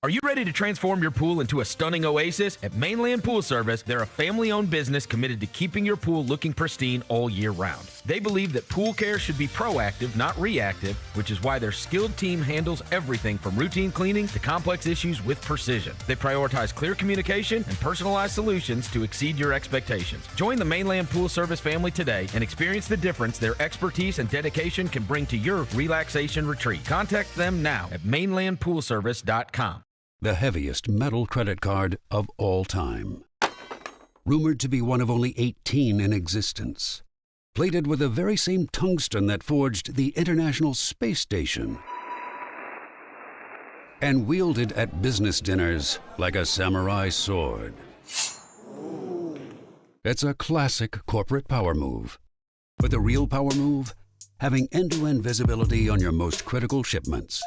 Are you ready to transform your pool into a stunning oasis? At Mainland Pool Service, they're a family-owned business committed to keeping your pool looking pristine all year round. They believe that pool care should be proactive, not reactive, which is why their skilled team handles everything from routine cleaning to complex issues with precision. They prioritize clear communication and personalized solutions to exceed your expectations. Join the Mainland Pool Service family today and experience the difference their expertise and dedication can bring to your relaxation retreat. Contact them now at mainlandpoolservice.com. The heaviest metal credit card of all time. Rumored to be one of only 18 in existence. Plated with the very same tungsten that forged the International Space Station. And wielded at business dinners like a samurai sword. It's a classic corporate power move. But the real power move? Having end-to-end visibility on your most critical shipments.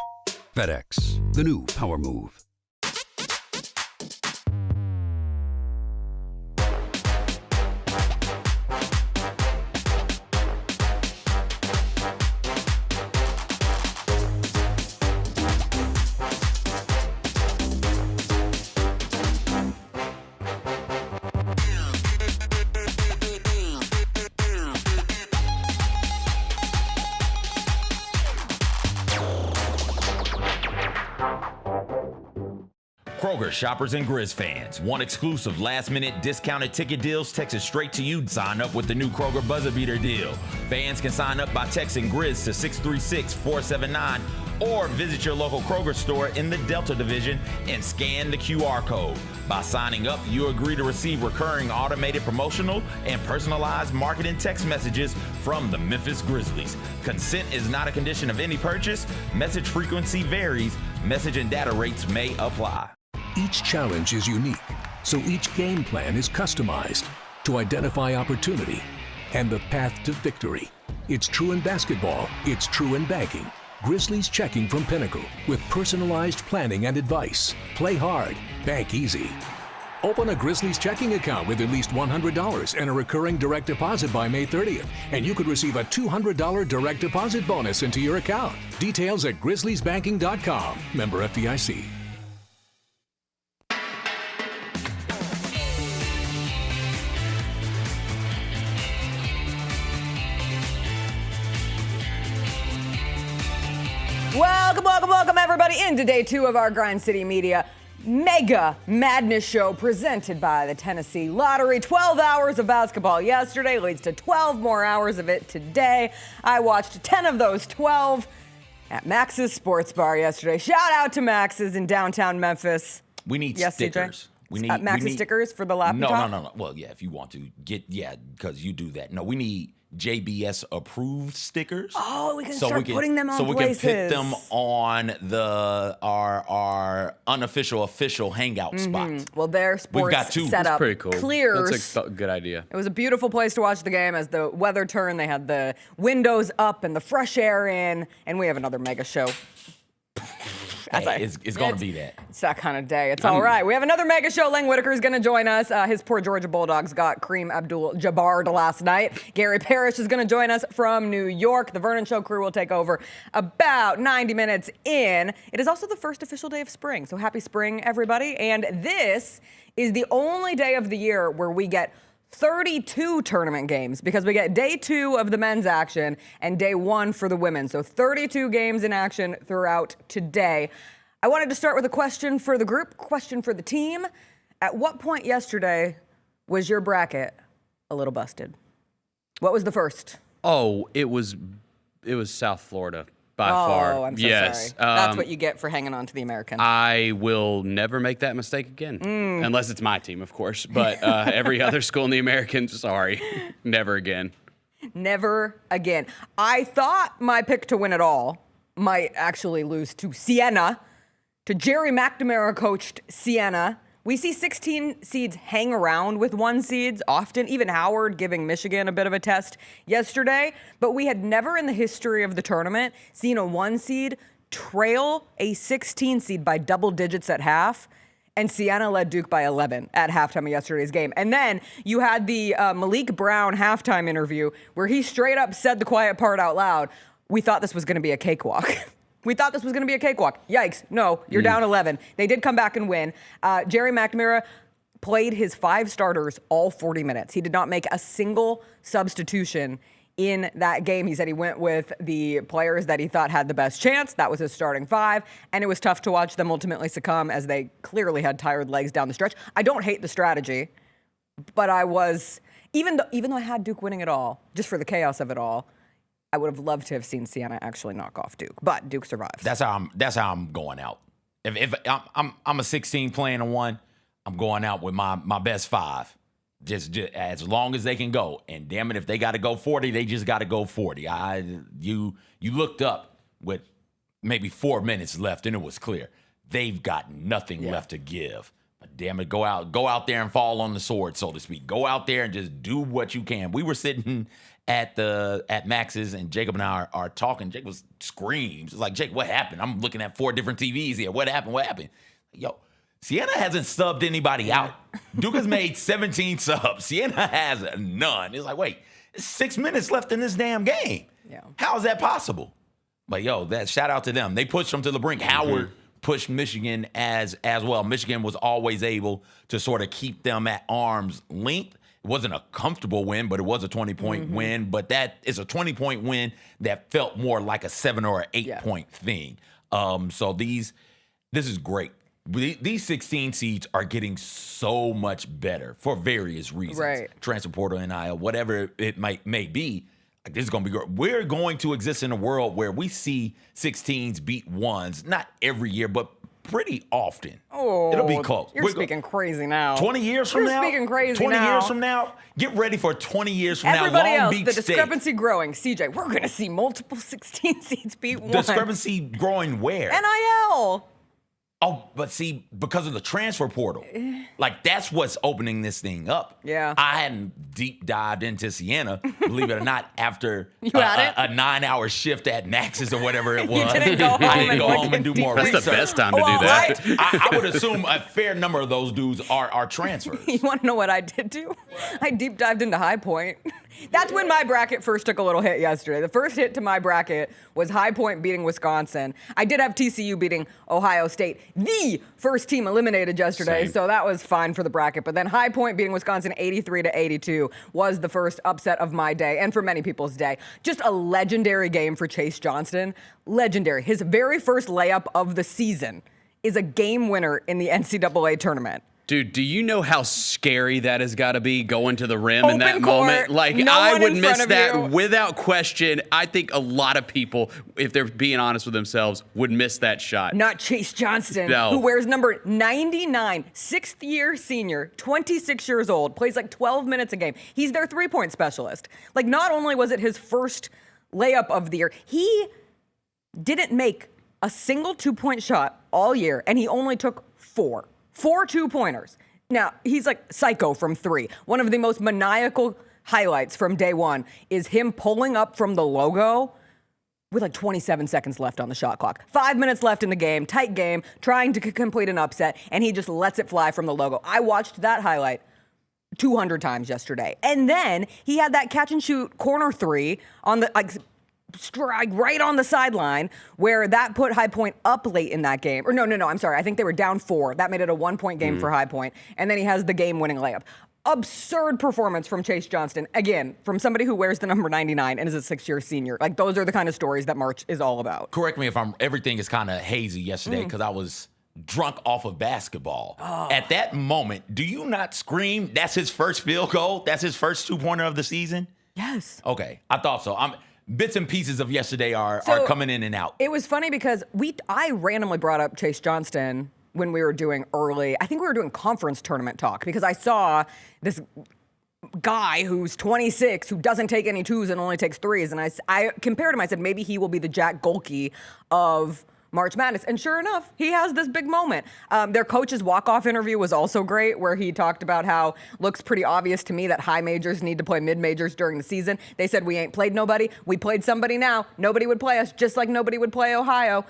FedEx, the new power move. Kroger shoppers and Grizz fans. Want exclusive last-minute discounted ticket deals texted straight to you? Sign up with the new Kroger Buzzer Beater deal. Fans can sign up by texting Grizz to 636-479 or visit your local Kroger store in the Delta Division and scan the QR code. By signing up, you agree to receive recurring automated promotional and personalized marketing text messages from the Memphis Grizzlies. Consent is not a condition of any purchase. Message frequency varies. Message and data rates may apply. Each challenge is unique, so each game plan is customized to identify opportunity and the path to victory. It's true in basketball, it's true in banking. Grizzlies Checking from Pinnacle with personalized planning and advice. Play hard, bank easy. Open a Grizzlies checking account with at least $100 and a recurring direct deposit by May 30th, and you could receive a $200 direct deposit bonus into your account. Details at grizzliesbanking.com. Member FDIC. Welcome, everybody, into day 2 of our Grind City Media Mega Madness Show presented by the Tennessee Lottery. 12 hours of basketball yesterday leads to 12 more hours of it today. I watched 10 of those 12 at Max's Sports Bar yesterday. Shout out to Max's in downtown Memphis. We need stickers. We need Max's stickers for the laptop? No. Well, yeah, if you want to because you do that. No, we need JBS approved stickers. Oh, we can start putting them on places. So we can put them on our unofficial official hangout spots. Well, their sports We've got 2. setup That's pretty cool. clears. That's a good idea. It was a beautiful place to watch the game as the weather turned. They had the windows up and the fresh air in, and we have another mega show. It's going to be that. It's that kind of day. It's all right. We have another mega show. Lang Whitaker is going to join us. His poor Georgia Bulldogs got Kareem Abdul-Jabbar last night. Gary Parrish is going to join us from New York. The Vernon Show crew will take over about 90 minutes in. It is also the first official day of spring, so happy spring, everybody. And this is the only day of the year where we get 32 tournament games because we get day 2 of the men's action and day 1 for the women. So 32 games in action throughout today. I wanted to start with a question for the group, question for the team. At what point yesterday was your bracket a little busted? What was the first? Oh, it was South Florida by far. Oh, I'm so yes. sorry. That's what you get for hanging on to the American. I will never make that mistake again, unless it's my team, of course. But every other school in the American, sorry, never again. Never again. I thought my pick to win it all might actually lose to Siena, to Jerry McNamara coached Siena. We see 16 seeds hang around with 1 seeds often, even Howard giving Michigan a bit of a test yesterday. But we had never in the history of the tournament seen a 1 seed trail a 16 seed by double digits at half. And Siena led Duke by 11 at halftime of yesterday's game. And then you had the Malik Brown halftime interview where he straight up said the quiet part out loud. We thought this was going to be a cakewalk. We thought this was going to be a cakewalk. Yikes. No, you're down 11. They did come back and win. Jerry McNamara played his 5 starters all 40 minutes. He did not make a single substitution in that game. He said he went with the players that he thought had the best chance. That was his starting 5, and it was tough to watch them ultimately succumb as they clearly had tired legs down the stretch. I don't hate the strategy, but I was, even though I had Duke winning it all, just for the chaos of it all, I would have loved to have seen Siena actually knock off Duke, but Duke survives. That's how I'm going out. If I'm a 16 playing a 1, I'm going out with my best 5. Just as long as they can go. And damn it, if they got to go 40, they just got to go 40. You looked up with maybe 4 minutes left, and it was clear they've got nothing left to give. But damn it, go out there and fall on the sword, so to speak. Go out there and just do what you can. We were sitting at Max's, and Jacob and I are talking. Jake was screams. It's like, Jake, what happened? I'm looking at 4 different TVs here. What happened? Yo, Siena hasn't subbed anybody out. Duke has made 17 subs. Siena has none. It's like, wait, it's 6 minutes left in this damn game. Yeah. How is that possible? But that shout out to them. They pushed them to the brink. Howard pushed Michigan as well. Michigan was always able to sort of keep them at arm's length. It wasn't a comfortable win, but it was a 20-point win. But that is a 20-point win that felt more like a 7 or an 8-point thing. So this is great. These 16 seeds are getting so much better for various reasons. Right. Transfer portal, NIL, whatever it may be. This is going to be great. We're going to exist in a world where we see 16s beat 1s, not every year, but pretty often. Oh, it'll be close. You're speaking crazy now. 20 years from now? You're speaking crazy 20 now. years from now? Get ready for 20 years from Everybody now. Long else, Beach the State. discrepancy growing. CJ, we're going to see multiple 16 seeds beat 1. Discrepancy growing where? NIL. Oh, but see, because of the transfer portal, like that's what's opening this thing up. Yeah. I hadn't deep dived into Siena, believe it or not, after You had a 9-hour shift at Max's or whatever it was. You didn't go home I didn't and go look home and do at more That's research. the best time to Well, do that. I would assume a fair number of those dudes are transfers. You want to know what I did do? I deep dived into High Point. That's when my bracket first took a little hit yesterday. The first hit to my bracket was High Point beating Wisconsin. I did have TCU beating Ohio State, the first team eliminated yesterday, Same. so that was fine for the bracket. But then High Point beating Wisconsin 83-82 was the first upset of my day and for many people's day. Just a legendary game for Chase Johnston. Legendary. His very first layup of the season is a game winner in the NCAA tournament. Dude, do you know how scary that has got to be going to the rim in that Open court, moment? Like, no I one would in miss front of that you. without question. I think a lot of people, if they're being honest with themselves, would miss that shot. Not Chase Johnston, No. who wears number 99, 6th-year senior, 26 years old, plays like 12 minutes a game. He's their three-point specialist. Like, not only was it his first layup of the year, he didn't make a single 2-point shot all year, and he only took 4 2-pointers. Now, he's like psycho from 3. One of the most maniacal highlights from day one is him pulling up from the logo with like 27 seconds left on the shot clock. 5 minutes left in the game, tight game, trying to complete an upset, and he just lets it fly from the logo. I watched that highlight 200 times yesterday. And then he had that catch and shoot corner 3 on the strike right on the sideline where that put High Point up late in that game. Or no, I'm sorry. I think they were down 4. That made it a 1-point game for High Point. And then he has the game-winning layup. Absurd performance from Chase Johnston. Again, from somebody who wears the number 99 and is a 6-year senior. Like, those are the kind of stories that March is all about. Correct me if everything is kind of hazy yesterday because I was drunk off of basketball. At that moment, do you not scream, that's his first field goal? That's his first 2-pointer of the season? Yes. Okay, I thought so. Bits and pieces of yesterday are coming in and out. It was funny because I randomly brought up Chase Johnston when we were doing I think we were doing conference tournament talk because I saw this guy who's 26 who doesn't take any 2s and only takes 3s. And I compared him. I said, maybe he will be the Jack Golke of March Madness. And sure enough, he has this big moment. Their coach's walk-off interview was also great, where he talked about how looks pretty obvious to me that high majors need to play mid-majors during the season. They said, we ain't played nobody. We played somebody now. Nobody would play us, just like nobody would play Ohio.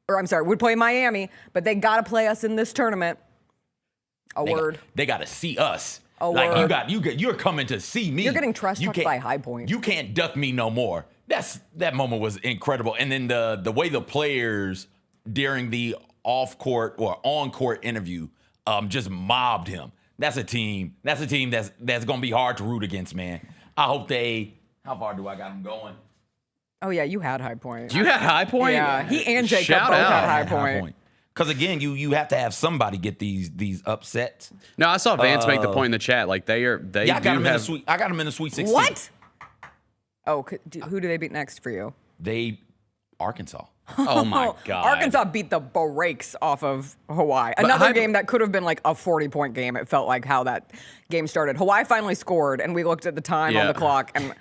Or I'm sorry, would play Miami. But they got to play us in this tournament. They got to see us. Word. You're coming to see me. You're getting trash talked by High Point. You can't duck me no more. That moment was incredible. And then the way the players during the off-court or on-court interview just mobbed him. That's a team that's going to be hard to root against, man. I hope how far do I got them going? Oh, yeah, you had High Point. You had High Point? Yeah, he and Jacob Shout both out. had High Point. Because, again, you have to have somebody get these upsets. No, I saw Vance make the point in the chat. Like, they I got them in the Sweet 16. What? Oh, who do they beat next for you? Arkansas. Oh, my God. Arkansas beat the brakes off of Hawaii. Another game that could have been like a 40-point game. It felt like how that game started. Hawaii finally scored, and we looked at the time on the clock, and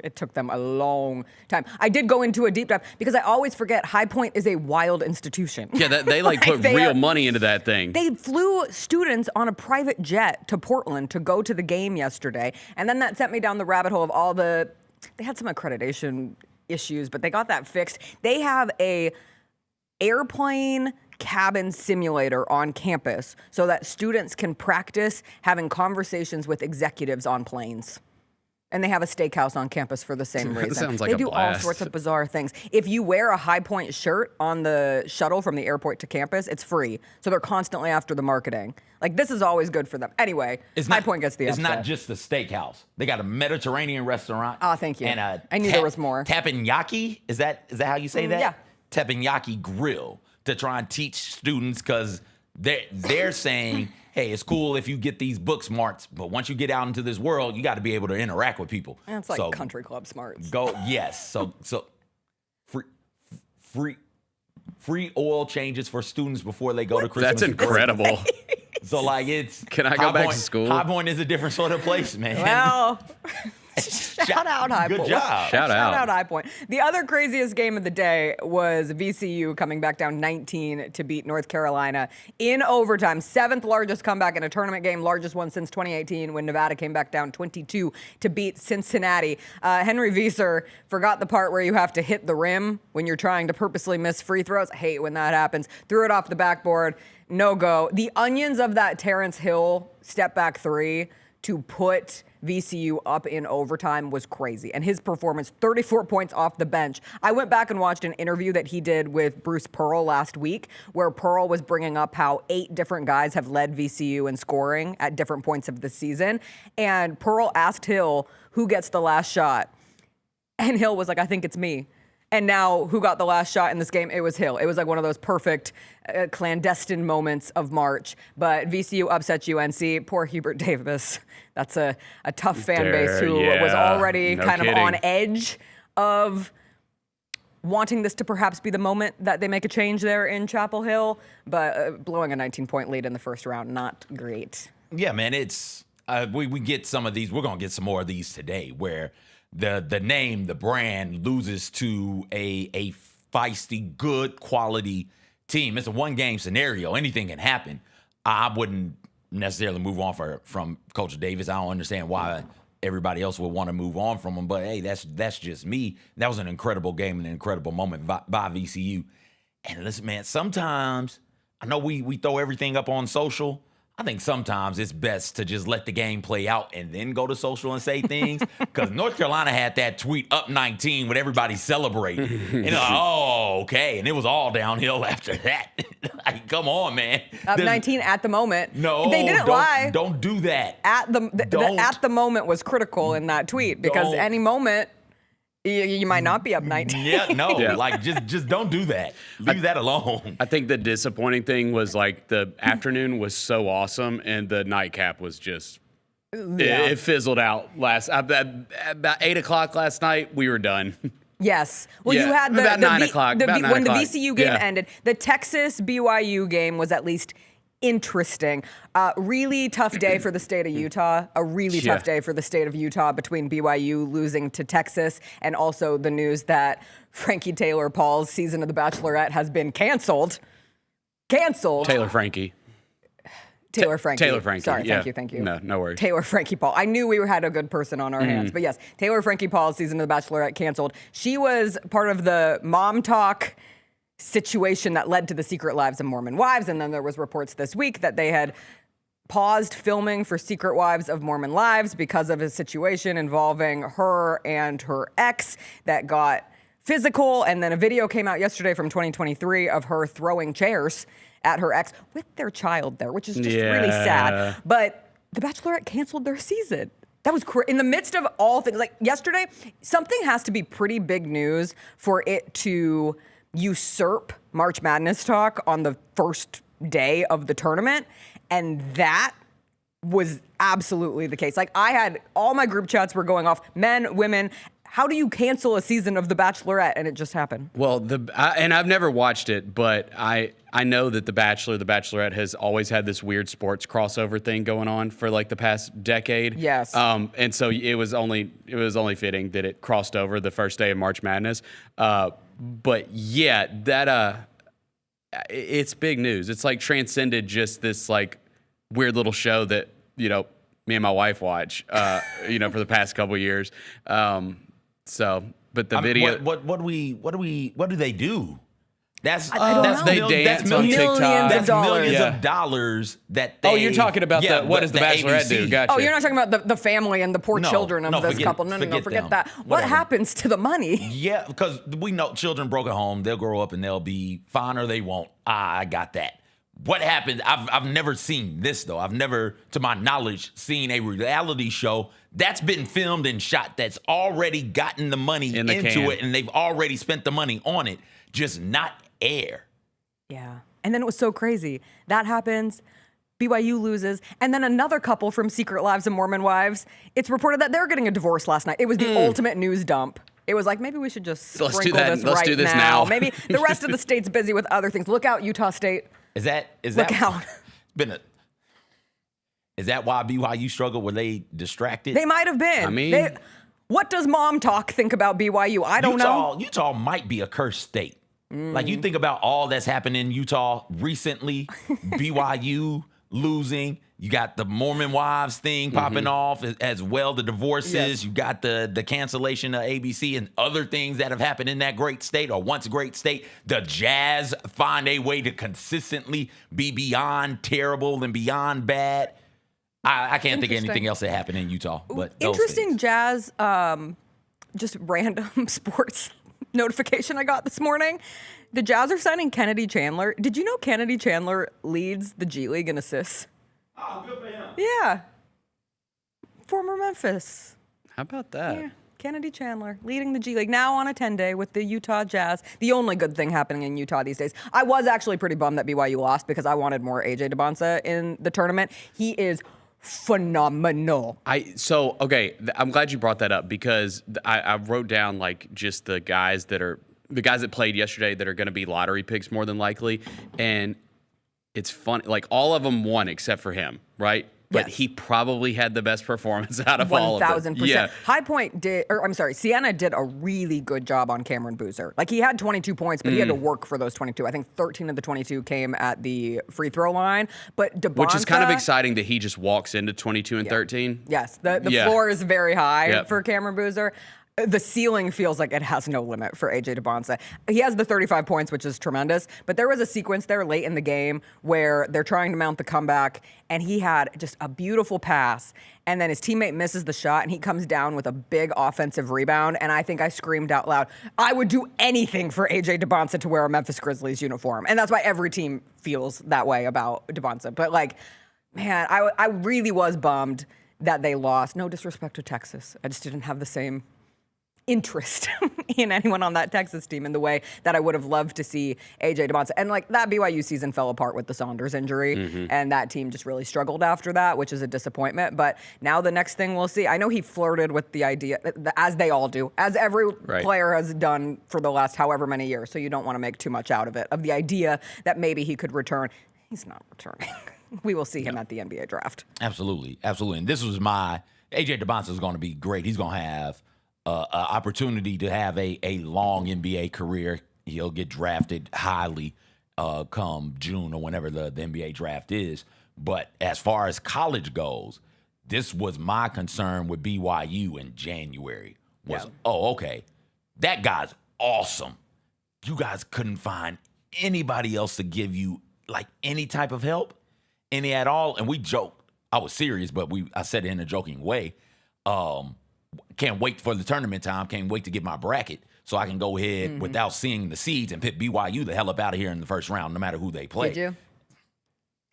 it took them a long time. I did go into a deep dive because I always forget High Point is a wild institution. Yeah, they put real money into that thing. They flew students on a private jet to Portland to go to the game yesterday, and then that sent me down the rabbit hole of they had some accreditation issues, but they got that fixed. They have a airplane cabin simulator on campus so that students can practice having conversations with executives on planes. And they have a steakhouse on campus for the same reason. Sounds like they a do blast. all sorts of bizarre things. If you wear a High Point shirt on the shuttle from the airport to campus, it's free. So they're constantly after the marketing. Like, this is always good for them. Anyway, High Point gets the upset. It's not just the steakhouse. They got a Mediterranean restaurant. Oh, thank you. And I knew there was more. Teppanyaki? Is that how you say that? Yeah. Teppanyaki grill to try and teach students, because they're saying, hey, it's cool if you get these book smarts, but once you get out into this world, you got to be able to interact with people. And it's like country club smarts. Yes. So free oil changes for students before they go to Christmas. That's incredible. So like Can I go back to school? High Point is a different sort of place, man. Well, shout out High Point. Good job. Shout out High Point. The other craziest game of the day was VCU coming back down 19 to beat North Carolina in overtime. 7th largest comeback in a tournament game, largest one since 2018 when Nevada came back down 22 to beat Cincinnati. Henry Vieser forgot the part where you have to hit the rim when you're trying to purposely miss free throws. I hate when that happens. Threw it off the backboard. No go. The onions of that Terrence Hill step back three to put VCU up in overtime was crazy. And his performance, 34 points off the bench. I went back and watched an interview that he did with Bruce Pearl last week, where Pearl was bringing up how 8 different guys have led VCU in scoring at different points of the season. And Pearl asked Hill, who gets the last shot? And Hill was like, I think it's me. And now, who got the last shot in this game? It was Hill. It was like one of those perfect clandestine moments of March. But VCU upsets UNC. Poor Hubert Davis. That's a tough fan base who was already no kind kidding. of on edge of wanting this to perhaps be the moment that they make a change there in Chapel Hill. But blowing a 19-point lead in the first round, not great. Yeah, man, it's we get some of these. We're going to get some more of these today where the name, the brand loses to a feisty, good quality team. It's a one-game scenario. Anything can happen. I wouldn't necessarily move on from Coach Davis. I don't understand why everybody else would want to move on from him. But, hey, that's just me. That was an incredible game and an incredible moment by VCU. And listen, man, sometimes I know we throw everything up on social. I think sometimes it's best to just let the game play out and then go to social and say things. Because North Carolina had that tweet up 19 with everybody celebrating. And like, oh, okay. And it was all downhill after that. Like, come on, man. Up 19 at the moment. No, they didn't lie. Don't do that. At the moment was critical in that tweet because any moment you might not be up 19. Yeah, no, like just don't do that. Leave that alone. I think the disappointing thing was like the afternoon was so awesome and the nightcap was just it fizzled out about 8 o'clock last night. We were done. Yes. Well, Yeah, you had about 9 o'clock. About 9 when o'clock. the VCU game ended. The Texas BYU game was at least interesting. Really tough day for the state of Utah. A really tough day for the state of Utah between BYU losing to Texas and also the news that Frankie Taylor Paul's season of The Bachelorette has been canceled. Taylor Frankie. Taylor Frankie. Sorry, yeah. thank you. No worries. Taylor Frankie Paul. I knew we had a good person on our hands. But yes, Taylor Frankie Paul's season of The Bachelorette canceled. She was part of the Mom Talk situation that led to the Secret Lives of Mormon Wives. And then there was reports this week that they had paused filming for Secret Wives of Mormon Lives because of his situation involving her and her ex that got physical. And then a video came out yesterday from 2023 of her throwing chairs at her ex with their child there, which is just really sad. But The Bachelorette canceled their season. That was in the midst of all things. Like yesterday, something has to be pretty big news for it to usurp March Madness talk on the first day of the tournament. And that was absolutely the case. Like I had all my group chats were going off, men, women. How do you cancel a season of The Bachelorette? And it just happened. Well, and I've never watched it, but I know that The Bachelor, The Bachelorette has always had this weird sports crossover thing going on for like the past decade. Yes. And so it was only fitting that it crossed over the first day of March Madness. But yeah, that it's big news. It's like transcended just this like weird little show that, you know, me and my wife watch, you know, for the past couple of years. But the video, what do they do? That's they dance on TikTok. That's millions of dollars that they. Oh, you're talking about what does the Bachelorette do? Gotcha. Oh, you're not talking about the family and the poor children of this couple. No, forget that. What happens to the money? Yeah, because we know children broke at home. They'll grow up and they'll be fine or they won't. I got that. What happens? I've never seen this though. I've never, to my knowledge, seen a reality show that's been filmed and shot that's already gotten the money into it and they've already spent the money on it, just not air. Yeah. And then it was so crazy. That happens. BYU loses. And then another couple from Secret Lives of Mormon Wives, it's reported that they're getting a divorce last night. It was the ultimate news dump. It was like, maybe we should just sprinkle Let's do this now. Maybe the rest of the state's busy with other things. Look out, Utah State. Is that Look out. Is that why BYU struggled? Were they distracted? They might have been. I mean, what does Mom Talk think about BYU? I don't know. Utah might be a cursed state. Like you think about all that's happened in Utah recently, BYU losing. You got the Mormon Wives thing popping off as well, the divorces. Yes. You got the cancellation of ABC and other things that have happened in that great state or once great state. The Jazz find a way to consistently be beyond terrible and beyond bad. I can't think of anything else that happened in Utah. But interesting Jazz, just random sports notification I got this morning. The Jazz are signing Kennedy Chandler. Did you know Kennedy Chandler leads the G League in assists? Oh, good for him. Yeah. Former Memphis. How about that? Yeah. Kennedy Chandler leading the G League now on a 10-day with the Utah Jazz. The only good thing happening in Utah these days. I was actually pretty bummed that BYU lost because I wanted more AJ Dybantsa in the tournament. He is phenomenal. I'm glad you brought that up because I wrote down like just the guys that played yesterday that are going to be lottery picks more than likely, and it's funny, like all of them won except for him, right? But he probably had the best performance out of all of them. 1,000%. Yeah. High Point Siena did a really good job on Cameron Boozer. Like he had 22 points, but he had to work for those 22. I think 13 of the 22 came at the free throw line. But Dybantsa, which is kind of exciting that he just walks into 22 and 13. Yes, the floor is very high for Cameron Boozer. The ceiling feels like it has no limit for AJ Dybantsa. He has the 35 points, which is tremendous, but there was a sequence there late in the game where they're trying to mount the comeback, and he had just a beautiful pass, and then his teammate misses the shot, and he comes down with a big offensive rebound, and I think I screamed out loud, I would do anything for AJ Dybantsa to wear a Memphis Grizzlies uniform, and that's why every team feels that way about Dybantsa. But, like, man, I really was bummed that they lost. No disrespect to Texas. I just didn't have the same interest in anyone on that Texas team in the way that I would have loved to see AJ Dybantsa. And like that BYU season fell apart with the Saunders injury, and that team just really struggled after that, which is a disappointment. But now the next thing we'll see. I know he flirted with the idea, as they all do, as every player has done for the last however many years. So you don't want to make too much out of it, of the idea that maybe he could return. He's not returning. We will see him at the NBA draft. Absolutely. Absolutely. And this was AJ Dybantsa is going to be great. He's going to have opportunity to have a long NBA career. He'll get drafted highly come June or whenever the NBA draft is. But as far as college goes, this was my concern with BYU in January was, okay, that guy's awesome. You guys couldn't find anybody else to give you like any type of help. any at all. And we joked. I was serious, but I said it in a joking way. Can't wait for the tournament time. Can't wait to get my bracket so I can go ahead without seeing the seeds and pick BYU the hell up out of here in the first round, no matter who they play. Did you?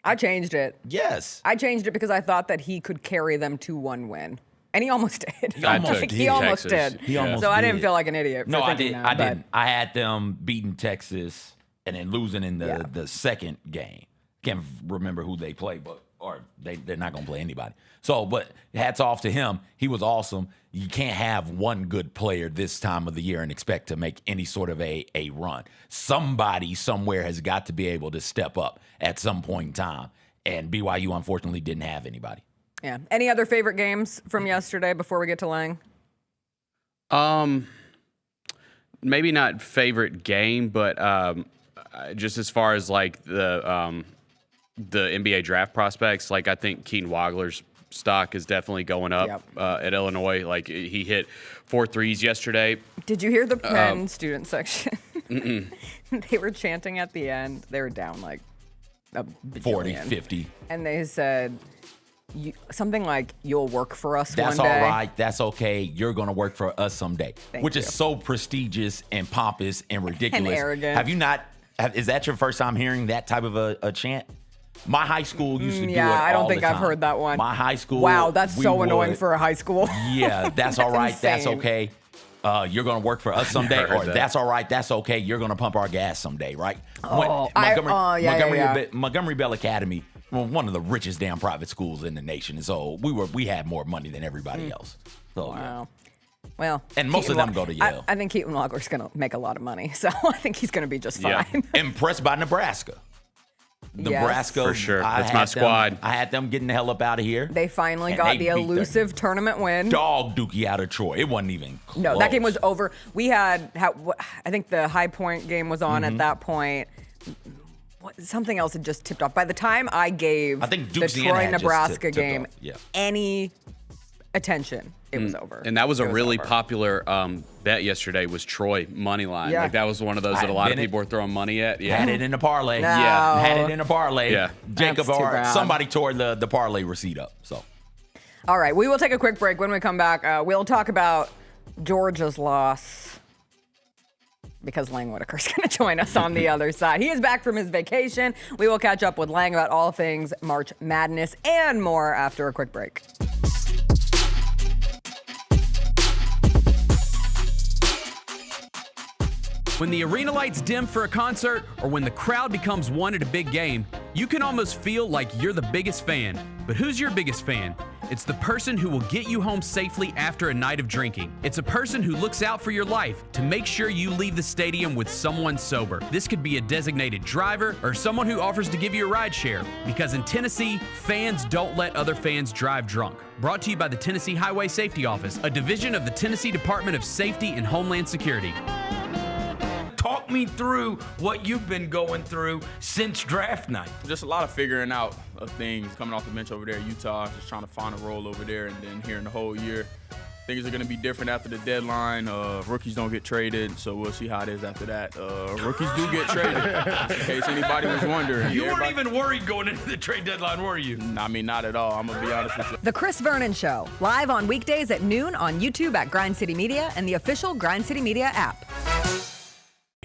I changed it. Yes. I changed it because I thought that he could carry them to one win. And he almost did. He almost did. He almost did. He almost so I did. didn't feel like an idiot. No, I didn't. I didn't. I had them beating Texas and then losing in the second game. Can't remember who they played, or they're not going to play anybody. So, but hats off to him. He was awesome. You can't have one good player this time of the year and expect to make any sort of a run. Somebody somewhere has got to be able to step up at some point in time. And BYU, unfortunately, didn't have anybody. Yeah. Any other favorite games from yesterday before we get to Lang? Maybe not favorite game, but just as far as like the NBA draft prospects, like I think Keaton Wagler's stock is definitely going up at Illinois. Like he hit 4 threes yesterday. Did you hear the Penn student section? They were chanting at the end. They were down like a 40, bajillion. 50. And they said something like, "You'll work for us That's one day." all right. That's okay. You're going to work for us someday. Thank you. Is so prestigious and pompous and ridiculous. And arrogant. Have you not? Is that your first time hearing that type of a chant? My high school used to do it Yeah, I don't all think the I've time. heard that one. My high school. Wow, that's we so annoying would- for a high school. Yeah, that's all right. That's insane. okay. You're going to work for us someday, heard or that. that's all right. That's okay. You're going to pump our gas someday, right? Yeah. Montgomery Bell Academy, one of the richest damn private schools in the nation, and so we had more money than everybody else. So, Wow. Well, And most of them go to Yale. I think Keaton Wagler's going to make a lot of money, so I think he's going to be just fine. Yeah. Impressed by Nebraska. Nebraska, For sure. I That's my had them- squad. I had them getting the hell up out of here. They finally And got they the beat the elusive tournament win. Dog Dookie out of Troy. It wasn't even close. No, that game was over. We had, I think the High Point game was on at that point. Something else had just tipped off. By the time I gave I think the Duke Siena had just Troy-Nebraska tipped game off. Yeah. any attention, it was over. And that was a It really over. popular bet yesterday was Troy money line. Yeah. Like that was one of those that a lot of Bennett people were throwing money at. Yeah. Had it in the parlay. No. Yeah, had it in the parlay. Yeah. Jacob That's too or bad. somebody tore the parlay receipt up. So All right, we will take a quick break. When we come back, we'll talk about Georgia's loss because Lang Whitaker's going to join us on the other side. He is back from his vacation. We will catch up with Lang about all things March Madness and more after a quick break. When the arena lights dim for a concert or when the crowd becomes one at a big game, you can almost feel like you're the biggest fan. But who's your biggest fan? It's the person who will get you home safely after a night of drinking. It's a person who looks out for your life to make sure you leave the stadium with someone sober. This could be a designated driver or someone who offers to give you a ride share. Because in Tennessee, fans don't let other fans drive drunk. Brought to you by the Tennessee Highway Safety Office, a division of the Tennessee Department of Safety and Homeland Security. Talk me through what you've been going through since draft night. Just a lot of figuring out of things coming off the bench over there at Utah, just trying to find a role over there, and then here in the whole year. Things are going to be different after the deadline. Rookies don't get traded, so we'll see how it is after that. Rookies do get traded, in case anybody was wondering. You weren't even worried going into the trade deadline, were you? I mean, not at all. I'm going to be honest with you. The Chris Vernon Show, live on weekdays at noon on YouTube at Grind City Media and the official Grind City Media app.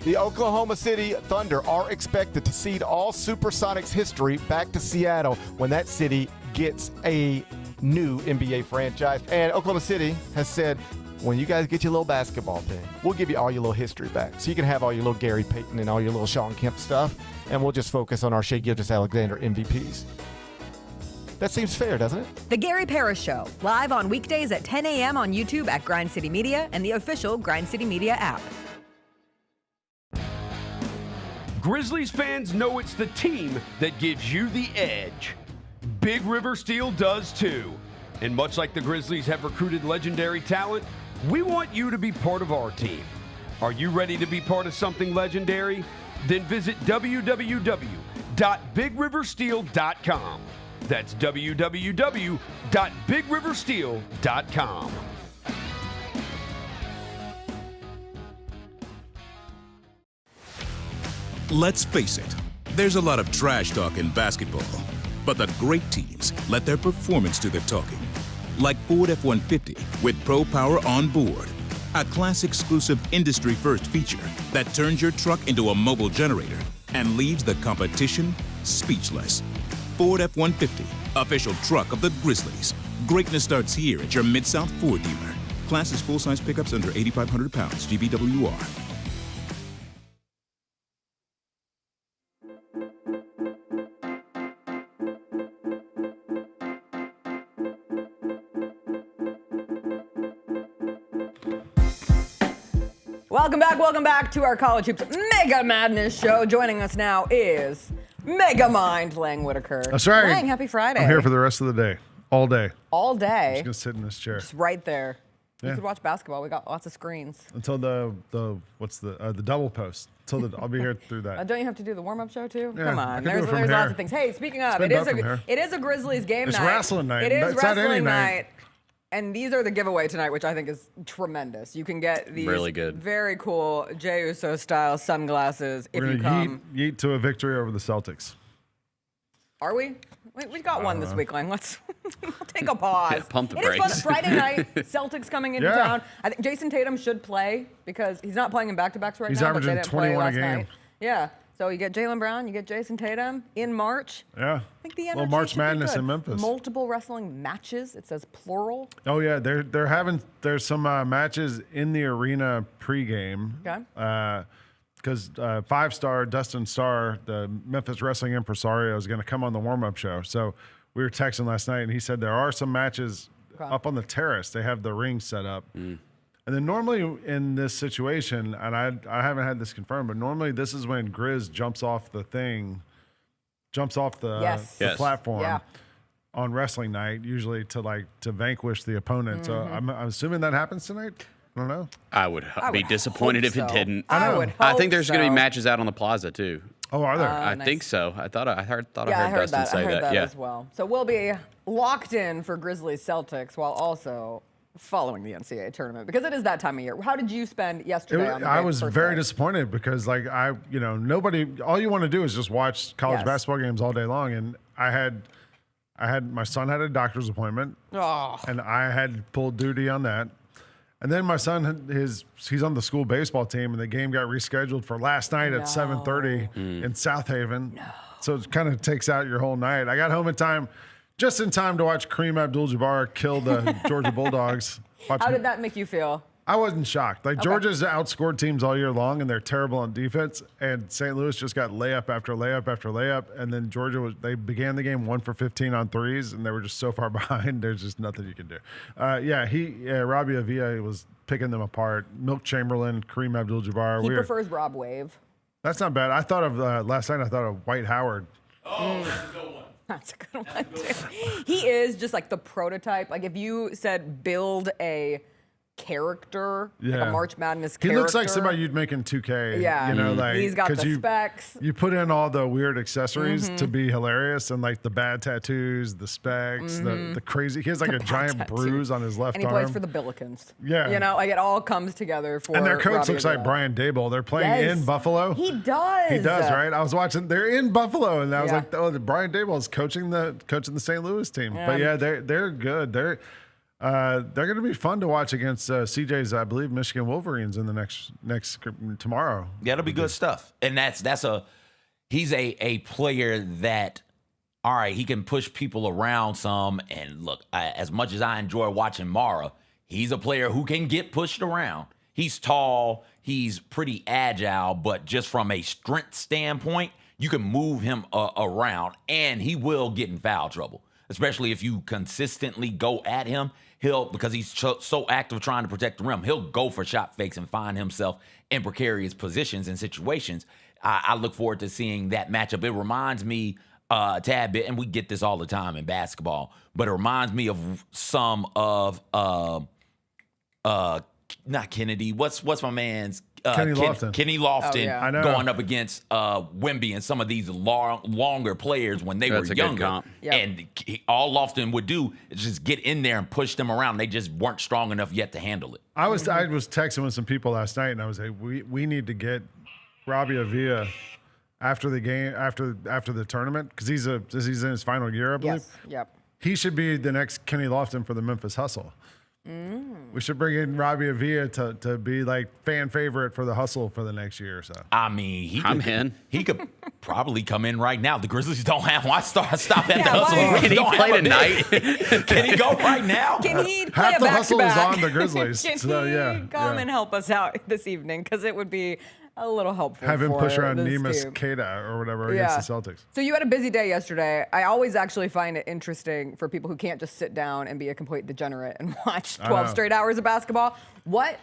The Oklahoma City Thunder are expected to cede all Supersonics history back to Seattle when that city gets a new NBA franchise. And Oklahoma City has said, when you guys get your little basketball team, we'll give you all your little history back. So you can have all your little Gary Payton and all your little Sean Kemp stuff, and we'll just focus on our Shai Gilgeous-Alexander MVPs. That seems fair, doesn't it? The Gary Parrish Show, live on weekdays at 10 a.m. on YouTube at Grind City Media and the official Grind City Media app. Grizzlies fans know it's the team that gives you the edge. Big River Steel does too. And much like the Grizzlies have recruited legendary talent, we want you to be part of our team. Are you ready to be part of something legendary? Then visit www.bigriversteel.com. That's www.bigriversteel.com. Let's face it, there's a lot of trash talk in basketball. But the great teams let their performance do the talking. Like Ford F-150 with Pro Power on board. A class-exclusive industry-first feature that turns your truck into a mobile generator and leaves the competition speechless. Ford F-150, official truck of the Grizzlies. Greatness starts here at your Mid-South Ford dealer. Class is full-size pickups under 8,500 pounds, GVWR. Welcome back to our College Hoops Mega Madness show. Joining us now is Mega Mind Lang Whitaker. That's right. Lang, happy Friday. I'm here for the rest of the day. All day. All day. I'm just going to sit in this chair. Just right there. Yeah. You could watch basketball. We got lots of screens. Until the double post. I'll be here through that. Don't you have to do the warm-up show too? Yeah, Come I on. can do There's it from lots here. of things. Hey, speaking of, It's been done it is a Grizzlies game It's night. wrestling night. It is It's not any wrestling night. night. And these are the giveaway tonight, which I think is tremendous. You can get these Really good. very cool Jey Uso style sunglasses if We're you going come. to yeet to a victory over the Celtics. Are we? We got one this week, Lang. Let's we'll take a pause. Yeah, pump the It is fun. brakes. Friday night, Celtics coming into Yeah. town. I think Jason Tatum should play because he's not playing in back-to-backs right He's now. But they averaging didn't play 21 a last game. night. Yeah. So you get Jaylen Brown, you get Jason Tatum in March. Yeah. I think the Little energy March should be Madness good. in Memphis. Multiple wrestling matches. It says plural. Oh yeah, there's some matches in the arena pregame. Okay. Because 5-star Dustin Starr, the Memphis wrestling impresario, is going to come on the warm-up show. So we were texting last night, and he said there are some matches up on the terrace. They have the ring set up. And then normally in this situation, and I haven't had this confirmed, but normally this is when Grizz jumps off the platform on wrestling night, usually to vanquish the opponent. So I'm assuming that happens tonight. I don't know. I would be disappointed if it didn't. I think there's going to be matches out on the plaza too. Oh, are there? I think so. I heard Yeah, I heard Dustin that. say I heard that Yeah. as well. So we'll be locked in for Grizzlies Celtics while also following the NCAA tournament because it is that time of year. How did you spend yesterday? On the I game was first very day? disappointed because nobody, all you want to do is just watch college basketball games all day long. And my son had a doctor's appointment and I had pulled duty on that. And then my son, he's on the school baseball team, and the game got rescheduled for last night at 7:30 in South Haven. No. So it kind of takes out your whole night. I got home just in time to watch Kareem Abdul-Jabbar kill the Georgia Bulldogs. How did that make you feel? I wasn't shocked. Georgia's outscored teams all year long, and they're terrible on defense. And St. Louis just got layup after layup after layup. And then they began the game 1 for 15 on threes, and they were just so far behind. There's just nothing you can do. Robbie Avila was picking them apart. Milt Chamberlain, Kareem Abdul-Jabbar. He prefers Rob Wave. That's not bad. I thought of last night. I thought of White Howard. Oh, that's a good one. That's a good one too. He is just like the prototype. Like if you said build a character, like a March Madness character. He looks like somebody you'd make in 2K. Yeah. He's got the specs. You put in all the weird accessories to be hilarious, and like the bad tattoos, the specs, the crazy. He has like a giant bruise on his left arm. And he plays for the Billikens. Yeah. It all comes together for. And their coach Robbie looks Avila. like Brian Daboll. They're playing in Buffalo. He does. He does, right? I was watching. They're in Buffalo, and I was Yeah. like, "Oh, Brian Daboll is coaching the St. Louis team." Yeah. But yeah, they're good. They're going to be fun to watch against CJ's, I believe, Michigan Wolverines in the next tomorrow. Yeah, it'll be good stuff. And he's a player that, all right, he can push people around some. And look, as much as I enjoy watching Mara, he's a player who can get pushed around. He's tall, he's pretty agile, but just from a strength standpoint, you can move him around, and he will get in foul trouble, especially if you consistently go at him. Because he's so active trying to protect the rim, he'll go for shot fakes and find himself in precarious positions and situations. I look forward to seeing that matchup. It reminds me a tad bit, and we get this all the time in basketball, but it reminds me of some of not Kennedy. What's my man's Kenny Lofton. Kenny Lofton I know. going up against Wemby and some of these longer players when they were That's a good younger. comp. Yep. And all Lofton would do is just get in there and push them around. They just weren't strong enough yet to handle it. I was texting with some people last night, and I was like, we need to get Robbie Avila after the game, after the tournament, because he's in his final year, I believe. Yes. Yep. He should be the next Kenny Lofton for the Memphis Hustle. We should bring in Robbie Avila to be like fan favorite for the Hustle for the next year or so. I mean, he could probably come in right now. The Grizzlies don't have. Why stop at the Hustle? Can he play tonight? Can he go right now? Can he play Half a the Hustle is back-to-back? on the Grizzlies. Can So, he yeah, come and help us out this evening? Because it would be a little helpful. Have him for push around this Nemus team. Keita or whatever against the Celtics. So you had a busy day yesterday. I always actually find it interesting for people who can't just sit down and be a complete degenerate and watch 12 straight hours of basketball. What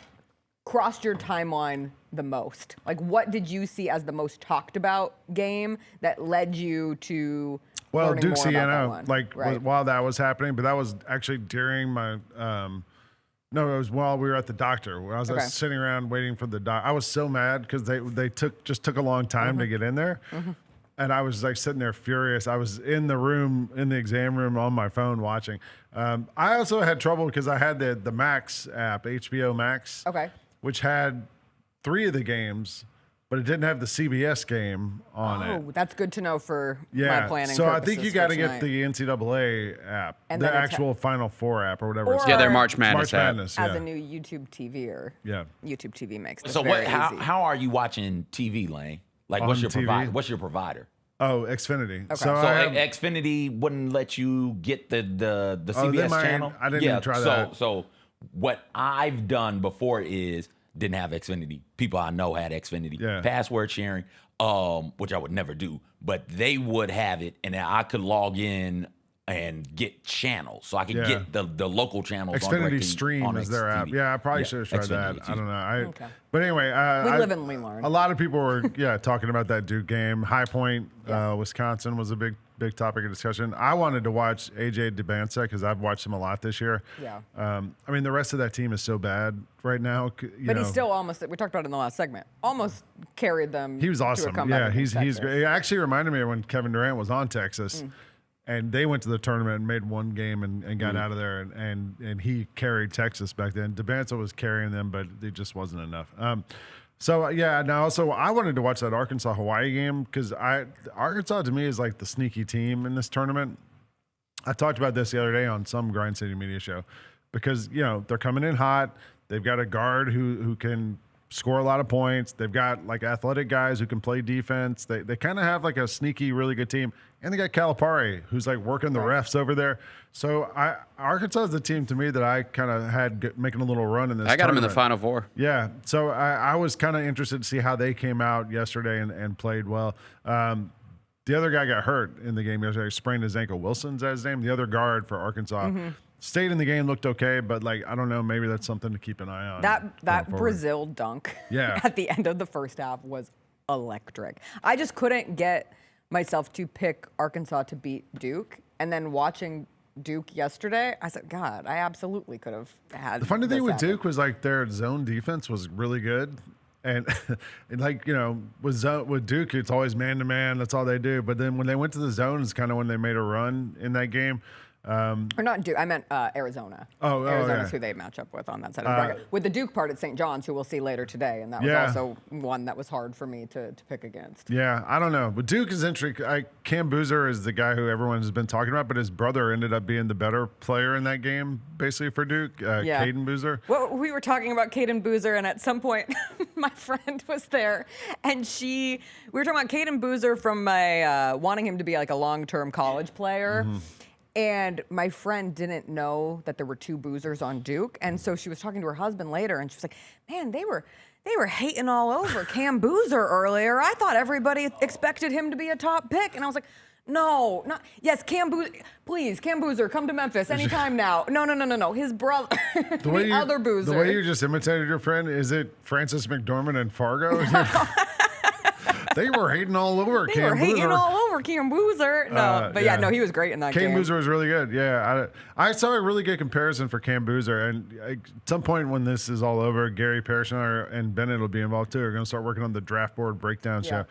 crossed your timeline the most? Like, what did you see as the most talked about game that led you to learning Duke more about that Siena, one? while that was happening, but that was actually during my no, it was while we were at the doctor. I was sitting around waiting for the doc. I was so mad because they took a long time to get in there. And I was like sitting there furious. I was in the exam room on my phone watching. I also had trouble because I had the Max app, HBO Max, which had 3 of the games, but it didn't have the CBS game on it. Oh, that's good to know for my planning. So I think you got to get the NCAA app, And the then actual Final Four app or whatever. Or their March Madness app. as a new YouTube TV YouTube TV makes it So very how easy. how are you watching TV, Lane? Like, On what's your TV? provider? What's your provider? Oh, Xfinity. Okay. So So I have, Xfinity wouldn't let you get the CBS channel. I didn't even try that. So what I've done before is didn't have Xfinity. People I know had Xfinity. Yeah. Password sharing, which I would never do, but they would have it, and then I could log in and get channels, so I could get the local channels. on Xfinity DirecTV, Stream on is their app. XTV. Yeah, I probably should have tried Xfinity, that. I don't know. Okay. But anyway, We live and we learn. A lot of people were talking about that Duke game. High Point, Wisconsin was a big topic of discussion. I wanted to watch AJ Dybantsa because I've watched him a lot this year. Yeah. I mean, the rest of that team is so bad right now. But he's still almost, we talked about it in the last segment, almost carried them. He was to a awesome. comeback Yeah, against he's Texas. great. It actually reminded me of when Kevin Durant was on Texas. And they went to the tournament and made one game and got out of there. And he carried Texas back then. Dybantsa was carrying them, but it just wasn't enough. Now also I wanted to watch that Arkansas-Hawaii game because Arkansas to me is like the sneaky team in this tournament. I talked about this the other day on some Grind City media show because, they're coming in hot. They've got a guard who can score a lot of points. They've got like athletic guys who can play defense. They kind of have like a sneaky, really good team. And they got Calipari, who's like working the refs over there. So Arkansas is the team to me that I kind of had making a little run in this I got them in the tournament. Final Four. Yeah. So I was kind of interested to see how they came out yesterday and played well. The other guy got hurt in the game yesterday, sprained his ankle. Wilson's his name. The other guard for Arkansas. Stayed in the game, looked okay, but like I don't know, maybe that's something to keep an eye on. That Brazil dunk at the end of the first half was electric. I just couldn't get myself to pick Arkansas to beat Duke, and then watching Duke yesterday, I said, God, I absolutely could have had. The funny thing with happen. Duke was like their zone defense was really good. And like, with Duke, it's always man to man. That's all they do. But then when they went to the zone is kind of when they made a run in that game. Or not Duke, I meant Arizona. Arizona's who they match up with on that side of the bracket. With the Duke part, it's St. John's, who we'll see later today, and that was also one that was hard for me to pick against. Yeah, I don't know. But Duke is interesting. Cam Boozer is the guy who everyone has been talking about, but his brother ended up being the better player in that game, basically, for Duke, Caden Boozer. Well, we were talking about Caden Boozer, and at some point, my friend was there, and we were talking about Caden Boozer from my wanting him to be like a long-term college player. And my friend didn't know that there were 2 boozers on Duke. And so she was talking to her husband later, and she was like, man, they were hating all over Cam Boozer earlier. I thought everybody expected him to be a top pick. And I was like, no, not yes, Cam Boozer, please, Cam Boozer, come to Memphis anytime now. No. His brother, other Boozer. The way you just imitated your friend, is it Francis McDormand and Fargo? They were hating all over Cam Boozer. They were hating all over Cam Boozer. No, he was great in that game. Cam Boozer was really good. Yeah, I saw a really good comparison for Cam Boozer. And at some point when this is all over, Gary Parrish and Bennett will be involved too. We're going to start working on the draft board breakdown show.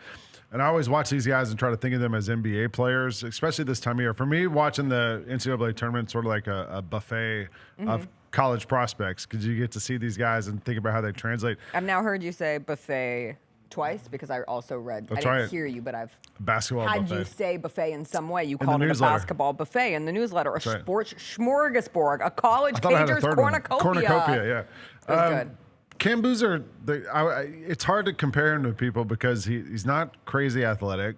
And I always watch these guys and try to think of them as NBA players, especially this time of year. For me, watching the NCAA tournament sort of like a buffet of college prospects because you get to see these guys and think about how they translate. I've now heard you say buffet twice because I also read. That's I didn't right. hear you, but I've Basketball had buffet. you say buffet in some way. You In called the it a newsletter. basketball buffet in the newsletter, a That's right. sports smorgasbord, a college I thought I had a painter's third one. cornucopia. Cornucopia, yeah. It was good. Cam Boozer, it's hard to compare him to people because he's not crazy athletic.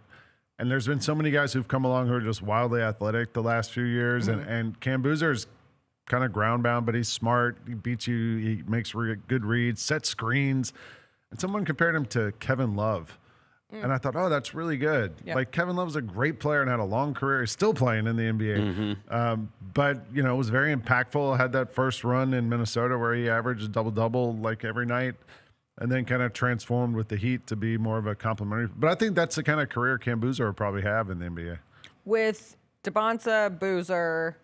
And there's been so many guys who've come along who are just wildly athletic the last few years. And Cam Boozer's kind of ground bound, but he's smart. He beats you. He makes good reads, sets screens. And someone compared him to Kevin Love. And I thought, oh, that's really good. Yeah. Like, Kevin Love's a great player and had a long career. He's still playing in the NBA. But, you know, it was very impactful. Had that first run in Minnesota where he averaged a double-double like every night, and then kind of transformed with the Heat to be more of a complimentary. But I think that's the kind of career Cam Boozer will probably have in the NBA. With Dybantsa, Boozer,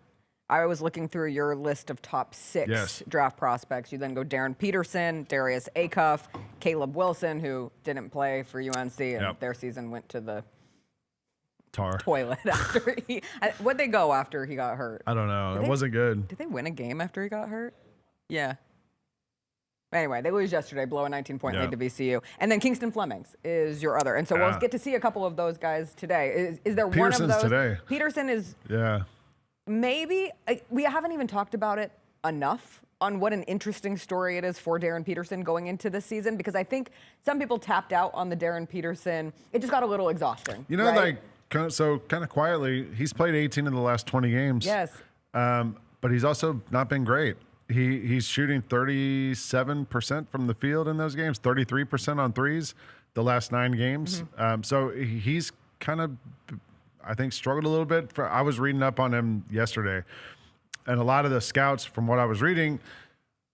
I was looking through your list of top 6 draft prospects. You then go Darryn Peterson, Darius Acuff, Caleb Wilson, who didn't play for UNC, and their season went to the toilet after he. What'd they go after he got hurt? I don't know. It wasn't good. Did they win a game after he got hurt? Yeah. Anyway, they lose yesterday, blow a 19-point lead to VCU. And then Kingston Flemings is your other. And so we'll get to see a couple of those guys today. Is there Peterson's one of those? today. Peterson is Yeah. maybe, we haven't even talked about it enough on what an interesting story it is for Darryn Peterson going into this season, because I think some people tapped out on the Darryn Peterson. It just got a little exhausting. You know, right? kind of quietly, he's played 18 of the last 20 games. Yes. But he's also not been great. He's shooting 37% from the field in those games, 33% on threes the last 9 games. So he's kind of, I think, struggled a little bit. I was reading up on him yesterday, and a lot of the scouts, from what I was reading,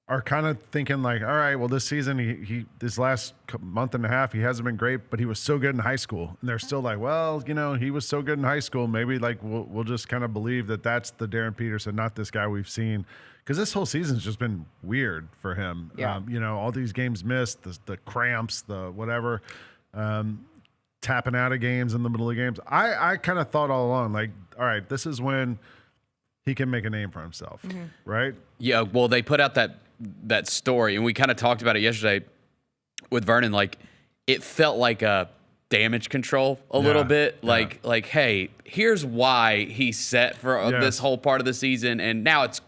are kind of thinking like, all right, well, this season, he this last month and a half, he hasn't been great, but he was so good in high school. And they're still like, well, you know, he was so good in high school. Maybe like we'll just kind of believe that that's the Darryn Peterson, not this guy we've seen. Because this whole season's just been weird for him. Yeah. You know, all these games missed, the cramps, the whatever, tapping out of games in the middle of games. I kind of thought all along, like, all right, this is when he can make a name for himself, right? Yeah, well, they put out that story, and we kind of talked about it yesterday with Vernon. Like, it felt like a damage control a little bit. Like, hey, here's why he's set for this whole part of the season, and now it's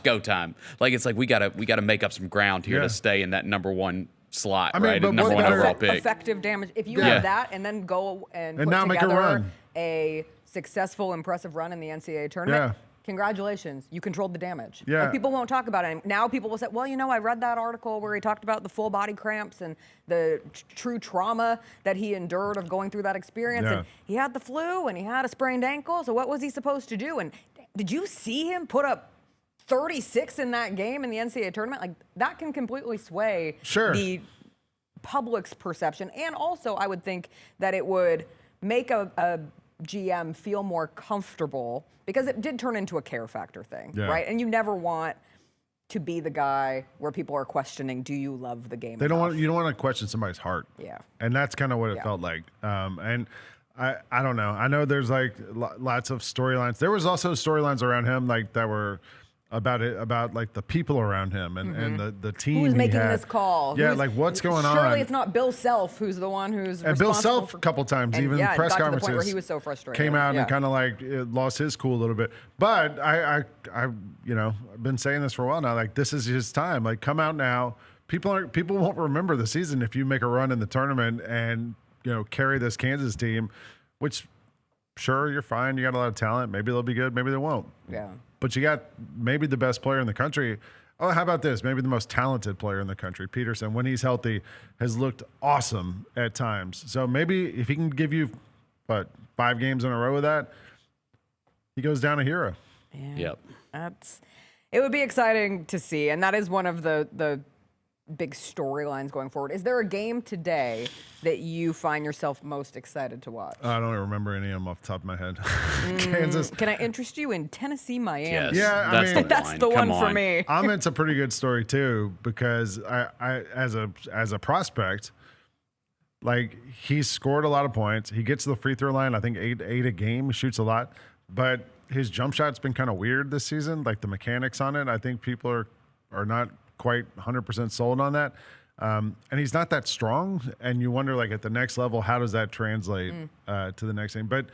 go time. Like, it's like we gotta make up some ground here to stay in that number 1 slot, right? but Number 1 overall pick. Effective damage. If you have that and then go and put now make a together run. a successful, impressive run in the NCAA tournament, congratulations, you controlled the damage. Yeah. Like, people won't talk about it. Now people will say, well, you know, I read that article where he talked about the full body cramps and the true trauma that he endured of going through that experience. And he had the flu and he had a sprained ankle. So what was he supposed to do? And did you see him put up 36 in that game in the NCAA tournament? Like, that can completely sway the public's perception. And also, I would think that it would make a GM feel more comfortable, because it did turn into a care factor thing, right? And you never want to be the guy where people are questioning, do you love the game? You don't want to question somebody's heart. Yeah. And that's kind of what it felt like. And I don't know. I know there's like lots of storylines. There was also storylines around him like that were about like the people around him and the team. Who's making this call? Yeah, like what's going on? Surely it's not Bill Self who's the one who's and Bill responsible Self for, a couple times, and even it press got conferences, to the point where he was so frustrated. Came out and kind of like lost his cool a little bit. But I you know, I've been saying this for a while now. Like, this is his time. Like, come out now. People won't remember the season if you make a run in the tournament and, you know, carry this Kansas team, which, sure, you're fine. You got a lot of talent. Maybe they'll be good. Maybe they won't. Yeah. But you got maybe the best player in the country. Oh, how about this? Maybe the most talented player in the country, Peterson, when he's healthy, has looked awesome at times. So maybe if he can give you, 5 games in a row of that, he goes down a hero. Yeah. Yep. It would be exciting to see, and that is one of the big storylines going forward. Is there a game today that you find yourself most excited to watch? I don't remember any of them off the top of my head. Kansas. Can I interest you in Tennessee, Miami? Yes, Yeah, That's the one for me. I'm into a pretty good story too, because I as a prospect, like, he's scored a lot of points. He gets to the free throw line, I think 8 a game, shoots a lot, but his jump shot's been kind of weird this season. Like, the mechanics on it, I think people are not quite 100% sold on that. And he's not that strong, and you wonder, like, at the next level, how does that translate to the next thing? But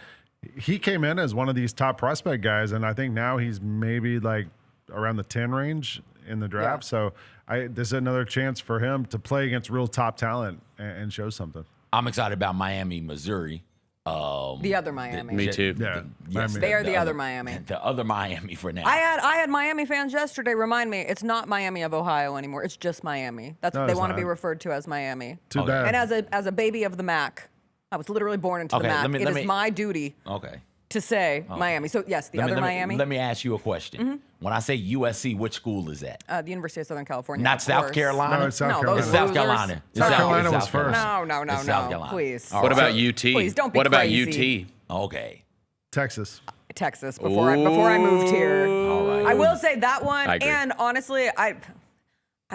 he came in as one of these top prospect guys, and I think now he's maybe like around the 10 range in the draft. So this is another chance for him to play against real top talent and show something. I'm excited about Miami, Missouri. The other Miami. Me too. Yeah, Yes, They are the other Miami. The other Miami for now. I had Miami fans yesterday remind me it's not Miami of Ohio anymore. It's just Miami. That's what they it's want to be not. referred to as Miami. Too bad. And as a baby of the MAC, I was literally born into the Okay, MAC. It is my duty Okay. to say Miami. So yes, the other Miami. Let me ask you a question. When I say USC, which school is that? The University of Southern California. Not of South course. Carolina? No, it's South No, Carolina. those It's South losers. Carolina. It's South South Carolina was It's South first. Carolina. No, It's South no. Carolina. Please. All What right. about UT? Please don't be What about crazy. UT? Okay. Texas. Texas before I moved here. All right. I will say that one, I agree. and honestly, I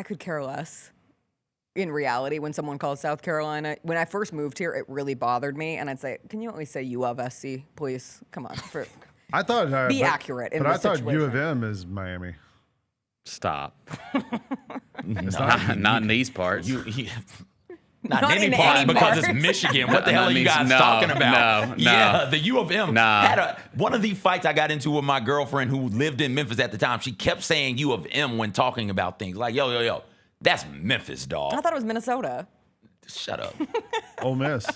could care less. In reality, when someone calls South Carolina, when I first moved here, it really bothered me, and I'd say, "Can you at least say U of SC, please? Come on." I thought Be accurate in but I this thought situation. U of M is Miami. Stop. No, Not in these parts. Not Not in in any part any because part. it's Michigan. What the Not hell are you these- guys no, talking about? no. Yeah, the U of M Nah. had one of the fights I got into with my girlfriend who lived in Memphis at the time. She kept saying U of M when talking about things like, yo, that's Memphis, dog. I thought it was Minnesota. Shut up. Ole Miss.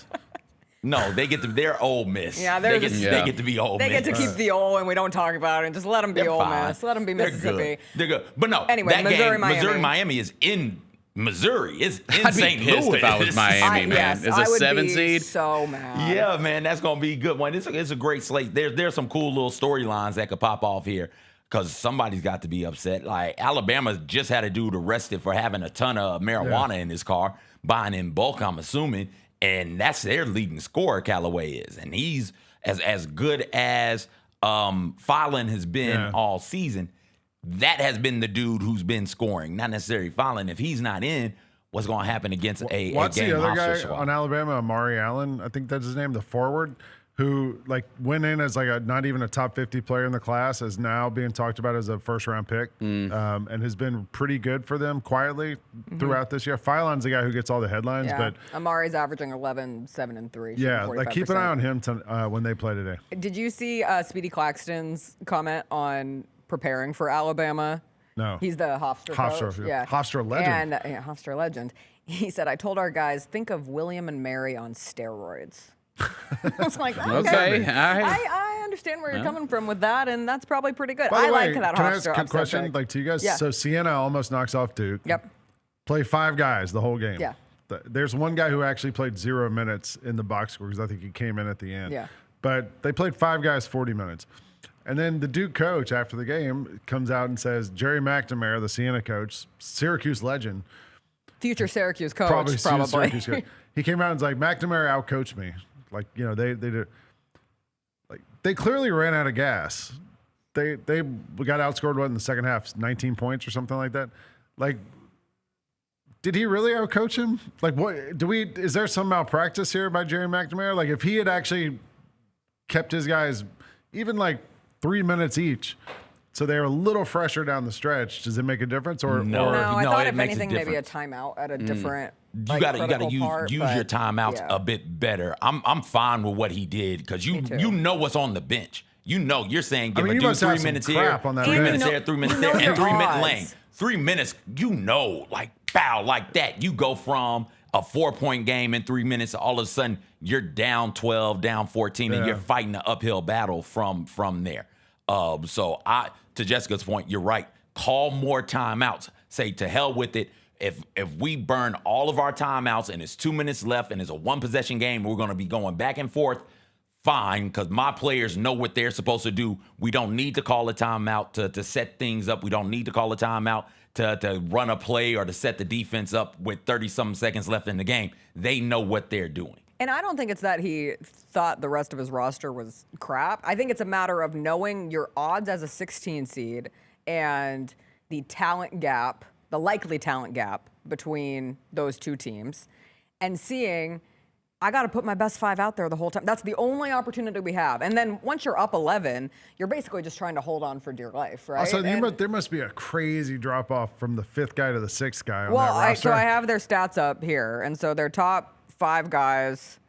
No, they're Ole Miss. Yeah, they they're get, just- they get to be Ole They Miss. get to keep the Ole, and we don't talk about it. And just let them be They're Ole fine. Miss. Let them be They're Mississippi. good. They're good. But no, Anyway, that Missouri, game, Miami. Missouri-Miami is in Missouri. It's in I'd be St. pissed Louis. if I was Miami, man. Yes, Is I a would 7 be seed? so mad. Yeah, man, that's gonna be a good one. It's a great slate. There's some cool little storylines that could pop off here because somebody's got to be upset. Like Alabama just had a dude arrested for having a ton of marijuana in his car, buying in bulk, I'm assuming, and that's their leading scorer. Callaway is, and he's as good as Filan has been all season. That has been the dude who's been scoring, not necessarily Filan. If he's not in, what's going to happen against a What's game the other officer guy squad? on Alabama? Amari Allen, I think that's his name, the forward, who like went in as like not even a top 50 player in the class, is now being talked about as a first round pick, and has been pretty good for them quietly throughout this year. Filan's the guy who gets all the headlines, Yeah. but Amari's averaging 11, 7, and 3. yeah, shooting like keep an 45%. eye on him when they play today. Did you see Speedy Claxton's comment on preparing for Alabama? No. He's the Hofstra coach. Hofstra, Yeah. Hofstra legend. And Hofstra legend. He said, I told our guys, think of William and Mary on steroids. I was like, Okay, all right. I understand where you're coming from with that, and that's probably pretty good. By the I way, like that can I ask Hofstra a upset question pick. like to you guys? Yeah. So Siena almost knocks off Duke. Yep. Play 5 guys the whole game. Yeah. There's one guy who actually played 0 minutes in the box score because I think he came in at the end. Yeah. But they played 5 guys 40 minutes. And then the Duke coach after the game comes out and says, Jerry McNamara, the Siena coach, Syracuse legend, Future Syracuse coach, probably. probably. Syracuse coach. He came out and was like, McNamara outcoached me. Like, you know, they did. Like, they clearly ran out of gas. They got outscored in the second half, 19 points or something like that. Like, did he really outcoach him? Like, what is there some malpractice here by Jerry McNamara? Like, if he had actually kept his guys even like 3 minutes each, so they were a little fresher down the stretch, does it make a difference? Or No, I No, thought it if makes a anything, maybe a difference. timeout at a different. You gotta use part, your timeouts yeah. a bit better. I'm fine with what he did because you know what's on the bench. You know you're saying give I mean, a you dude must 3 have some minutes here, crap on that 3 bench. minutes You there, know- 3 minutes you know there, and your 3 minute odds. lane. 3 minutes, like bow like that. You go from a 4-point game in 3 minutes, all of a sudden you're down 12, down 14, and Yeah. you're fighting an uphill battle from there. So to Jessica's point, you're right. Call more timeouts. Say to hell with it. If we burn all of our timeouts and it's 2 minutes left and it's a 1-possession game, we're going to be going back and forth. Fine, because my players know what they're supposed to do. We don't need to call a timeout to set things up. We don't need to call a timeout to run a play or to set the defense up with 30-something seconds left in the game. They know what they're doing. And I don't think it's that he thought the rest of his roster was crap. I think it's a matter of knowing your odds as a 16 seed and the talent gap, the likely talent gap between those two teams, and seeing I got to put my best 5 out there the whole time. That's the only opportunity we have. And then once you're up 11, you're basically just trying to hold on for dear life, right? Also, there must be a crazy drop off from the 5th guy to the 6th guy on that Well, roster. so I have their stats up here. And so their top 5 guys,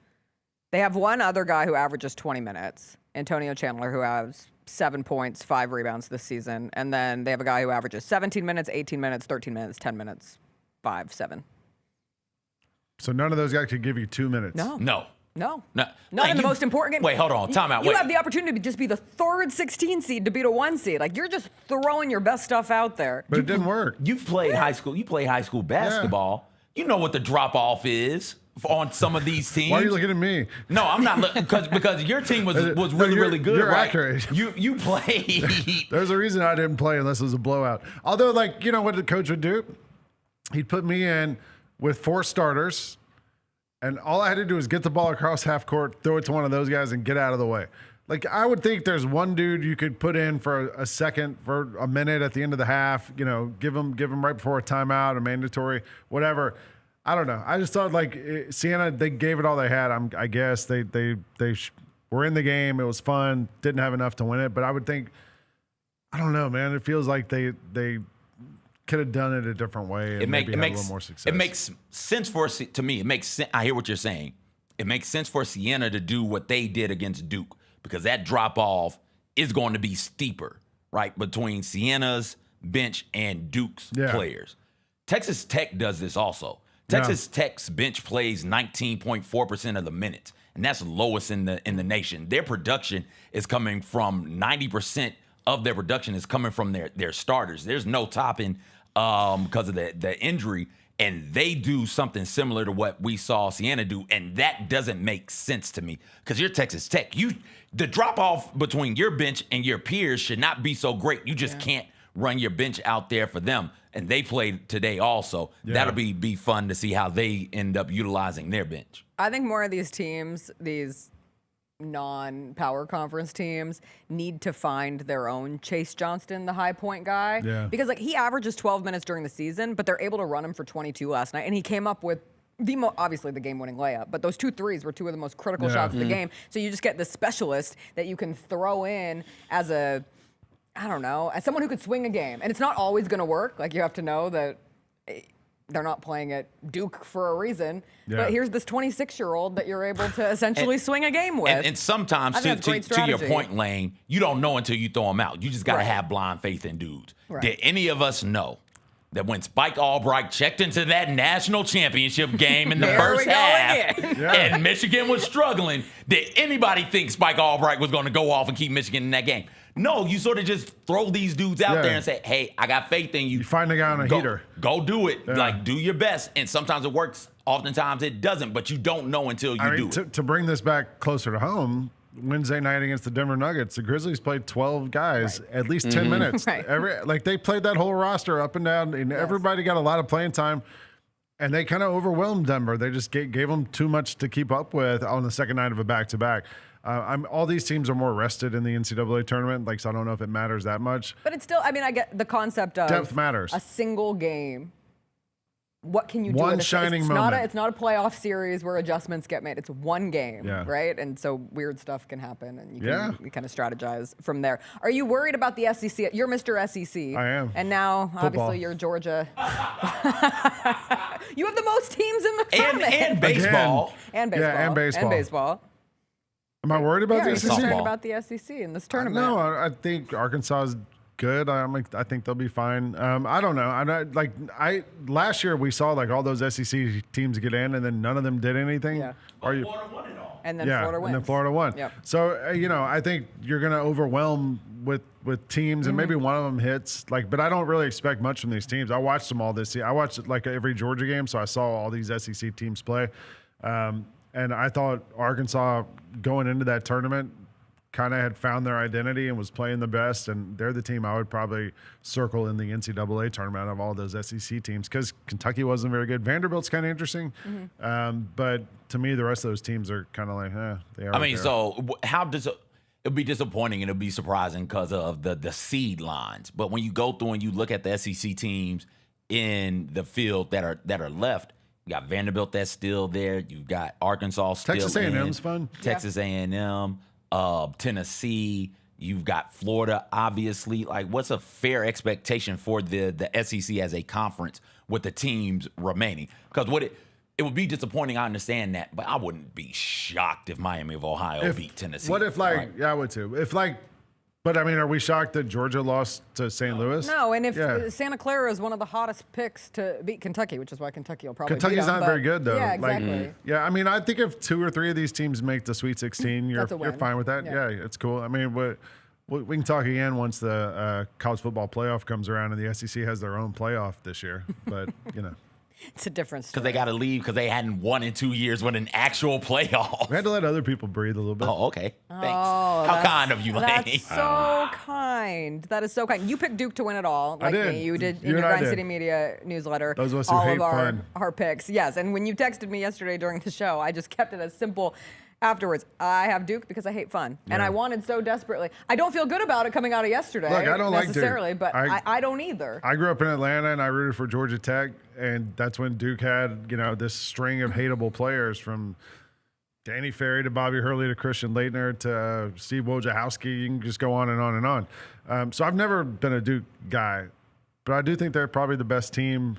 they have one other guy who averages 20 minutes, Antonio Chandler, who has 7 points, 5 rebounds this season. And then they have a guy who averages 17 minutes, 18 minutes, 13 minutes, 10 minutes, 5, 7. So none of those guys could give you 2 minutes. No. No. Not in the most important game. Wait, hold on. Time out. You have the opportunity to just be the 3rd 16 seed to beat a 1 seed. Like, you're just throwing your best stuff out there. But it didn't work. You've played high school. You play high school basketball. You know what the drop off is on some of these teams. Why are you looking at me? No, I'm not looking because your team was really good. You're right? accurate. You played. There's a reason I didn't play unless it was a blowout. Although, like, you know what the coach would do? He'd put me in with 4 starters. And all I had to do was get the ball across half court, throw it to one of those guys, and get out of the way. Like, I would think there's one dude you could put in for a second, for a minute at the end of the half. You know, give him right before a timeout, a mandatory, whatever. I don't know. I just thought, like, Siena, they gave it all they had. I guess they were in the game. It was fun. Didn't have enough to win it, but I would think, I don't know, man. It feels like they could have done it a different way and maybe had a little more success. It makes sense to me. It makes sense. I hear what you're saying. It makes sense for Siena to do what they did against Duke, because that drop off is going to be steeper, right, between Siena's bench and Duke's players. Texas Tech does this also. Texas Tech's bench plays 19.4% of the minutes, and that's lowest in the nation. Their production is coming from 90% of their production is coming from their starters. There's no topping because of the injury, and they do something similar to what we saw Siena do, and that doesn't make sense to me because you're Texas Tech. The drop-off between your bench and your peers should not be so great. You just can't run your bench out there for them, and they played today also. That'll be fun to see how they end up utilizing their bench. I think more of these teams, these non-power conference teams, need to find their own Chase Johnston, the high point guy. Yeah. Because, like, he averages 12 minutes during the season, but they're able to run him for 22 last night, and he came up with obviously the game-winning layup, but those 2 threes were 2 of the most critical shots of the game. So you just get this specialist that you can throw in as as someone who could swing a game. And it's not always going to work. Like, you have to know that they're not playing at Duke for a reason. Yeah. But here's this 26-year-old that you're able to essentially swing a game with. And sometimes, to your point, Lane, you don't know until you throw them out. You just got to have blind faith in dudes. Right. Did any of us know that when Spike Albright checked into that national championship game in the first half and Michigan was struggling, did anybody think Spike Albright was going to go off and keep Michigan in that game? No, you sort of just throw these dudes out there and say, hey, I got faith in you. You find a guy on a heater. Go do it. Yeah. Like, do your best. And sometimes it works. Oftentimes it doesn't, but you don't know until you do it. To bring this back closer to home, Wednesday night against the Denver Nuggets, the Grizzlies played 12 guys, at least 10 minutes. They played that whole roster up and down, and everybody got a lot of playing time. And they kind of overwhelmed Denver. They just gave them too much to keep up with on the second night of a back-to-back. All these teams are more rested in the NCAA tournament, so I don't know if it matters that much. But it's still, I get the concept of depth matters. A single game. What can you do? One shining moment. It's not a playoff series where adjustments get made. It's one game, right? And so weird stuff can happen, and you kind of strategize from there. Are you worried about the SEC? You're Mr. SEC. I am. And now, obviously, you're Georgia. You have the most teams in the tournament. And baseball. And baseball. Yeah, and baseball. And baseball. Am I worried about the SEC? I'm concerned about the SEC in this tournament. No, I think Arkansas is good. I think they'll be fine. I don't know. Last year we saw all those SEC teams get in, and then none of them did anything. Yeah. Florida won it all. And then Florida wins. And then Florida won. Yep. So I think you're going to overwhelm with teams, and maybe one of them hits. But I don't really expect much from these teams. I watched them all this year. I watched every Georgia game, so I saw all these SEC teams play. And I thought Arkansas going into that tournament kind of had found their identity and was playing the best, and they're the team I would probably circle in the NCAA tournament of all those SEC teams, because Kentucky wasn't very good. Vanderbilt's kind of interesting, but to me, the rest of those teams are kind of they are. So how does it'll be disappointing and it'll be surprising because of the seed lines, but when you go through and you look at the SEC teams in the field that are left, You got Vanderbilt that's still there. You've got Arkansas still Texas A&M's fun. Texas A&M, Tennessee. You've got Florida, obviously. Like, what's a fair expectation for the SEC as a conference with the teams remaining? Because it would be disappointing, I understand that, but I wouldn't be shocked if Miami of Ohio beat Tennessee. What if, yeah, I would too. But I mean, are we shocked that Georgia lost to St. Louis? No, and if Santa Clara is one of the hottest picks to beat Kentucky, which is why Kentucky will probably Kentucky's beat them, not very good, though. Yeah, exactly. I mean, I think if 2 or 3 of these teams make the Sweet 16, you're fine with that. Yeah, it's cool. I mean, we can talk again once the college football playoff comes around and the SEC has their own playoff this year. But, It's a different story. Because they got to leave because they hadn't won in 2 years with an actual playoff. We had to let other people breathe a little bit. Oh, okay. Thanks. How kind of you, Lane. That's so kind. That is so kind. You picked Duke to win it all, like I did. me. You did in You your and I Grind did. City Media newsletter. Those of us who all hate of fun. our picks. Yes, and when you texted me yesterday during the show, I just kept it as simple. Afterwards, I have Duke because I hate fun, and I wanted so desperately. I don't feel good about it coming out of yesterday. Look, I don't like Duke. necessarily, but I don't either. I grew up in Atlanta and I rooted for Georgia Tech, and that's when Duke had, this string of hateable players from Danny Ferry to Bobby Hurley to Christian Leitner to Steve Wojciechowski. You can just go on and on and on. So I've never been a Duke guy, but I do think they're probably the best team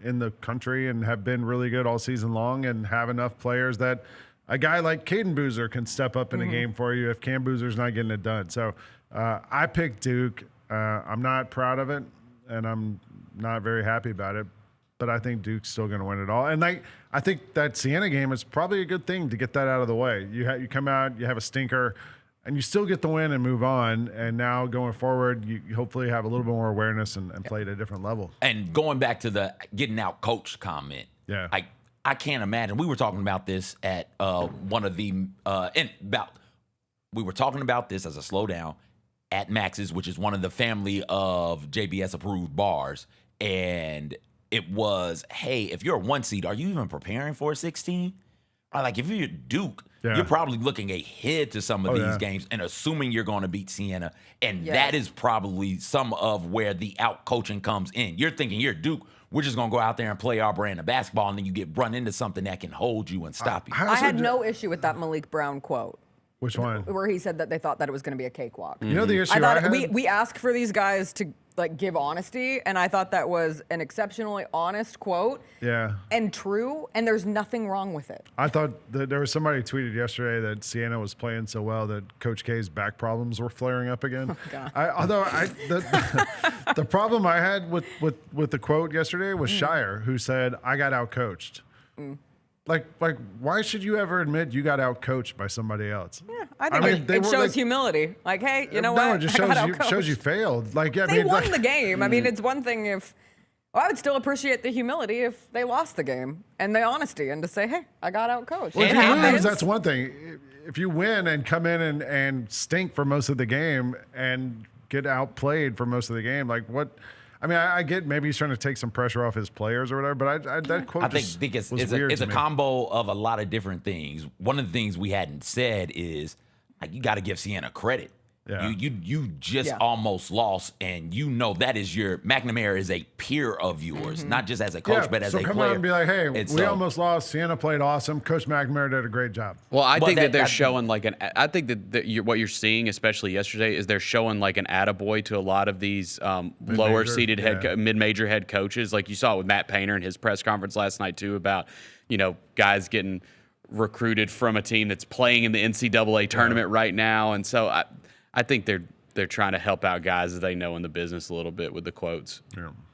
in the country and have been really good all season long and have enough players that a guy like Caden Boozer can step up in a game for you if Cam Boozer's not getting it done. So I picked Duke. I'm not proud of it, and I'm not very happy about it, but I think Duke's still going to win it all. And I think that Siena game is probably a good thing to get that out of the way. You come out, you have a stinker, and you still get the win and move on. And now going forward, you hopefully have a little bit more awareness and play at a different level. And going back to the getting out coached comment, I can't imagine. We were talking about this at one of the we were talking about this as a slowdown at Max's, which is one of the family of JBS approved bars, and it was, hey, if you're a 1 seed, are you even preparing for a 16? Or like if you're Duke, you're probably looking ahead to some of these games and assuming you're going to beat Siena, and that is probably some of where the out coaching comes in. You're thinking you're Duke. We're just going to go out there and play our brand of basketball, and then you get run into something that can hold you and stop you. I had no issue with that Malik Brown quote. Which one? Where he said that they thought that it was going to be a cakewalk. You know the issue I I had? we ask for these guys to give honesty, and I thought that was an exceptionally honest quote. Yeah. And true, and there's nothing wrong with it. I thought that there was somebody tweeted yesterday that Siena was playing so well that Coach K's back problems were flaring up again. God. The problem I had with the quote yesterday was Shire, who said, "I got outcoached." Like, why should you ever admit you got outcoached by somebody else? Yeah, I think it shows humility. Like, hey, you know what? No, it just shows you failed. Like, yeah, they won the game. I mean, it's one thing if. Well, I would still appreciate the humility if they lost the game and the honesty and to say, hey, I got outcoached. Well, if you lose, that's one thing. If you win and come in and stink for most of the game and get outplayed for most of the game, like what? I mean, I get maybe he's trying to take some pressure off his players or whatever, but that quote think it's a combo of a lot of different things. One of the things we hadn't said is like you got to give Siena credit. Yeah. You just almost lost, and that is your McNamara is a peer of yours, not just as a coach, but as a player. So come out and be like, hey, we almost lost. Siena played awesome. Coach McNamara did a great job. Well, I think that they're showing I think that what you're seeing, especially yesterday, is they're showing like an attaboy to a lot of these lower seeded mid-major head coaches. Like you saw it with Matt Painter in his press conference last night too about guys getting recruited from a team that's playing in the NCAA tournament right now, and so I think they're trying to help out guys that they know in the business a little bit with the quotes.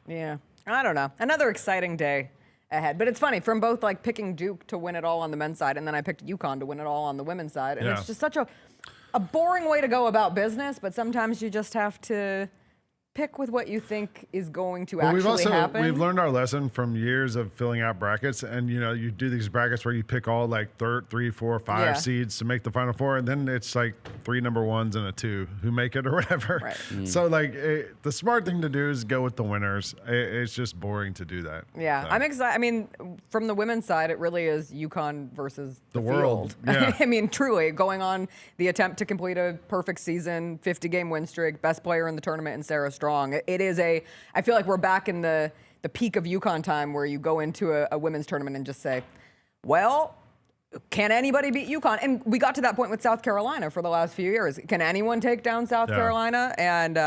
Yeah. I don't know. Another exciting day ahead. But it's funny, from both like picking Duke to win it all on the men's side, and then I picked UConn to win it all on the women's side. And it's just such a boring way to go about business, but sometimes you just have to pick with what you think is going to actually happen. We've learned our lesson from years of filling out brackets, and you do these brackets where you pick all like 3, 4, 5 seeds to make the Final Four, and then it's like 3 number 1s and a 2 who make it or whatever. Right. So like the smart thing to do is go with the winners. It's just boring to do that. Yeah, so. I'm excited. I mean, from the women's side, it really is UConn versus the world. field. Yeah. I mean, truly going on the attempt to complete a perfect season, 50-game win streak, best player in the tournament in Sarah Strong. strong. It is I feel like we're back in the peak of UConn time where you go into a women's tournament and just say, well, can anybody beat UConn? And we got to that point with South Carolina for the last few years. Can anyone take down South Carolina? And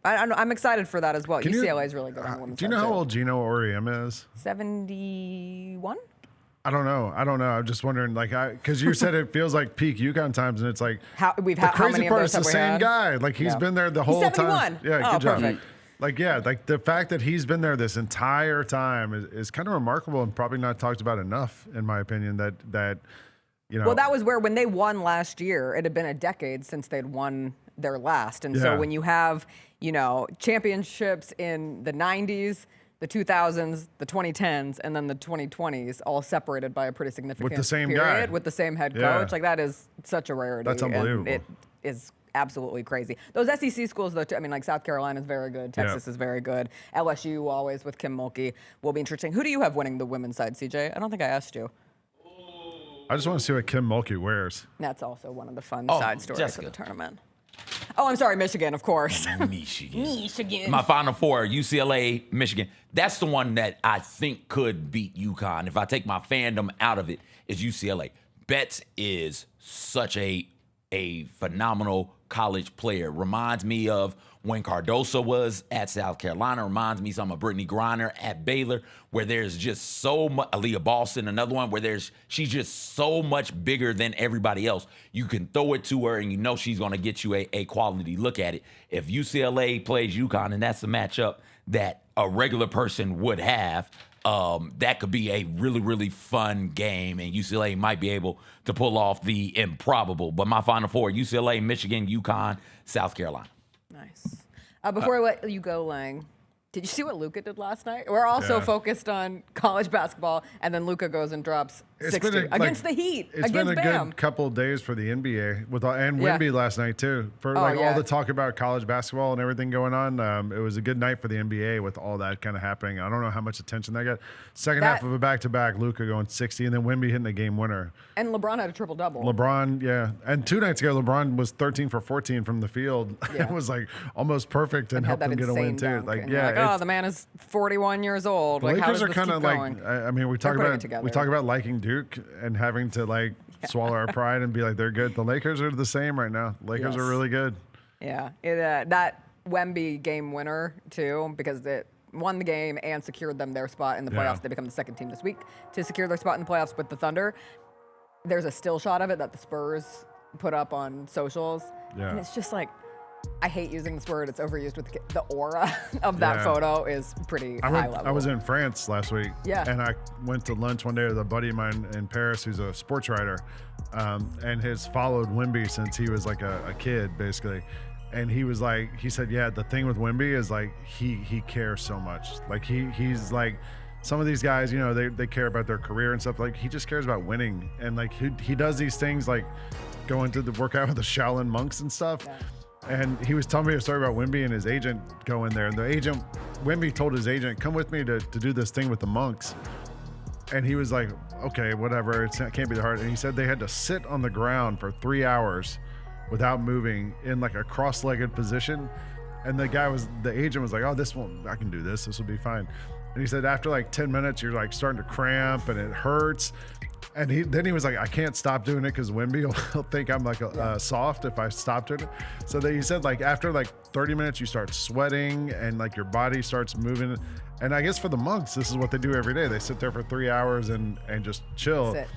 I'm excited for that as well. UCLA is really good on the women's Do you know how old Gino Auriemma is? 71? I don't know. I'm just wondering, like, because you said it feels like peak UConn times, and it's like how many of those the have we same had? guy. Like he's been there the whole He's 71. time. Yeah, good job. Perfect. Like the fact that he's been there this entire time is kind of remarkable and probably not talked about enough, in my opinion. That you know. Well, that was where when they won last year, it had been a decade since they'd won their last, and so when you have championships in the 90s. The 2000s, the 2010s, and then the 2020s, all separated by a pretty significant with the same period, guy, with the same head coach. Like that is such a rarity. That's unbelievable. And it is absolutely crazy. Those SEC schools, though, like South Carolina is very good. Texas is very good. LSU always with Kim Mulkey will be interesting. Who do you have winning the women's side, CJ? I don't think I asked you. I just want to see what Kim Mulkey wears. That's also one of the fun side stories Jessica. of the tournament. Oh, I'm sorry, Michigan, of course. Michigan. My Final Four, UCLA, Michigan. That's the one that I think could beat UConn. If I take my fandom out of it, is UCLA. Betts is such a phenomenal college player. Reminds me of when Cardoso was at South Carolina. Reminds me some of Brittany Griner at Baylor, where there's just so much. Aaliyah Boston, another one where she's just so much bigger than everybody else. You can throw it to her, and you know she's going to get you a quality look at it. If UCLA plays UConn, and that's the matchup that a regular person would have, that could be a really, really fun game, and UCLA might be able to pull off the improbable. But my Final Four, UCLA, Michigan, UConn, South Carolina. Nice. Before I let you go, Lang, did you see what Luka did last night? We're also focused on college basketball, and then Luka goes and drops 60 against the Heat. It's been a good couple of days for the NBA and Wemby last night too. For all the talk about college basketball and everything going on, it was a good night for the NBA with all that kind of happening. I don't know how much attention that got. Second half of a back-to-back, Luka going 60, and then Wemby hitting the game winner. And LeBron had a triple-double. And 2 nights ago, LeBron was 13 for 14 from the field. It was like almost perfect and helped him get a win too. Oh, the man is 41 years old. The Lakers are kind of like, I mean, we talk about liking Duke and having to swallow our pride and be like, they're good. The Lakers are the same right now. Lakers are really good. Yeah, that Wemby game winner too, because it won the game and secured them their spot in the playoffs. They become the second team this week to secure their spot in the playoffs with the Thunder. There's a still shot of it that the Spurs put up on socials, and it's just like, I hate using this word. It's overused with the aura of that photo is pretty high level. I was in France last week, and I went to lunch one day with a buddy of mine in Paris who's a sports writer, and has followed Wemby since he was like a kid, basically. And he was like, he said, the thing with Wemby is like he cares so much. Like he's like, some of these guys, they care about their career and stuff. Like he just cares about winning, and like he does these things like going to the workout with the Shaolin monks and stuff. Yeah. And he was telling me a story about Wemby and his agent going there. And Wemby told his agent, come with me to do this thing with the monks. And he was like, okay, whatever. It can't be that hard. And he said they had to sit on the ground for 3 hours without moving in like a cross-legged position. And the agent was like, oh, I can do this. This will be fine. And he said after like 10 minutes, you're like starting to cramp and it hurts. And then he was like, I can't stop doing it because Wemby will think I'm like soft if I stop doing it. So he said like after like 30 minutes, you start sweating and like your body starts moving. And I guess for the monks, this is what they do every day. They sit there for 3 hours and just chill. Sit.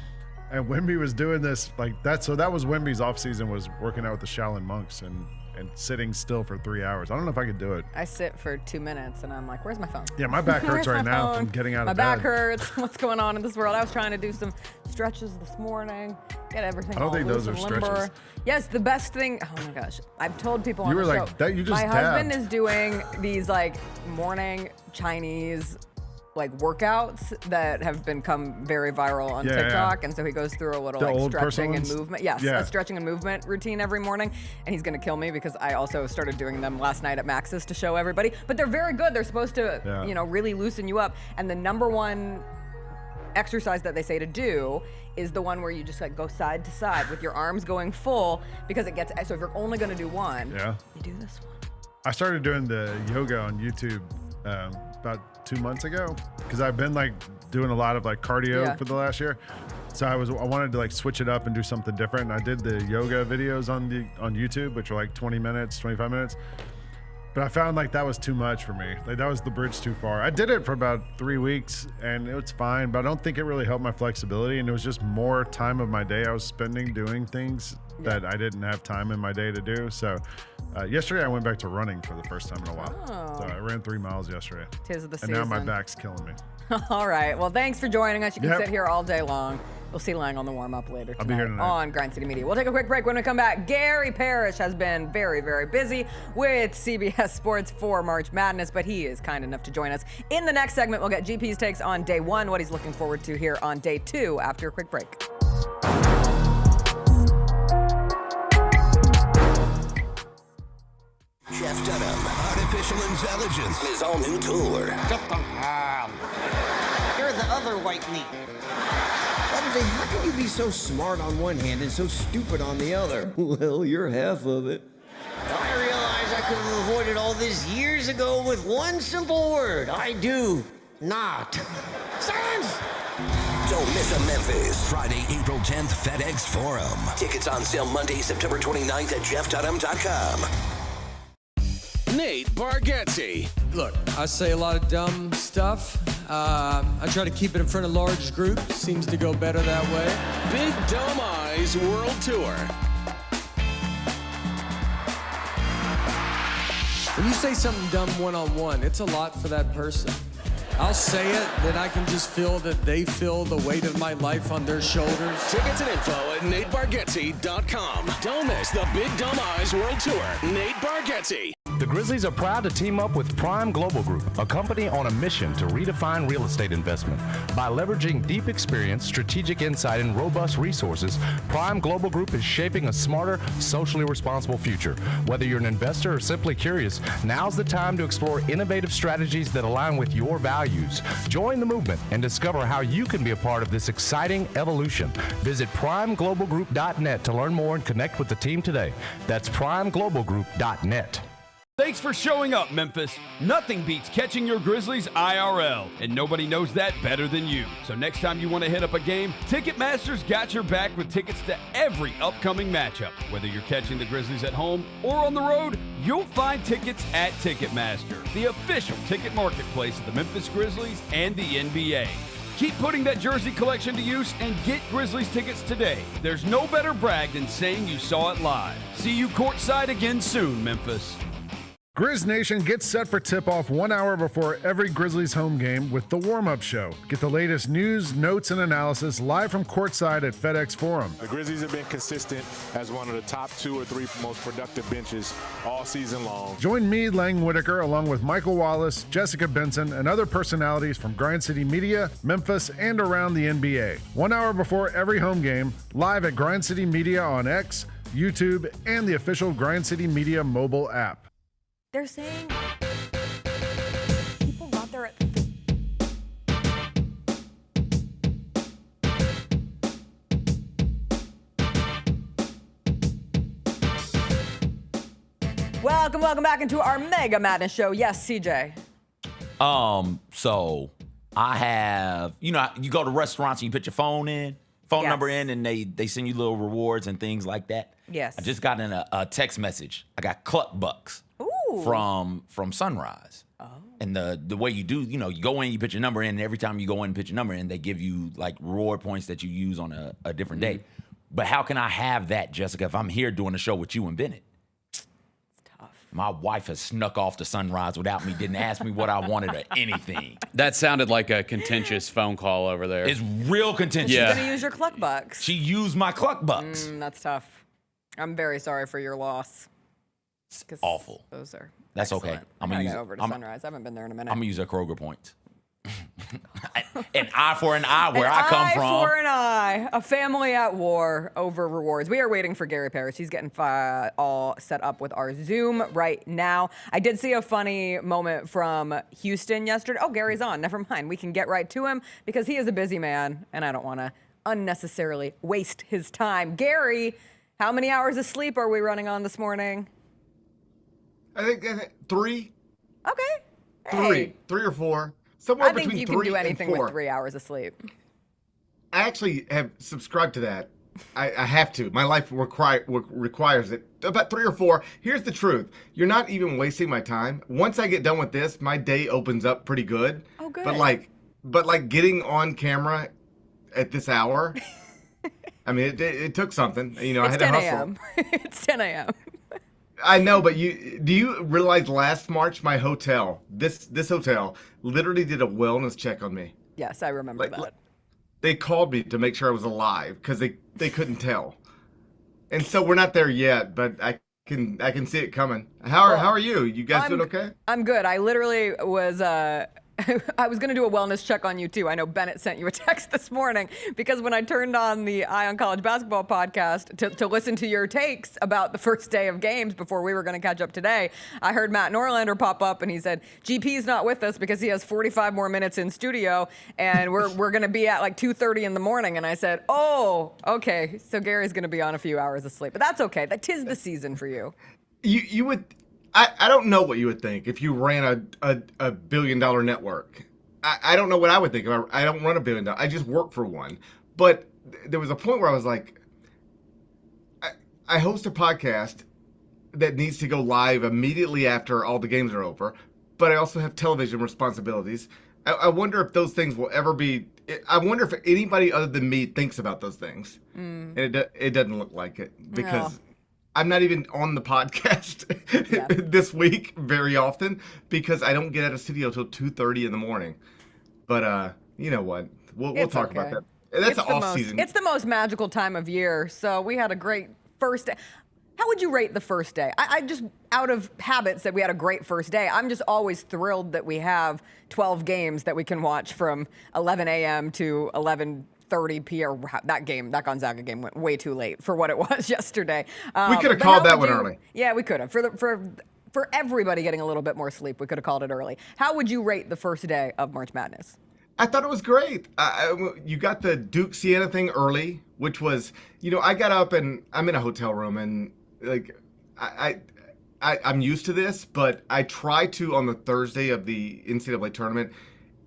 And Wemby was doing this like that. So that was Wemby's off season, was working out with the Shaolin monks and sitting still for 3 hours. I don't know if I could do it. I sit for 2 minutes and I'm like, where's my phone? Yeah, my back hurts right now from getting out of bed. My back hurts. What's going on in this world? I was trying to do some stretches this morning, get everything all loose and limber. I don't think those are stretches. Yes, the best thing. Oh my gosh, I've told people on the show. That you just my dabbed. husband is doing these like morning Chinese like workouts that have become very viral on TikTok. And so he goes through a little like stretching and movement. Yes, a stretching and movement routine every morning. And he's going to kill me because I also started doing them last night at Max's to show everybody. But they're very good. They're supposed to, really loosen you up. And the number one exercise that they say to do is the one where you just like go side to side with your arms going full, because it gets, so if you're only going to do one, you do this one. I started doing the yoga on YouTube about 2 months ago because I've been like doing a lot of like cardio for the last year. So I wanted to like switch it up and do something different. And I did the yoga videos on YouTube, which are like 20 minutes, 25 minutes. But I found like that was too much for me. Like that was the bridge too far. I did it for about 3 weeks and it was fine, but I don't think it really helped my flexibility. And it was just more time of my day I was spending doing things that I didn't have time in my day to do. So yesterday I went back to running for the first time in a while. So I ran 3 miles yesterday. 'Tis the and now my season. back's killing me. All right. Well, thanks for joining us. You can sit here all day long. We'll see Lang on the warm-up later tonight, I'll be here tonight on Grind City Media. We'll take a quick break. When we come back, Gary Parrish has been very, very busy with CBS Sports for March Madness, but he is kind enough to join us. In the next segment, we'll get GP's takes on day 1, what he's looking forward to here on day 2 after a quick break. Jeff Dunham, Artificial Intelligence, his all-new tour. You're the other white meat. How can you be so smart on one hand and so stupid on the other? Well, you're half of it. I realize I could have avoided all this years ago with one simple word. I do not. Silence! Don't miss a Memphis. Friday, April 10th, FedEx Forum. Tickets on sale Monday, September 29th at jeffdunham.com. Nate Bargatze. Look, I say a lot of dumb stuff. I try to keep it in front of large groups. Seems to go better that way. Big Dumb Eyes World Tour. When you say something dumb one-on-one, it's a lot for that person. I'll say it, then I can just feel that they feel the weight of my life on their shoulders. Tickets and info at natebargatze.com. Don't miss the Big Dumb Eyes World Tour. Nate Bargatze. The Grizzlies are proud to team up with Prime Global Group, a company on a mission to redefine real estate investment. By leveraging deep experience, strategic insight, and robust resources, Prime Global Group is shaping a smarter, socially responsible future. Whether you're an investor or simply curious, now's the time to explore innovative strategies that align with your values. Join the movement and discover how you can be a part of this exciting evolution. Visit primeglobalgroup.net to learn more and connect with the team today. That's primeglobalgroup.net. Thanks for showing up, Memphis. Nothing beats catching your Grizzlies IRL, and nobody knows that better than you. So next time you want to hit up a game, Ticketmaster's got your back with tickets to every upcoming matchup. Whether you're catching the Grizzlies at home or on the road, you'll find tickets at Ticketmaster, the official ticket marketplace of the Memphis Grizzlies and the NBA. Keep putting that jersey collection to use and get Grizzlies tickets today. There's no better brag than saying you saw it live. See you courtside again soon, Memphis. Grizz Nation gets set for tip-off 1 hour before every Grizzlies home game with the warm-up show. Get the latest news, notes, and analysis live from courtside at FedEx Forum. The Grizzlies have been consistent as one of the top 2 or 3 most productive benches all season long. Join me, Lang Whitaker, along with Michael Wallace, Jessica Benson, and other personalities from Grind City Media, Memphis, and around the NBA. 1 hour before every home game, live at Grind City Media on X, YouTube, and the official Grind City Media mobile app. They're saying people got there at... Welcome back into our Mega Madness show. Yes, CJ. So I have, you go to restaurants and you put your phone number in, and they send you little rewards and things like that. Yes. I just got in a text message. I got Cluck Bucks from Sunrise. Oh. And the way you do, you go in, you put your number in, and every time you go in and put your number in, they give you like reward points that you use on a different day. But how can I have that, Jessica, if I'm here doing a show with you and Bennett? My wife has snuck off to Sunrise without me, didn't ask me what I wanted or anything. That sounded like a contentious phone call over there. It's real contentious. She's going to use your Cluck Bucks. She used my Cluck Bucks. That's tough. I'm very sorry for your loss. It's awful. Those are That's excellent. okay. I'm going to go over to Sunrise. I haven't been there in a minute. I'm going to use her Kroger points. An eye for an eye where I come from. An eye for an eye. A family at war over rewards. We are waiting for Gary Parrish. He's getting all set up with our Zoom right now. I did see a funny moment from Houston yesterday. Oh, Gary's on. Never mind. We can get right to him because he is a busy man, and I don't want to unnecessarily waste his time. Gary, how many hours of sleep are we running on this morning? I think 3. Okay. Three or 4. Somewhere I think between you 3 can do anything and 4. with 3 hours of sleep. I actually have subscribed to that. I have to. My life requires it. About 3 or 4. Here's the truth. You're not even wasting my time. Once I get done with this, my day opens up pretty good. Oh, good. But like getting on camera at this hour, I mean, it took something. You know, I had to hustle. It's 10 a.m. I know, but do you realize last March my hotel, this hotel, literally did a wellness check on me. Yes, I remember that. They called me to make sure I was alive because they couldn't tell. And so we're not there yet, but I can see it coming. How are you? You guys doing okay? I'm good. I literally was I was going to do a wellness check on you too. I know Bennett sent you a text this morning because when I turned on the Eye on College Basketball podcast to listen to your takes about the first day of games before we were going to catch up today, I heard Matt Norlander pop up and he said, GP's not with us because he has 45 more minutes in studio and we're going to be at like 2:30 in the morning. And I said, oh, okay. So Gary's going to be on a few hours of sleep, but that's okay. That 'tis the season for you. You would... I don't know what you would think if you ran a billion-dollar network. I don't know what I would think. I don't run a $1 billion. I just work for one. But there was a point where I was like, I host a podcast that needs to go live immediately after all the games are over, but I also have television responsibilities. I wonder if those things will ever be... I wonder if anybody other than me thinks about those things. And it doesn't look like it because... No. I'm not even on the podcast this week very often because I don't get out of studio till 2:30 in the morning. But you know what? We'll talk about that. That's the off season. It's the most magical time of year. So we had a great first day. How would you rate the first day? I just, out of habit, said we had a great first day. I'm just always thrilled that we have 12 games that we can watch from 11 a.m. to 11:30 p.m. That Gonzaga game went way too late for what it was yesterday. We could have called that one early. Yeah, we could have. For everybody getting a little bit more sleep, we could have called it early. How would you rate the first day of March Madness? I thought it was great. You got the Duke Siena thing early, which was, I got up and I'm in a hotel room and like I'm used to this, but I try to on the Thursday of the NCAA tournament,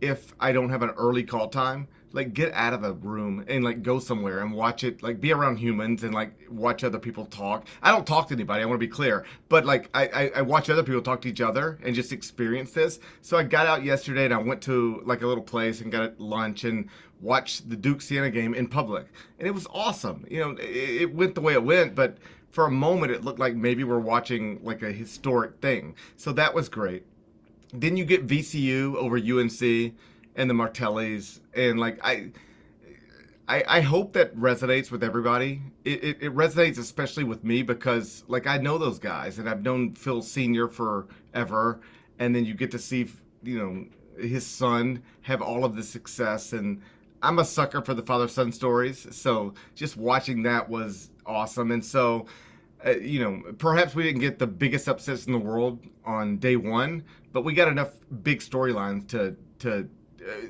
if I don't have an early call time, like get out of the room and like go somewhere and watch it, like be around humans and like watch other people talk. I don't talk to anybody, I want to be clear, but like I watch other people talk to each other and just experience this. So I got out yesterday and I went to like a little place and got lunch and watched the Duke Siena game in public. And it was awesome. It went the way it went, but for a moment it looked like maybe we're watching like a historic thing. So that was great. Then you get VCU over UNC and the Martellis, and like I hope that resonates with everybody. It resonates especially with me because like I know those guys and I've known Phil Sr. forever, and then you get to see his son have all of the success, and I'm a sucker for the father-son stories, so just watching that was awesome. And so perhaps we didn't get the biggest upsets in the world on day one, but we got enough big storylines to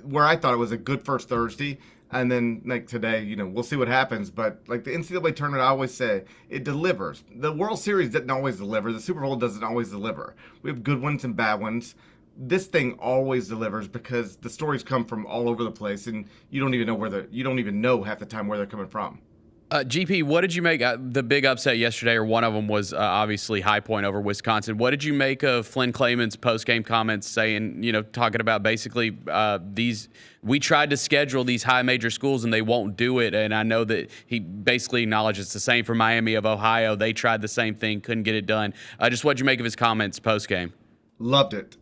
where I thought it was a good first Thursday. And then like today, we'll see what happens. But like the NCAA tournament, I always say it delivers. The World Series didn't always deliver. The Super Bowl doesn't always deliver. We have good ones and bad ones. This thing always delivers because the stories come from all over the place, and you don't even know half the time where they're coming from. GP, what did you make the big upset yesterday, or one of them was obviously High Point over Wisconsin. What did you make of Flynn Clayman's post-game comments saying, talking about basically we tried to schedule these high major schools and they won't do it. And I know that he basically acknowledged it's the same for Miami of Ohio. They tried the same thing, couldn't get it done. Just what'd you make of his comments post-game? Loved it.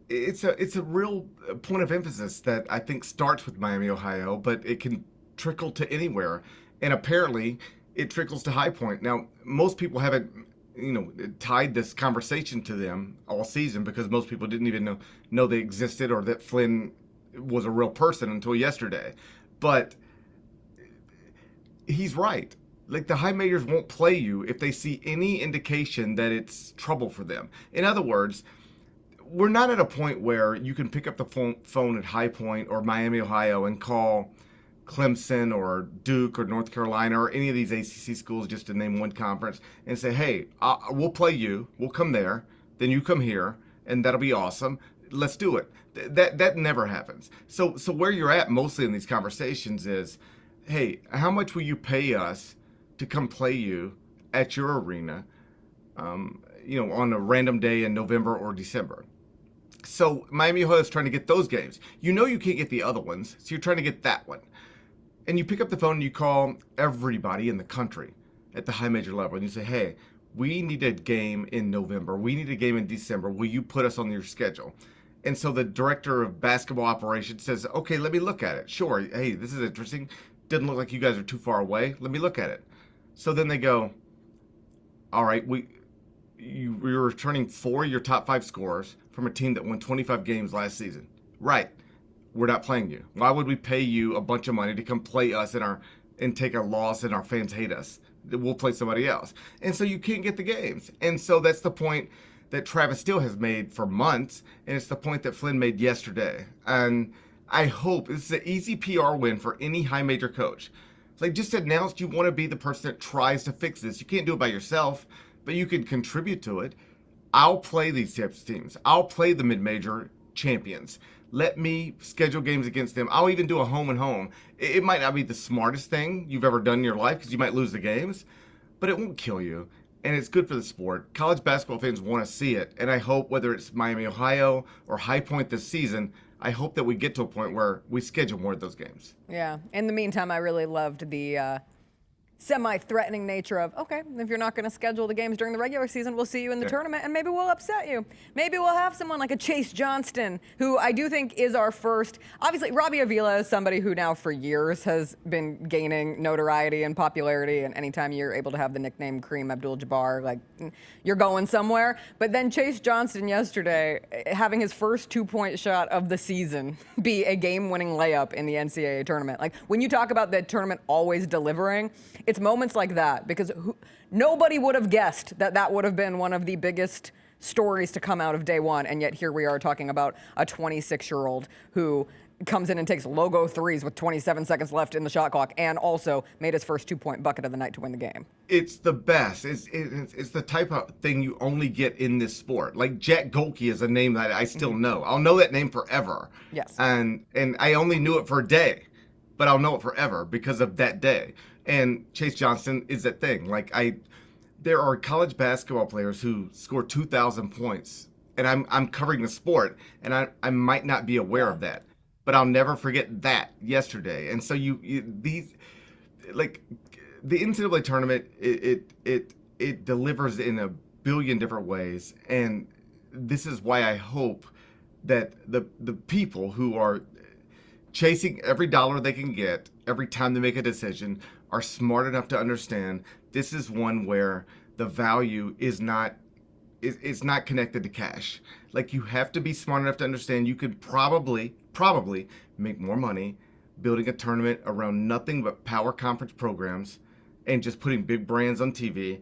It's a real point of emphasis that I think starts with Miami, Ohio, but it can trickle to anywhere. And apparently, it trickles to High Point. Now, most people haven't, tied this conversation to them all season because most people didn't even know they existed or that Flynn was a real person until yesterday. But he's right. Like, the high majors won't play you if they see any indication that it's trouble for them. In other words, we're not at a point where you can pick up the phone at High Point or Miami, Ohio and call Clemson or Duke or North Carolina or any of these ACC schools, just to name one conference, and say, hey, we'll play you. We'll come there, then you come here, and that'll be awesome. Let's do it. That never happens. So where you're at mostly in these conversations is, hey, how much will you pay us to come play you at your arena, on a random day in November or December? So Miami Ohio is trying to get those games. You know you can't get the other ones, so you're trying to get that one. And you pick up the phone and you call everybody in the country at the high major level, and you say, hey, we need a game in November. We need a game in December. Will you put us on your schedule? And so the director of basketball operations says, okay, let me look at it. Sure. Hey, this is interesting. Doesn't look like you guys are too far away. Let me look at it. So then they go, all right, we were returning 4 of your top 5 scorers from a team that won 25 games last season. Right. We're not playing you. Why would we pay you a bunch of money to come play us and take a loss and our fans hate us? We'll play somebody else. And so you can't get the games. And so that's the point that Travis Steele has made for months, and it's the point that Flynn made yesterday. And I hope this is an easy PR win for any high major coach. Like, just announce you want to be the person that tries to fix this. You can't do it by yourself, but you can contribute to it. I'll play these types of teams. I'll play the mid-major champions. Let me schedule games against them. I'll even do a home and home. It might not be the smartest thing you've ever done in your life because you might lose the games, but it won't kill you. And it's good for the sport. College basketball fans want to see it. And I hope whether it's Miami, Ohio or High Point this season, I hope that we get to a point where we schedule more of those games. Yeah. In the meantime, I really loved the semi-threatening nature of, okay, if you're not going to schedule the games during the regular season, we'll see you in the tournament, and maybe we'll upset you. Maybe we'll have someone like a Chase Johnston, who I do think is our first. Obviously, Robbie Avila is somebody who now for years has been gaining notoriety and popularity, and anytime you're able to have the nickname Kareem Abdul-Jabbar, like, you're going somewhere. But then Chase Johnston yesterday, having his first 2-point shot of the season be a game-winning layup in the NCAA tournament. Like, when you talk about the tournament always delivering, it's moments like that, because nobody would have guessed that would have been one of the biggest stories to come out of day one, and yet here we are talking about a 26-year-old who comes in and takes logo threes with 27 seconds left in the shot clock, and also made his first 2-point bucket of the night to win the game. It's the best. It's the type of thing you only get in this sport. Like Jack Golke is a name that I still know. I'll know that name forever. Yes. And I only knew it for a day, but I'll know it forever because of that day. And Chase Johnston is that thing. Like, there are college basketball players who score 2,000 points, and I'm covering the sport, and I might not be aware of that, but I'll never forget that yesterday. And so these, like, the NCAA tournament, it delivers in a billion different ways, and this is why I hope that the people who are chasing every dollar they can get every time they make a decision are smart enough to understand this is one where the value is not connected to cash. Like, you have to be smart enough to understand you could probably make more money building a tournament around nothing but power conference programs and just putting big brands on TV.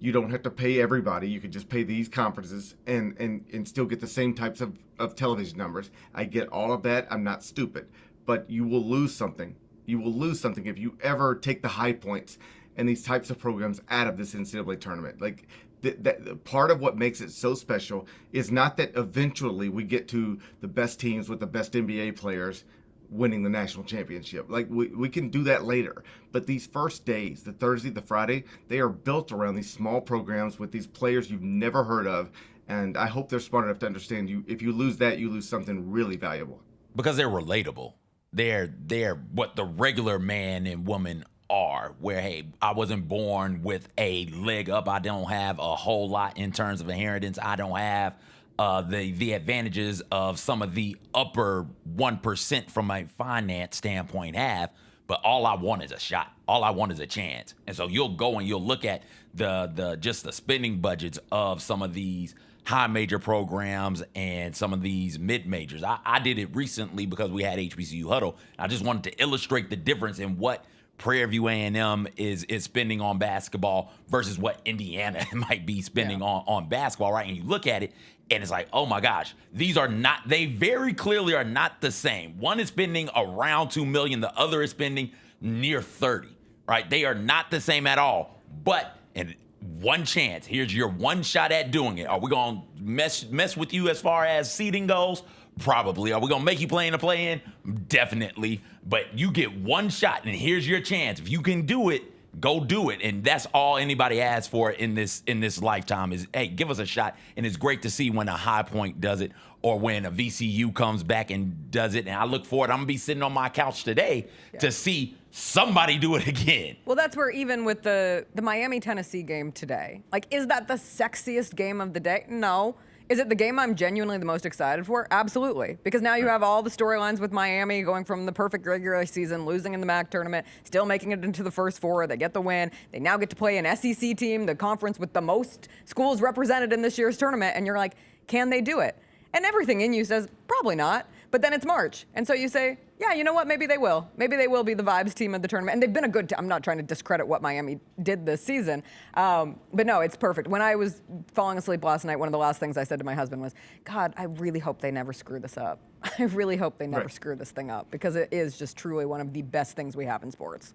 You don't have to pay everybody. You could just pay these conferences and still get the same types of television numbers. I get all of that. I'm not stupid. But you will lose something. You will lose something if you ever take the High Points and these types of programs out of this NCAA tournament. Like, the part of what makes it so special is not that eventually we get to the best teams with the best NBA players winning the national championship. Like, we can do that later. But these first days, the Thursday, the Friday, they are built around these small programs with these players you've never heard of. And I hope they're smart enough to understand if you lose that, you lose something really valuable. Because they're relatable. They're what the regular man and woman are, where, hey, I wasn't born with a leg up. I don't have a whole lot in terms of inheritance. I don't have the advantages of some of the upper 1% from a finance standpoint have, but all I want is a shot. All I want is a chance. And so you'll go and you'll look at the spending budgets of some of these high major programs and some of these mid majors. I did it recently because we had HBCU Huddle. I just wanted to illustrate the difference in what Prairie View A&M is spending on basketball versus what Indiana might be spending on basketball, right? And you look at it, and it's like, oh my gosh, they very clearly are not the same. One is spending around $2 million, the other is spending near 30, right? They are not the same at all. But, and one chance. Here's your one shot at doing it. Are we going to mess with you as far as seeding goes? Probably. Are we going to make you play in the play-in? Definitely. But you get one shot, and here's your chance. If you can do it, go do it. And that's all anybody asks for in this lifetime is, hey, give us a shot. And it's great to see when a High Point does it or when a VCU comes back and does it. And I look forward. I'm going to be sitting on my couch today to see somebody do it again. Well, that's where even with the Miami-Tennessee game today, like, is that the sexiest game of the day? No. Is it the game I'm genuinely the most excited for? Absolutely. Because now you have all the storylines with Miami going from the perfect regular season, losing in the MAC tournament, still making it into the first four. They get the win. They now get to play an SEC team, the conference with the most schools represented in this year's tournament. And you're like, can they do it? And everything in you says, probably not. But then it's March. And so you say, yeah, you know what? Maybe they will. Maybe they will be the vibes team of the tournament. And they've been a good team. I'm not trying to discredit what Miami did this season. But no, it's perfect. When I was falling asleep last night, one of the last things I said to my husband was, God, I really hope they never screw this up. I really hope they never screw this thing up because it is just truly one of the best things we have in sports.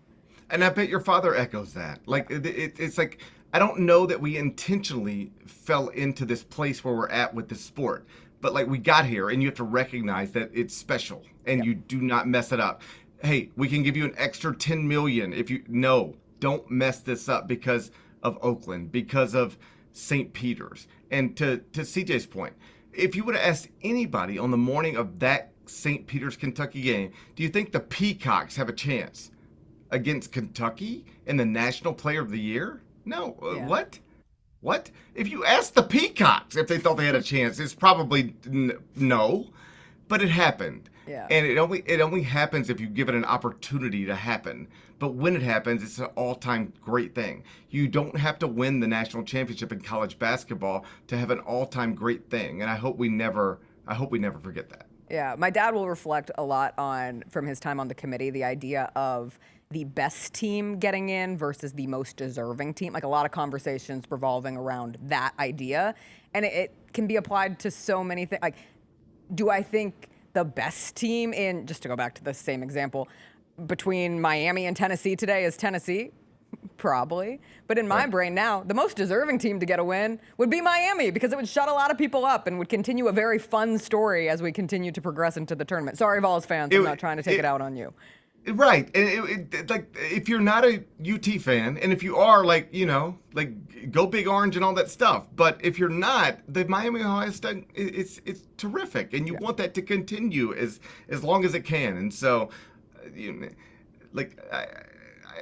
And I bet your father echoes that. Like, it's like, I don't know that we intentionally fell into this place where we're at with this sport. But like we got here and you have to recognize that it's special and you do not mess it up. Hey, we can give you an extra $10 million if you, no, don't mess this up because of Oakland, because of St. Peter's. And to CJ's point, if you would have asked anybody on the morning of that St. Peter's, Kentucky game, do you think the Peacocks have a chance against Kentucky in the National Player of the Year? No. What? What? If you asked the Peacocks if they thought they had a chance, it's probably no. But it happened. Yeah. And it only happens if you give it an opportunity to happen. But when it happens, it's an all-time great thing. You don't have to win the national championship in college basketball to have an all-time great thing. And I hope we never forget that. Yeah, my dad will reflect a lot on, from his time on the committee, the idea of the best team getting in versus the most deserving team. Like a lot of conversations revolving around that idea. And it can be applied to so many things. Like, do I think the best team in, just to go back to the same example, between Miami and Tennessee today is Tennessee? Probably. But in my brain now, the most deserving team to get a win would be Miami because it would shut a lot of people up and would continue a very fun story as we continue to progress into the tournament. Sorry, Vols fans, I'm not trying to take it out on you. Right. And like, if you're not a UT fan, and if you are, like, you know, like, go Big Orange and all that stuff, but if you're not, the Miami Ohio State, it's terrific, and you want that to continue as long as it can. And so,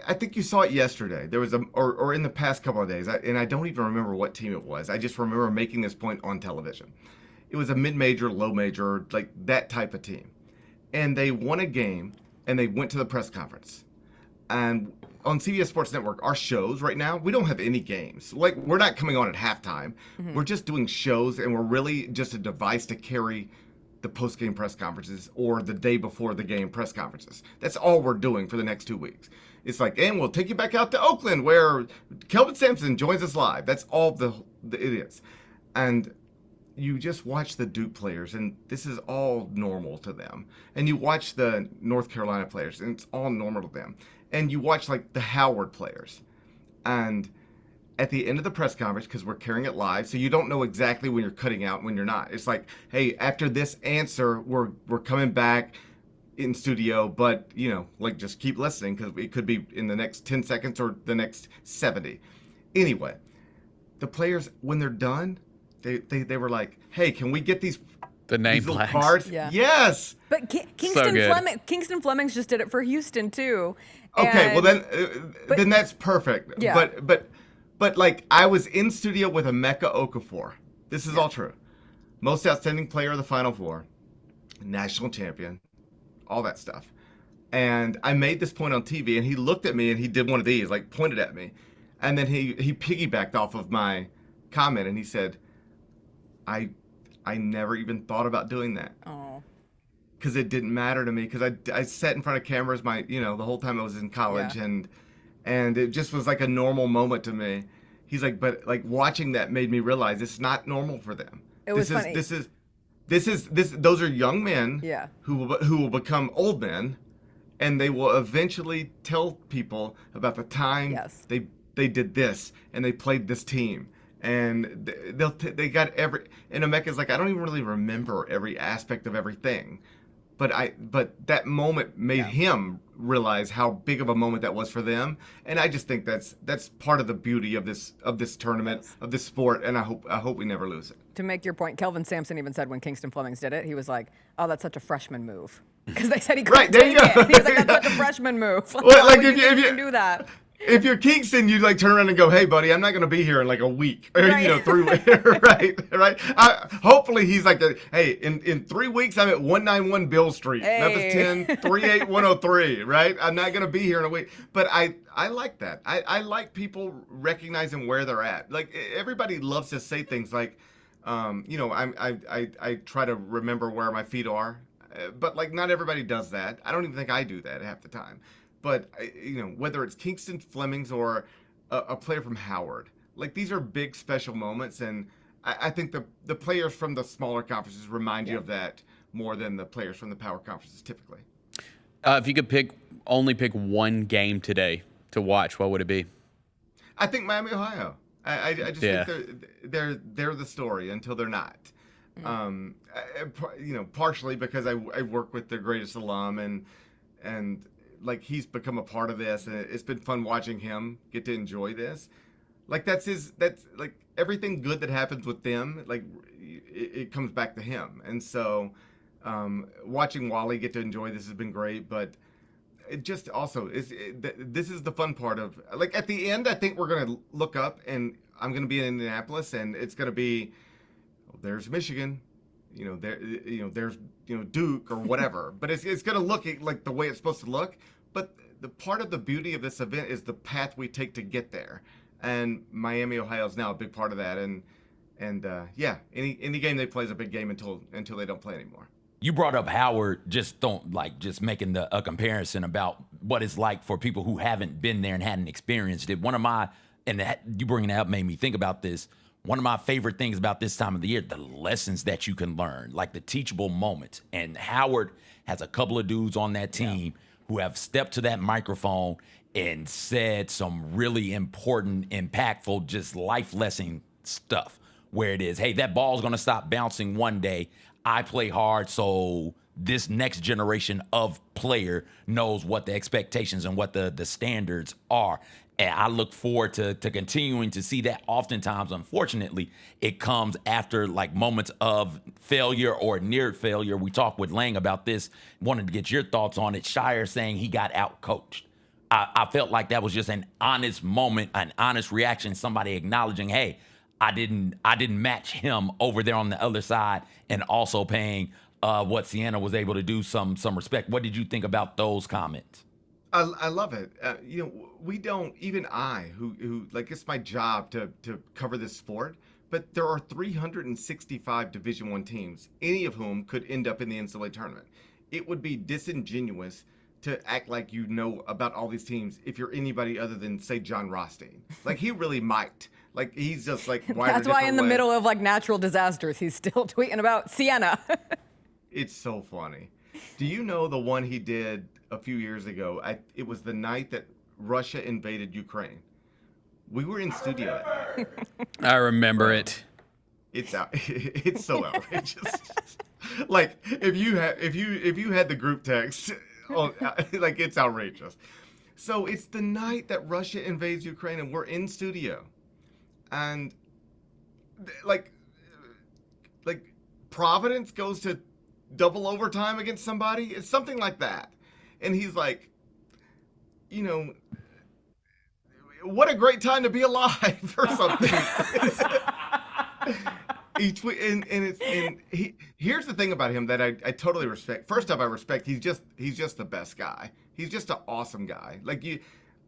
I think you saw it yesterday. There was or in the past couple of days, and I don't even remember what team it was. I just remember making this point on television. It was a mid-major, low-major, like that type of team. And they won a game, and they went to the press conference. And on CBS Sports Network, our shows right now, we don't have any games. Like, we're not coming on at halftime. Mm-hmm. We're just doing shows, and we're really just a device to carry the post-game press conferences or the day before the game press conferences. That's all we're doing for the next 2 weeks. It's like, and we'll take you back out to Oakland where Kelvin Sampson joins us live. That's all it is. And you just watch the Duke players, and this is all normal to them. And you watch the North Carolina players, and it's all normal to them. And you watch, like, the Howard players. And at the end of the press conference, because we're carrying it live, so you don't know exactly when you're cutting out and when you're not. It's like, hey, after this answer, we're coming back in studio, but, you know, like, just keep listening because it could be in the next 10 seconds or the next 70. Anyway, the players, when they're done, they were like, hey, can we get these name little flags? Cards? Yeah. Yes. But Kingston Flemings just did it for Houston too. Okay, well then that's perfect. Yeah. But like, I was in studio with Emeka Okafor. This is all true. Most outstanding player of the Final Four, national champion, all that stuff. And I made this point on TV, and he looked at me and he did one of these, like pointed at me, and then he piggybacked off of my comment and he said, I never even thought about doing that. Oh. Because it didn't matter to me, because I sat in front of cameras the whole time I was in college, and it just was like a normal moment to me. He's like, but like watching that made me realize it's not normal for them. It was funny. Those are young men Yeah. who will become old men, and they will eventually tell people about the time they they did this and they played this team. And they got every, and Emeka's like, I don't even really remember every aspect of everything. But that moment made him realize how big of a moment that was for them, and I just think that's part of the beauty of this tournament, of this sport, and I hope we never lose it. To make your point, Kelvin Sampson even said when Kingston Flemings did it, he was like, "Oh, that's such a freshman move," because they said he couldn't take it. He was like, "That's such a freshman move." Like if you can do that. If you're Kingston, you like turn around and go, "Hey, buddy, I'm not going to be here in like a week, or 3 weeks." right. Hopefully, he's like, "Hey, in 3 weeks, I'm at 191 Bill Street, Memphis 10 38103." Right? I'm not going to be here in a week, but I like that. I like people recognizing where they're at. Like everybody loves to say things like, I try to remember where my feet are, but like not everybody does that. I don't even think I do that half the time. But, whether it's Kingston Flemings or a player from Howard, like these are big, special moments. And I think the players from the smaller conferences remind you of that more than the players from the power conferences typically. If you could only pick one game today to watch, what would it be? I think Miami, Ohio. I just think they're the story until they're not. Partially because I work with their greatest alum and like he's become a part of this, and it's been fun watching him get to enjoy this. Like that's like everything good that happens with them, like it comes back to him. And so watching Wally get to enjoy this has been great, but it just also this is the fun part of, like, at the end I think we're going to look up and I'm going to be in Indianapolis and it's going to be, there's Michigan, there's Duke or whatever, but it's going to look like the way it's supposed to look. But the part of the beauty of this event is the path we take to get there, and Miami, Ohio is now a big part of that. And any game they play is a big game until they don't play anymore. You brought up Howard, just making a comparison about what it's like for people who haven't been there and hadn't experienced it. You bringing it up made me think about this. One of my favorite things about this time of the year, the lessons that you can learn, like the teachable moments. And Howard has a couple of dudes on that team who have stepped to that microphone and said some really important, impactful, just life lesson stuff, where it is, hey, that ball's going to stop bouncing one day. I play hard, so this next generation of player knows what the expectations and what the standards are. And I look forward to continuing to see that. Oftentimes, unfortunately, it comes after like moments of failure or near failure. We talked with Lang about this, wanted to get your thoughts on it. Shire saying he got out-coached. I felt like that was just an honest moment, an honest reaction, somebody acknowledging, hey, I didn't match him over there on the other side, and also paying what Siena was able to do some respect. What did you think about those comments? I love it. We don't, even I, who like, it's my job to cover this sport, but there are 365 Division I teams, any of whom could end up in the NCAA tournament. It would be disingenuous to act like you know about all these teams if you're anybody other than, say, John Rothstein. Like, he really might. Like, he's just like, that's why in the middle of like natural disasters, he's still tweeting about Siena. It's so funny. Do you know the one he did a few years ago? It was the night that Russia invaded Ukraine. We were in studio. I remember it. It's so outrageous. Like, if you had the group text, like, it's outrageous. So it's the night that Russia invades Ukraine, and we're in studio, and like Providence goes to double overtime against somebody. It's something like that. And he's like, what a great time to be alive or something. Here's the thing about him that I totally respect. First off, I respect he's just the best guy. He's just an awesome guy. Like,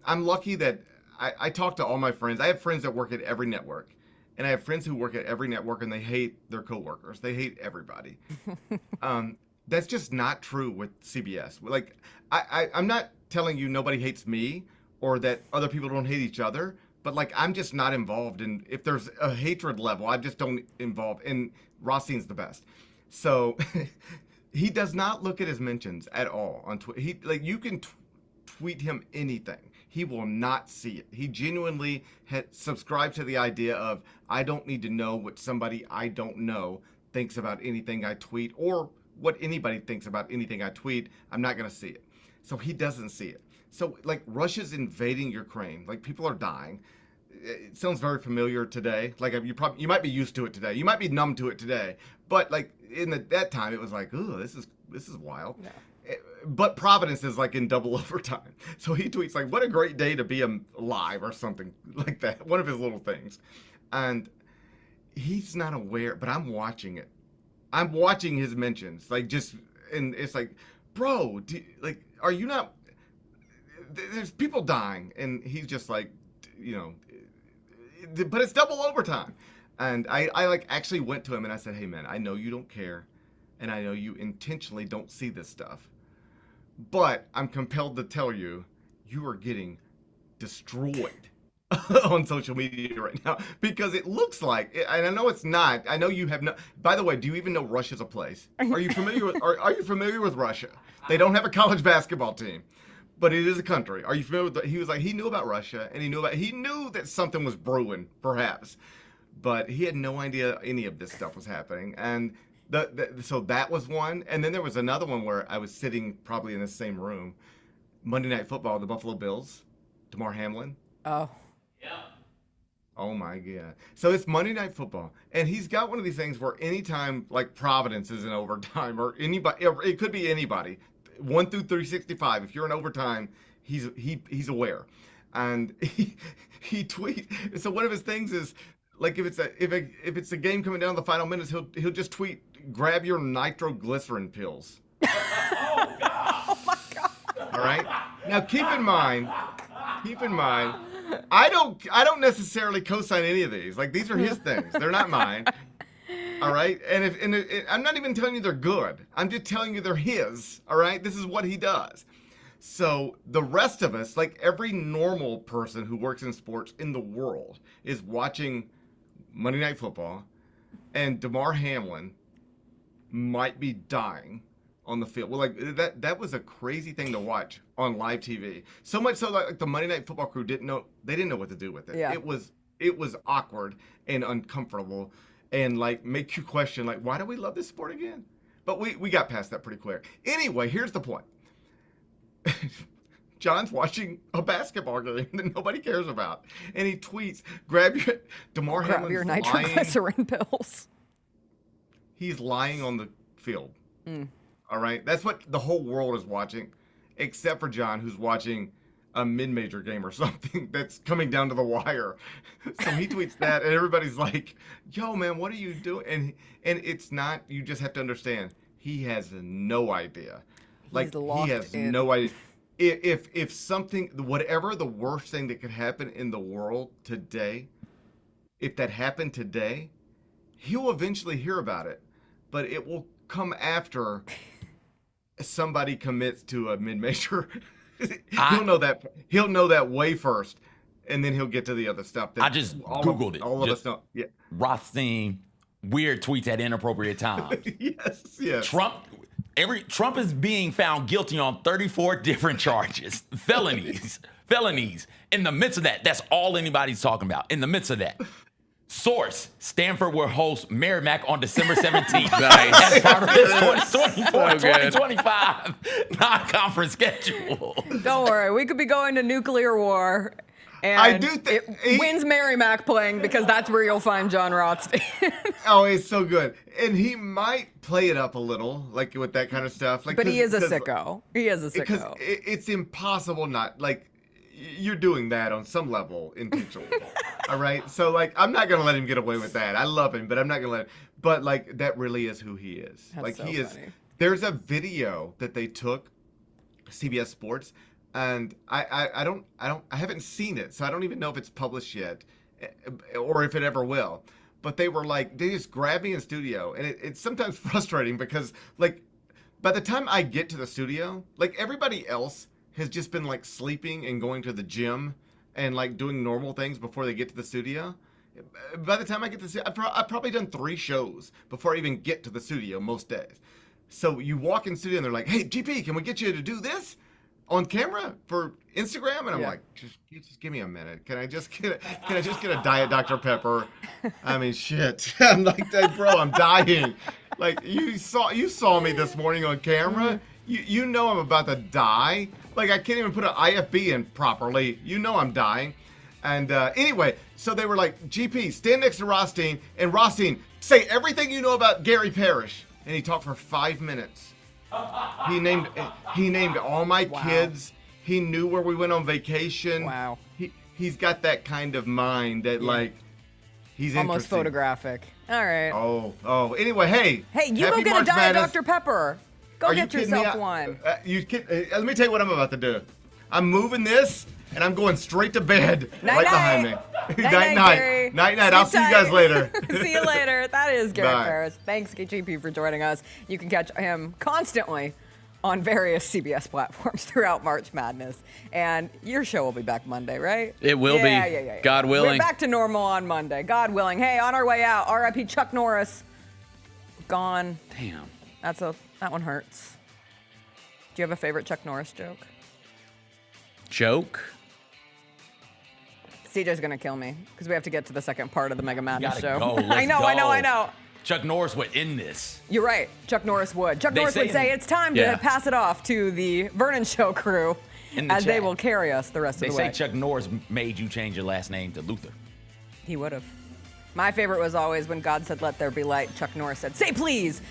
I'm lucky that I talk to all my friends. I have friends that work at every network. And I have friends who work at every network and they hate their coworkers. They hate everybody. That's just not true with CBS. Like, I'm not telling you nobody hates me or that other people don't hate each other, but like, I'm just not involved in, if there's a hatred level, I just don't involve, and Rothstein's the best. So he does not look at his mentions at all on Twitter. You can tweet him anything. He will not see it. He genuinely subscribes to the idea of, I don't need to know what somebody I don't know thinks about anything I tweet, or what anybody thinks about anything I tweet. I'm not going to see it. So he doesn't see it. So like Russia's invading Ukraine. Like people are dying. It sounds very familiar today. Like you might be used to it today. You might be numb to it today. But like that time, it was like, ooh, this is wild. Yeah. But Providence is like in double overtime. So he tweets like, what a great day to be alive, or something like that. One of his little things. And he's not aware, but I'm watching it. I'm watching his mentions. Like and it's like, bro, are you not, there's people dying. And he's just like, but it's double overtime. And I like actually went to him and I said, hey man, I know you don't care. And I know you intentionally don't see this stuff. But I'm compelled to tell you, you are getting destroyed on social media right now, because it looks like, and I know it's not. I know you have no. By the way, do you even know Russia's a place? Are you familiar with? Are you familiar with Russia? They don't have a college basketball team, but it is a country. Are you familiar with? He was like, he knew about Russia, and he knew that something was brewing, perhaps, but he had no idea any of this stuff was happening. And so that was one. And then there was another one where I was sitting probably in the same room. Monday Night Football, the Buffalo Bills, Damar Hamlin. Oh. Yeah. Oh my God. So it's Monday Night Football. And he's got one of these things where anytime like Providence is in overtime, or anybody, it could be anybody, 1 through 365, if you're in overtime, he's aware. And he tweets. So one of his things is, like if it's a game coming down to the final minutes, he'll just tweet, grab your nitroglycerin pills. Oh my God. All right. Now keep in mind, I don't necessarily co-sign any of these. Like these are his things. They're not mine. All right. And I'm not even telling you they're good. I'm just telling you they're his. All right. This is what he does. So the rest of us, like every normal person who works in sports in the world, is watching Monday Night Football, and Damar Hamlin might be dying on the field. Well, like that was a crazy thing to watch on live TV. So much so like the Monday Night Football crew didn't know what to do with it. Yeah. It was awkward and uncomfortable, and like make you question like, why do we love this sport again? But we got past that pretty quick. Anyway, here's the point. John's watching a basketball game that nobody cares about, and he tweets, grab your nitroglycerin pills. He's lying on the field. All right? That's what the whole world is watching, except for John, who's watching a mid-major game or something that's coming down to the wire. So he tweets that, and everybody's like, yo, man, what are you doing? And it's not, you just have to understand, he has no idea. Like, he has no idea. If something, whatever the worst thing that could happen in the world today, if that happened today, he'll eventually hear about it, but it will come after somebody commits to a mid-major. He'll know that way first, and then he'll get to the other stuff. I just Googled it. All of us know. Yeah. Rothstein, weird tweets at inappropriate times. Yes. Trump is being found guilty on 34 different charges, felonies. In the midst of that, that's all anybody's talking about. In the midst of that. Source, Stanford will host Merrimack on December 17th. As part of his 2024-2025 non-conference schedule. Don't worry, we could be going to nuclear war. And I do think wins Merrimack playing, because that's where you'll find John Rothstein. Oh, it's so good. And he might play it up a little, like with that kind of stuff. Like, but he is a sicko. Because it's impossible not, like, you're doing that on some level intentionally. All right? So, like, I'm not going to let him get away with that. I love him, but I'm not going to let him. But, like, that really is who he is. That's like, so he is. funny. There's a video that they took, CBS Sports, and I haven't seen it, so I don't even know if it's published yet, or if it ever will. But they were like, they just grabbed me in studio, and it's sometimes frustrating because, like, by the time I get to the studio, like, everybody else has just been like sleeping and going to the gym and like doing normal things before they get to the studio. By the time I get to the studio, I've probably done 3 shows before I even get to the studio most days. So you walk in the studio and they're like, hey, GP, can we get you to do this? on camera for Instagram, and I'm Yeah. like, just give me a minute. Can I just get a Diet Dr. Pepper? I mean, shit. I'm like, bro, I'm dying. Like you saw me this morning on camera. You know I'm about to die. Like I can't even put an IFB in properly. You know I'm dying. And anyway, so they were like, GP, stand next to Rothstein, and Rothstein, say everything you know about Gary Parrish. And he talked for 5 minutes. He named all my kids. He knew where we went on vacation. Wow. He's got that kind of mind that like he's almost interesting. photographic. All right. Oh. Anyway, hey. Hey, you happy go get March a Diet Madness. Dr. Pepper. Go Are you get kidding me? yourself one. Let me tell you what I'm about to do. I'm moving this, and I'm going straight to bed right behind me. Night. Night. I'll see you guys later. See you later. That is Gary Bye. Parrish. Thanks, GP, for joining us. You can catch him constantly on various CBS platforms throughout March Madness. And your show will be back Monday, right? It will be. Yeah. God willing. We're back to normal on Monday. God willing. Hey, on our way out, RIP Chuck Norris. Gone. Damn. That one hurts. Do you have a favorite Chuck Norris joke? Joke? CJ's gonna kill me because we have to get to the second part of the Mega Madness Gotta show. go. I Let's know. go. Chuck Norris would end this. You're right. Chuck Norris would. Chuck They Norris would say say it's time Yeah. to pass it off to the Vernon Show crew In the as they chat. will carry us the rest They of the say way. Chuck Norris made you change your last name to Luther. He would have. My favorite was always when God said, "Let there be light." Chuck Norris said, "Say please."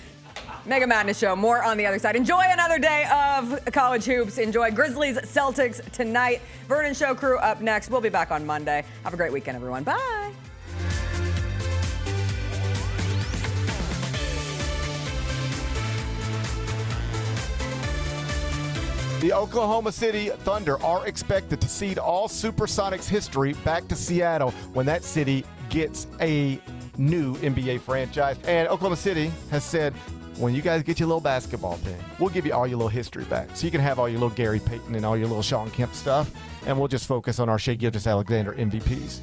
Mega Madness show. More on the other side. Enjoy another day of college hoops. Enjoy Grizzlies Celtics tonight. Vernon Show crew up next. We'll be back on Monday. Have a great weekend, everyone. Bye. The Oklahoma City Thunder are expected to cede all Supersonics history back to Seattle when that city gets a new NBA franchise. And Oklahoma City has said, when you guys get your little basketball team, we'll give you all your little history back. So you can have all your little Gary Payton and all your little Sean Kemp stuff, and we'll just focus on our Shea Gilgeous-Alexander MVPs.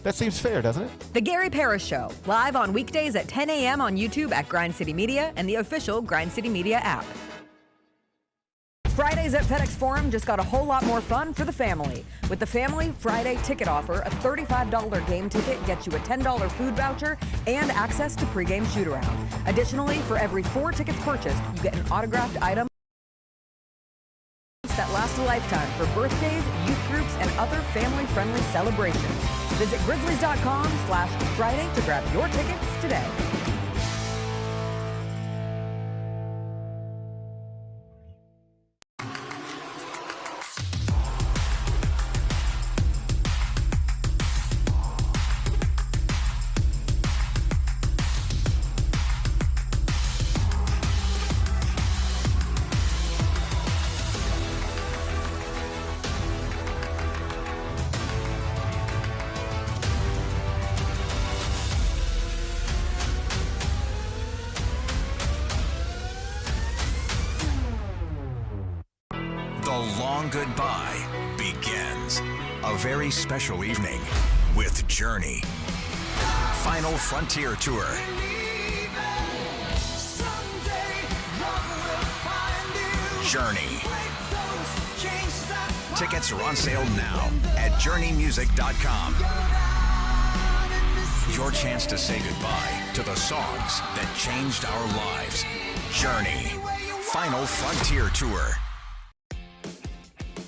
That seems fair, doesn't it? The Gary Parrish Show, live on weekdays at 10 a.m. on YouTube at Grind City Media and the official Grind City Media app. Fridays at FedEx Forum just got a whole lot more fun for the family. With the Family Friday ticket offer, a $35 game ticket gets you a $10 food voucher and access to pregame shoot-around. Additionally, for every 4 tickets purchased, you get an autographed item that last a lifetime for birthdays, youth groups, and other family-friendly celebrations. Visit grizzlies.com/Friday to grab your tickets today. The long goodbye begins. A very special evening with Journey. Final Frontier Tour. Journey. Tickets are on sale now at journeymusic.com. Your chance to say goodbye to the songs that changed our lives. Journey. Final Frontier Tour.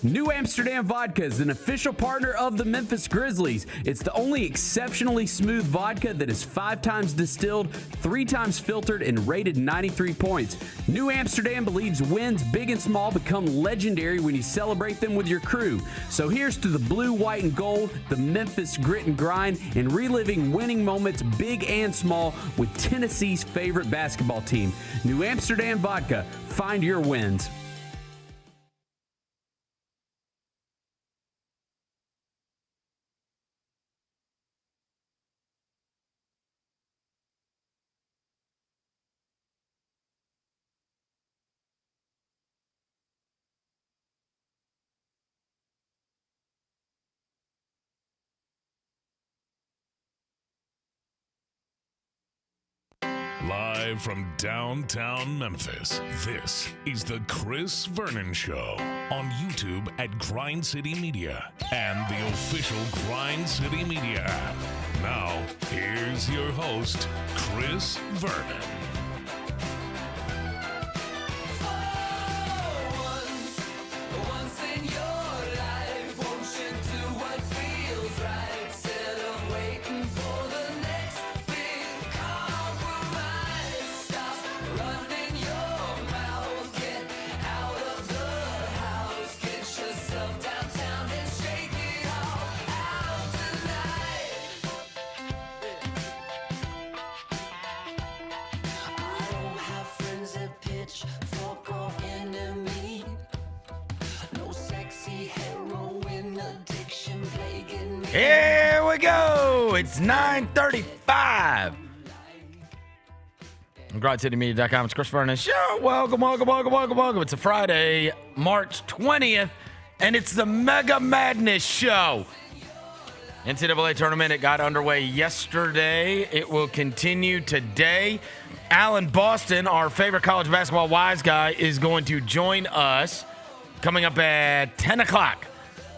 New Amsterdam Vodka is an official partner of the Memphis Grizzlies. It's the only exceptionally smooth vodka that is 5 times distilled, 3 times filtered, and rated 93 points. New Amsterdam believes wins big and small become legendary when you celebrate them with your crew. So here's to the blue, white, and gold, the Memphis grit and grind, and reliving winning moments big and small with Tennessee's favorite basketball team. New Amsterdam Vodka. Find your wins. Live Live from downtown Memphis, this is The Chris Vernon Show on YouTube at Grind City Media and the official Grind City Media app. Now, here's your host, Chris Vernon. Here we go. It's 9:35. GrindCityMedia.com. It's Chris Vernon Show. Welcome. It's a Friday, March 20th, and it's the Mega Madness Show. NCAA tournament, it got underway yesterday. It will continue today. Alan Boston, our favorite college basketball wise guy, is going to join us coming up at 10 o'clock.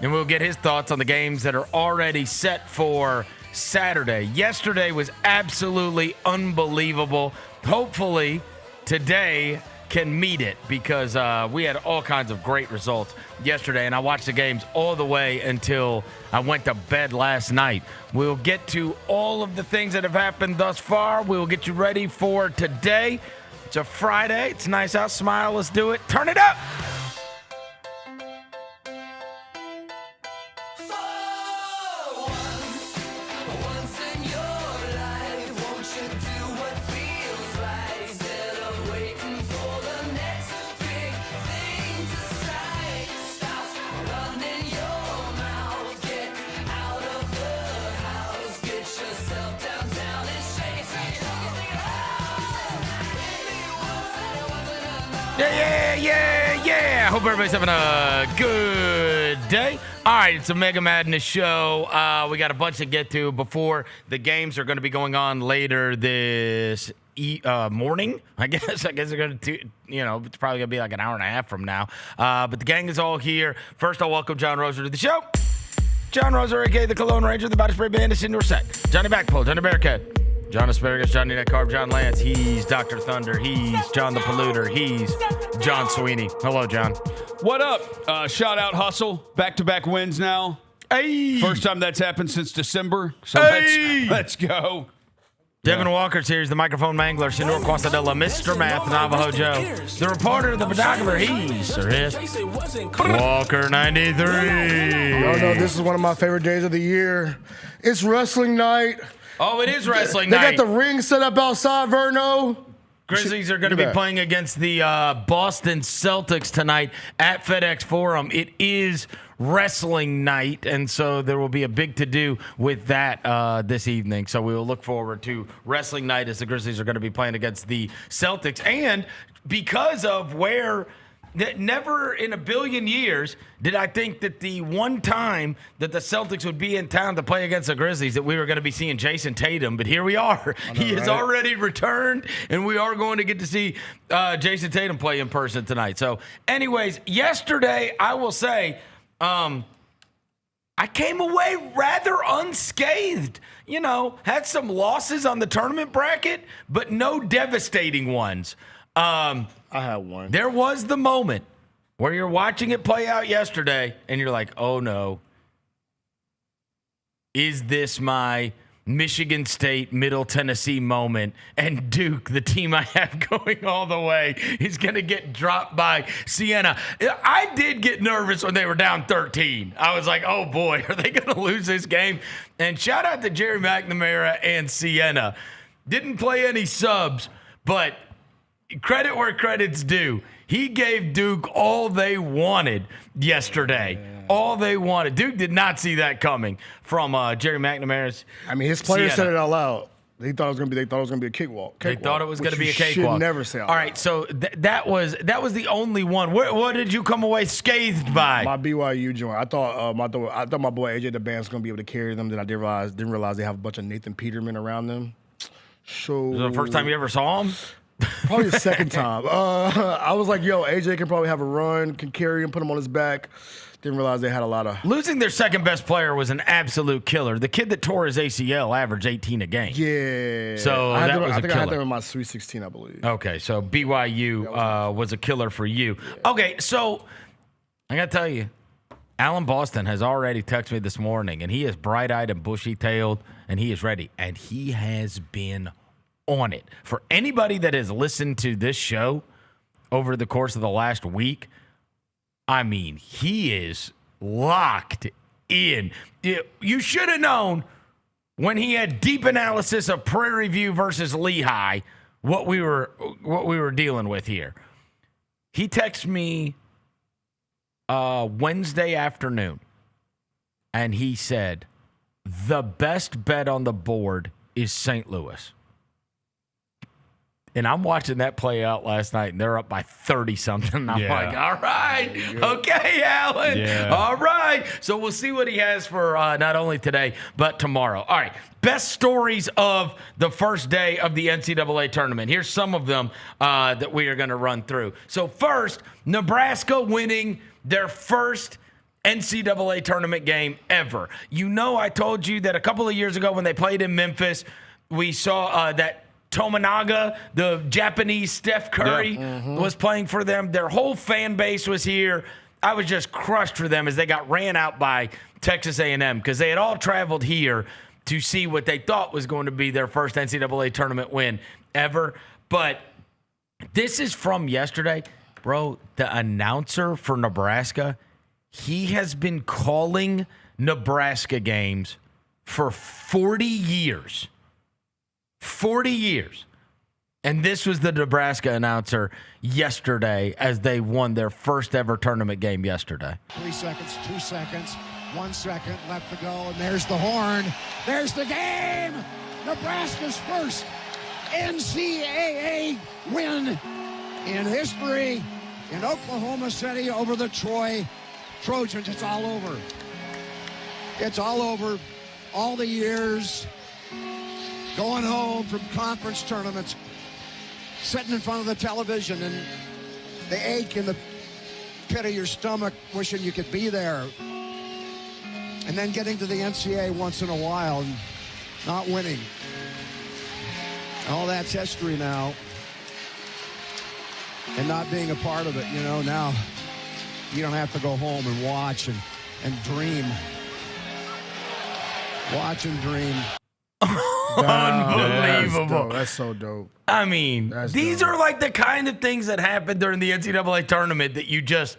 And we'll get his thoughts on the games that are already set for Saturday. Yesterday was absolutely unbelievable. Hopefully, today can meet it because we had all kinds of great results yesterday. And I watched the games all the way until I went to bed last night. We'll get to all of the things that have happened thus far. We'll get you ready for today. It's a Friday. It's nice out. Smile. Let's do it. Turn it up. Yeah. Hope everybody's having a good day. All right, it's a Mega Madness show. We got a bunch to get to before the games are going to be going on later this morning. I guess they're going to, it's probably going to be like an hour and a half from now. But the gang is all here. First, I'll welcome John Roser to the show. John Roser, a.k.a. the Cologne Ranger, the Body Spray Bandit, indoor set. Johnny Backpull, Johnny Bearcat. John Asparagus, Johnny Net Carb, John Lance. He's Dr. Thunder. He's John the Polluter. He's John Sweeney. Hello, John. What up? Shout out Hustle. Back-to-back wins now. Hey. First time that's happened since December. So let's go. Devin Walker's here. He's the microphone mangler. Senor Quasadilla, Mr. Math, Navajo Joe. The reporter, the photographer, he's Sir His. Walker 93. Y'all know this is one of my favorite days of the year. It's wrestling night. Oh, it is wrestling night. They got the ring set up outside, Verno. Grizzlies are going to be playing against the Boston Celtics tonight at FedEx Forum. It is wrestling night, and so there will be a big to-do with that this evening. So we will look forward to wrestling night as the Grizzlies are going to be playing against the Celtics. And because of where... Never in a billion years did I think that the one time that the Celtics would be in town to play against the Grizzlies that we were going to be seeing Jason Tatum, but here we are. He has already returned, and we are going to get to see Jason Tatum play in person tonight. So anyways, yesterday, I will say, I came away rather unscathed. Had some losses on the tournament bracket, but no devastating ones. I had one. There was the moment where you're watching it play out yesterday and you're like, oh no, is this my Michigan State, Middle Tennessee moment? And Duke, the team I have going all the way, is going to get dropped by Siena. I did get nervous when they were down 13. I was like, oh boy, are they going to lose this game? And shout out to Jerry McNamara and Siena. Didn't play any subs, but credit where credit's due. He gave Duke all they wanted yesterday. All they wanted. Duke did not see that coming from Jerry McNamara's. I mean, his players said it out loud. They thought it was gonna be a cakewalk. They thought it was gonna be a cakewalk. Should never say out loud. All right, so that was the only one. What did you come away scathed by? My BYU joint. I thought my boy AJ Dybantsa was gonna be able to carry them. Then I didn't realize they have a bunch of Nathan Peterman around them. So Was it the first time you ever saw him? Probably the second time. I was like, yo, AJ can probably have a run, can carry him, put him on his back. Didn't realize they had a lot of... Losing their second best player was an absolute killer. The kid that tore his ACL averaged 18 a game. Yeah. So I that was a think killer. I had them in my Sweet 16, I believe. Okay, so BYU was a killer for you. Yeah. Okay, so I got to tell you, Alan Boston has already texted me this morning, and he is bright-eyed and bushy-tailed, and he is ready. And he has been on it. For anybody that has listened to this show over the course of the last week, I mean, he is locked in. You should have known when he had deep analysis of Prairie View versus Lehigh what we were dealing with here. He texted me Wednesday afternoon, and he said, the best bet on the board is St. Louis. And I'm watching that play out last night, and they're up by 30-something. I'm like, all right, okay, Alan, all right. So we'll see what he has for not only today, but tomorrow. All right, best stories of the first day of the NCAA tournament. Here's some of them that we are going to run through. So first, Nebraska winning their first NCAA tournament game ever. You know, I told you that a couple of years ago when they played in Memphis, we saw that Tominaga, the Japanese Steph Curry, was playing for them. Their whole fan base was here. I was just crushed for them as they got ran out by Texas A&M because they had all traveled here to see what they thought was going to be their first NCAA tournament win ever. But this is from yesterday. Bro, the announcer for Nebraska, he has been calling Nebraska games for 40 years. 40 years. And this was the Nebraska announcer yesterday as they won their first ever tournament game yesterday. 3 seconds, 2 seconds, 1 second left to go, and there's the horn. There's the game! Nebraska's first NCAA win in history in Oklahoma City over the Troy Trojans. It's all over. It's all over. All the years going home from conference tournaments, sitting in front of the television, and the ache in the pit of your stomach, wishing you could be there. And then getting to the NCAA once in a while and not winning. All that's history now. And not being a part of it, you know, now you don't have to go home and watch and dream. Watch and dream. Unbelievable. That's so dope. I mean, these are like the kind of things that happen during the NCAA tournament that you just,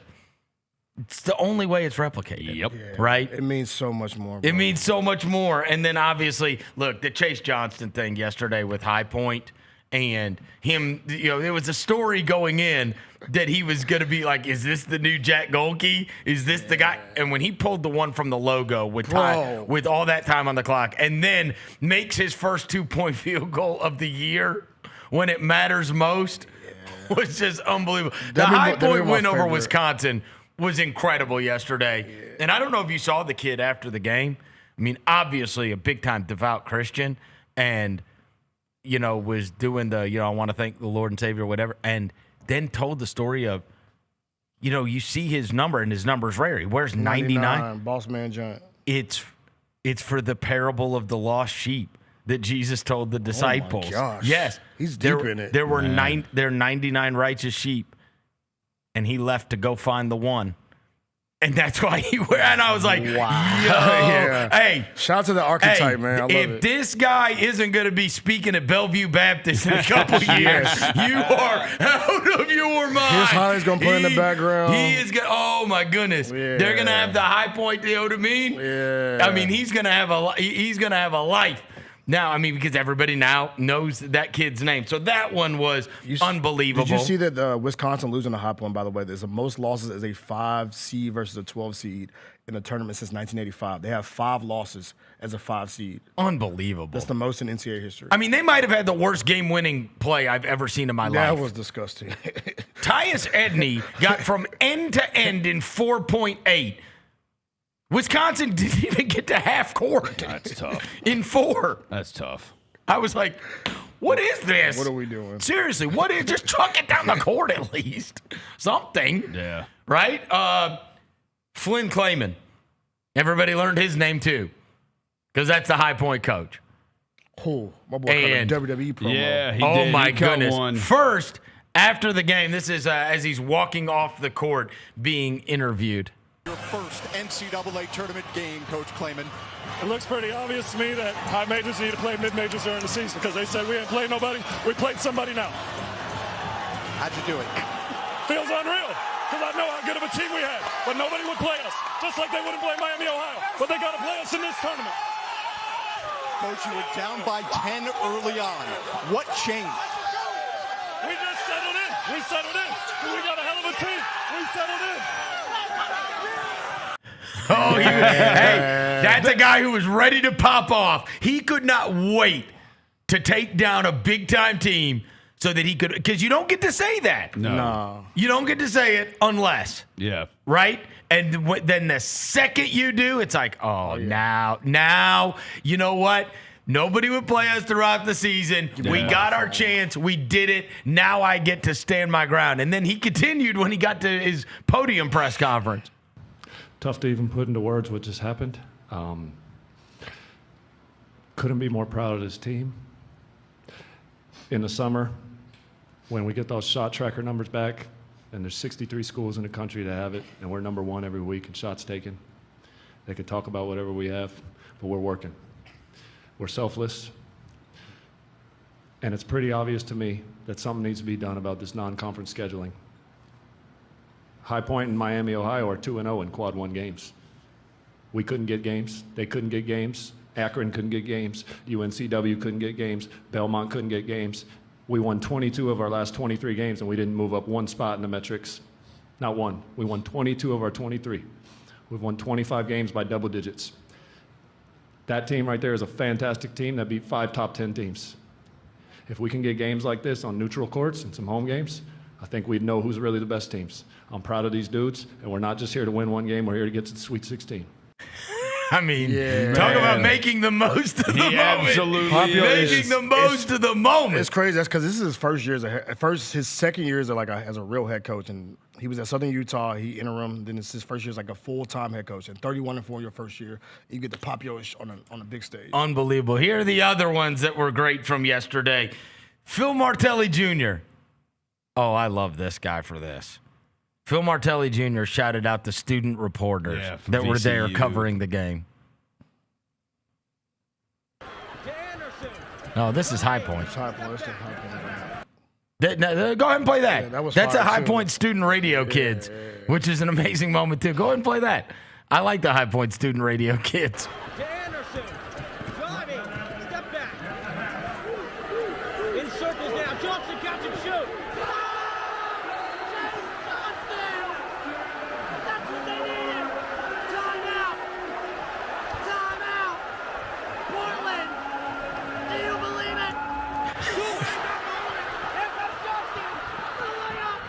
it's the only way it's replicated. Yeah, right? It means so much more. It means so much more. And then obviously, look, the Chase Johnston thing yesterday with High Point and him, you know, there was a story going in that he was going to be like, is this the new Jack Golke? Is this the guy? And when he pulled the one from the logo with time, with all that time on the clock and then makes his first 2-point field goal of the year when it matters most was just unbelievable. The High Point win over Wisconsin was incredible yesterday. Yeah. And I don't know if you saw the kid after the game. I mean, obviously a big-time devout Christian and, you know, was doing the, you know, I want to thank the Lord and Savior or whatever, and then told the story of, you know, you see his number, and his number's rare. He wears 99. Boss man giant. It's for the parable of the lost sheep that Jesus told the disciples. Oh my gosh. Yes. He's deep in it. There were 99 righteous sheep, and he left to go find the one. And that's why he wear. And I was like, wow. Hey. Shout out to the archetype, man. I love if it. this guy isn't going to be speaking at Bellevue Baptist in a couple years, you are out of your mind. Here's how he's going to play in the background. He is going to, oh my goodness. Yeah. They're going to have the High Point deal to me. Yeah. I mean, he's going to have a life. Now, I mean, because everybody now knows that kid's name. So that one was unbelievable. Did you see that Wisconsin losing to High Point, by the way? There's the most losses as a 5 seed versus a 12 seed in a tournament since 1985. They have 5 losses as a 5 seed. Unbelievable. That's the most in NCAA history. I mean, they might have had the worst game-winning play I've ever seen in my life. That was disgusting. Tyus Edney got from end to end in 4.8. Wisconsin didn't even get to half court. That's tough. In 4. That's tough. I was like, what is this? What are we doing? Seriously, what is? Just chuck it down the court at least. Something. Yeah. Right? Flynn Clayman. Everybody learned his name too, because that's the High Point coach. Oh, my boy cut a WWE promo. Yeah, he oh did. my He cut goodness! one. First, after the game, this is as he's walking off the court being interviewed. Your first NCAA tournament game, Coach Clayman. It looks pretty obvious to me that high majors need to play mid-majors during the season because they said we ain't played nobody. We played somebody now. How'd you do it? Feels unreal because I know how good of a team we had, but nobody would play us, just like they wouldn't play Miami, Ohio. But they got to play us in this tournament. Coach, you were down by 10 early on. What changed? We just settled in. We settled in. We got a hell of a team. We settled in. Oh, hey, that's a guy who was ready to pop off. He could not wait to take down a big-time team so that he could, because you don't get to say that. No. You don't get to say it unless. Yeah. Right? And then the second you do, it's like, now, you know what? Nobody would play us throughout the season. Yeah. We got our chance. We did it. Now I get to stand my ground. And then he continued when he got to his podium press conference. Tough to even put into words what just happened. Couldn't be more proud of this team. In the summer, when we get those shot tracker numbers back, and there's 63 schools in the country that have it, and we're number one every week in shots taken, they could talk about whatever we have, but we're working. We're selfless. And it's pretty obvious to me that something needs to be done about this non-conference scheduling. High Point and Miami, Ohio are 2-0 in quad one games. We couldn't get games. They couldn't get games. Akron couldn't get games. UNCW couldn't get games. Belmont couldn't get games. We won 22 of our last 23 games, and we didn't move up one spot in the metrics. Not one. We won 22 of our 23. We've won 25 games by double digits. That team right there is a fantastic team that beat 5 top 10 teams. If we can get games like this on neutral courts and some home games, I think we'd know who's really the best teams. I'm proud of these dudes, and we're not just here to win one game. We're here to get to the Sweet 16. I mean, talk about making the most of the moment. Absolutely making the most of the moment. It's crazy. That's because this is his first year his second year as a real head coach, and he was at Southern Utah. He interim. Then it's his first year as like a full-time head coach, and 31-4 your first year. You get to pop your on a big stage. Unbelievable. Here are the other ones that were great from yesterday. Phil Martelli Jr. Oh, I love this guy for this. Phil Martelli Jr. shouted out the student reporters that were there covering the game. Oh, this is High Point. High Point. Go ahead and play that. Yeah, That's a fire, High too. Point student radio kids, which is an amazing moment, too. Go ahead and play that. I like the High Point student radio kids. Anderson, driving, step back. In circles now, Johnston catch and shoot. That's what they needed. Timeout. Timeout. Portland. Do you believe it? Here comes Johnston. The layup.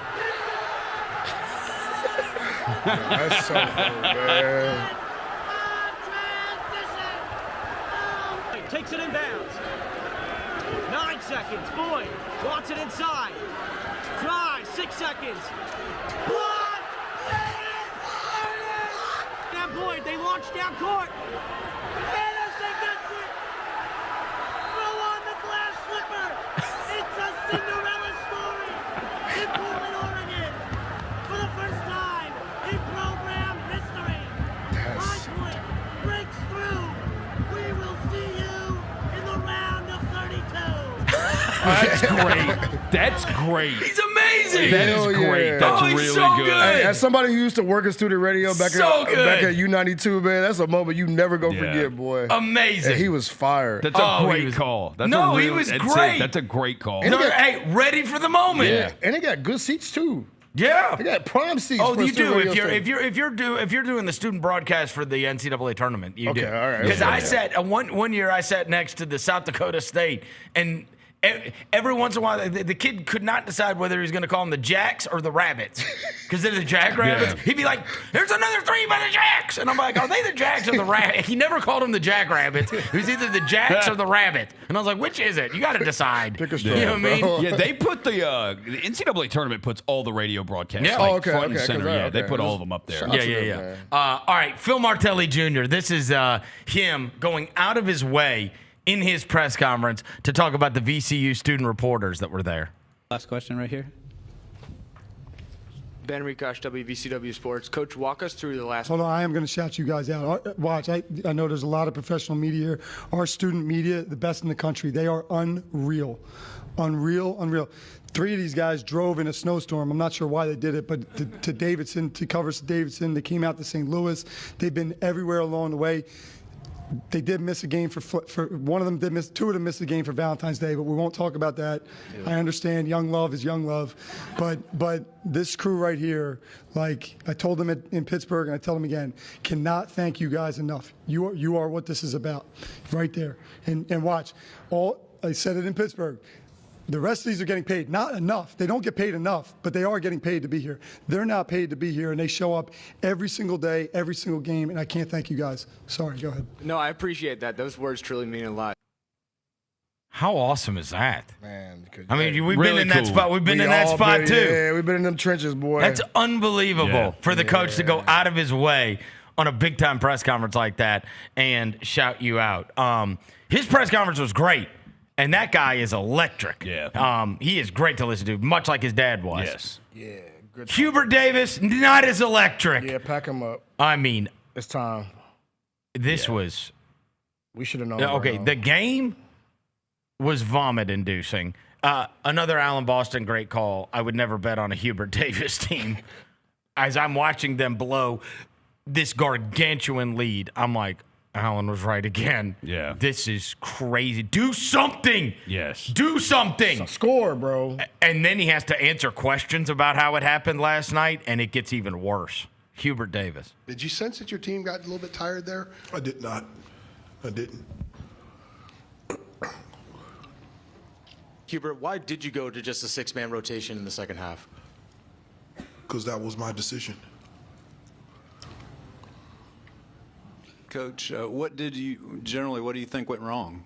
That's so cool, man. Takes it inbounds. 9 seconds. Boyd wants it inside. Drive. 6 seconds. Block. That Boyd. They launch down court. Peterson gets it. Throw on the glass slipper. It's a Cinderella story in Portland, Oregon. For the first time in program history. High Point breaks through. We will see you in the round of 32. That's great. That's great. He's amazing. That is great. That's he's really so good. Hey, as somebody who used to work in student radio back So at good. U92, man, that's a moment you never gonna Yeah. forget, boy. Amazing. And he was fired. That's a he great was- call. That's No, a he really, was that's great. it. That's a great call. Hey, ready for the moment. Yeah, and they got good seats too. Yeah. They got prime seats. Oh, for a you student do. radio If station. you're doing the student broadcast for the NCAA tournament, you do. Okay, all right. Because Yeah. I sat one year I sat next to the South Dakota State, and every once in a while, the kid could not decide whether he was going to call them the Jacks or the Rabbits. Because they're the Jackrabbits. Yeah. He'd be like, there's another 3 by the Jacks. And I'm like, are they the Jacks or the Rabbits? He never called them the Jackrabbits. It was either the Jacks or the Rabbits. And I was like, which is it? You got to decide. Pick a You know what I mean? Yeah, they put the NCAA tournament puts all the radio broadcasts Yeah. like, front and center. Yeah, they put all of them up there. Yeah. All right, Phil Martelli Jr., this is him going out of his way in his press conference to talk about the VCU student reporters that were there. Last question right here. Ben Rikosh, WVCW Sports. Coach, walk us through the last. Hold on, I am going to shout you guys out. Watch, I know there's a lot of professional media here. Our student media, the best in the country. They are unreal. Unreal. 3 of these guys drove in a snowstorm. I'm not sure why they did it, but to Davidson, to cover Davidson, they came out to St. Louis. They've been everywhere along the way. They did miss a game for one of them did miss, 2 of them missed a game for Valentine's Day, but we won't talk about that. Yeah. I understand young love is young love, but this crew right here, like I told them in Pittsburgh and I tell them again, cannot thank you guys enough. You are what this is about, right there. And watch, I said it in Pittsburgh. The rest of these are getting paid. Not enough. They don't get paid enough, but they are getting paid to be here. They're not paid to be here, and they show up every single day, every single game, and I can't thank you guys. Sorry, go ahead. No, I appreciate that. Those words truly mean a lot. How awesome is that? Man, I mean, we've really been in that cool. spot. We've been in that spot too. Yeah, we've been in them trenches, boy. That's unbelievable for the coach to go out of his way on a big-time press conference like that and shout you out. His press conference was great. And that guy is electric. Yeah. He is great to listen to, much like his dad was. Yes. Yeah. Good. Hubert Davis, not as electric. Yeah, pack him up. I mean, it's time. This was. We should have known. Okay, the game was vomit-inducing. Another Allen Boston great call. I would never bet on a Hubert Davis team. As I'm watching them blow this gargantuan lead, I'm like, Allen was right again. Yeah. This is crazy. Do something. Yes. Do something. Score, bro. And then he has to answer questions about how it happened last night, and it gets even worse. Hubert Davis. Did you sense that your team got a little bit tired there? I did not. I didn't. Hubert, why did you go to just a 6-man rotation in the second half? Because that was my decision. Coach, what do you think went wrong?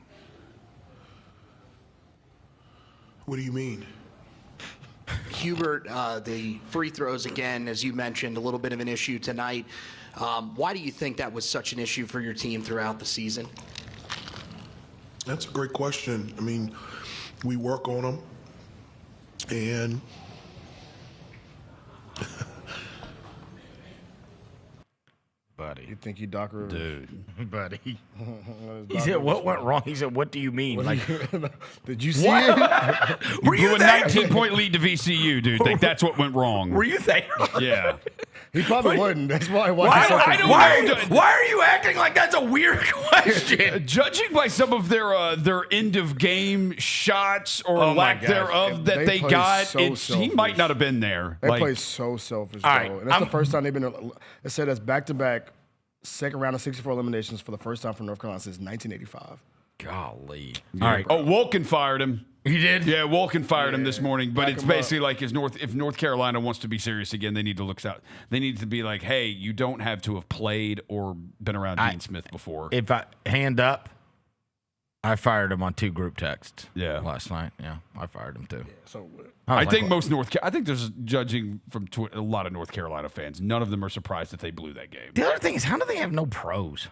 What do you mean? Hubert, the free throws again, as you mentioned, a little bit of an issue tonight. Why do you think that was such an issue for your team throughout the season? That's a great question. I mean, we work on them, and buddy. You think you Doc Rivers? Dude. Buddy. He said, what went wrong? He said, what do you mean? Like, did you see what? it? Were you blew a there? 19-point lead to VCU, dude. Think that's what went wrong. Were you there? Yeah. He probably wouldn't. That's why. Why are you acting like that's a weird question? Judging by some of their end of game shots or Oh my lack gosh. thereof that they play got, so he selfish. might not have been there. They Like, play so selfish, All bro. right, And that's I'm- the first time they've been. They said that's back-to-back second round of 64 eliminations for the first time for North Carolina since 1985. Golly. Yeah. All right. Oh, Wolken fired him. He did? Yeah, Wolken fired him this morning. But back it's him up. basically like if North Carolina wants to be serious again, they need to look out. They need to be like, hey, you don't have to have played or been around Dean Smith before. If I hand up, I fired him on 2 group texts. Yeah. Last night. Yeah, I fired him too. So I think I think there's judging from a lot of North Carolina fans. None of them are surprised that they blew that game. The other thing is, how do they have no pros?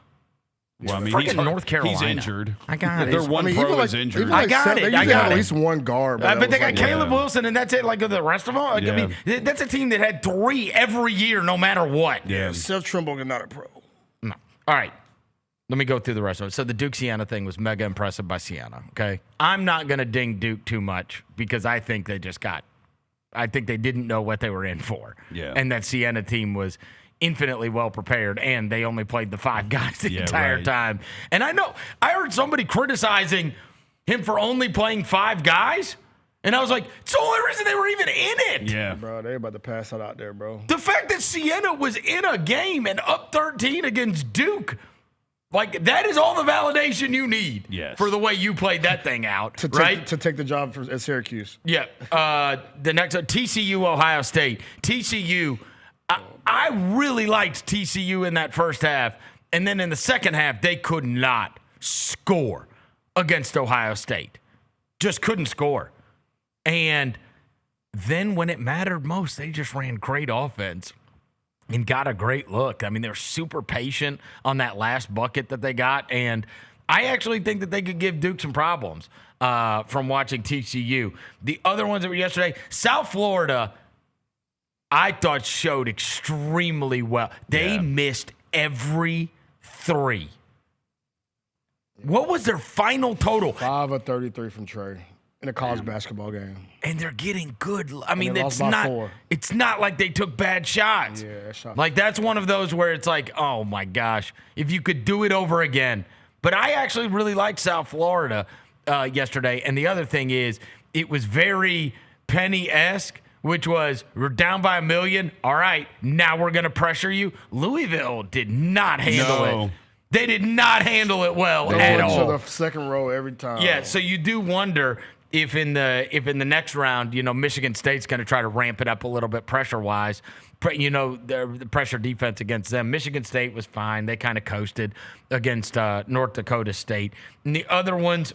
Well, I mean, Freaking he's North Carolina. He's injured. I got it. Their one pro is injured. I got it. They I usually got have it. at least one guard. But they got Caleb Wilson, and that's it. Like the rest of them, like, I mean, that's a team that had 3 every year, no matter what. Yeah. Seth Trimble is not a pro. No. All right. Let me go through the rest of it. So the Duke Siena thing was mega impressive by Siena. Okay, I'm not gonna ding Duke too much because I think they didn't know what they were in for. Yeah. And that Siena team was infinitely well prepared, and they only played the 5 guys the entire time. And I heard somebody criticizing him for only playing 5 guys, and I was like, it's the only reason they were even in it. Yeah. Bro, they about to pass it out there, bro. The fact that Siena was in a game and up 13 against Duke Like, that is all the validation you need for the way you played that thing out, right? To take the job at Syracuse. Yeah. The next TCU, Ohio State. TCU, I really liked TCU in that first half. And then in the second half, they could not score against Ohio State. Just couldn't score. And then when it mattered most, they just ran great offense and got a great look. I mean, they were super patient on that last bucket that they got. And I actually think that they could give Duke some problems from watching TCU. The other ones that were yesterday, South Florida, I thought showed extremely well. They missed every three. What was their final total? 5 of 33 from Trey in a college basketball game. And they're getting good. I mean, it's not 4. It's not like they took bad shots. Yeah, like that's one of those where it's like, oh my gosh, if you could do it over again. But I actually really liked South Florida yesterday. And the other thing is, it was very Penny-esque, which was, we're down by 1 million. All right, now we're going to pressure you. Louisville did not handle it. They did not handle it well at all. To the second row every time. Yeah, so you do wonder if in the next round, Michigan State's going to try to ramp it up a little bit pressure-wise. The pressure defense against them. Michigan State was fine. They kind of coasted against North Dakota State. And the other ones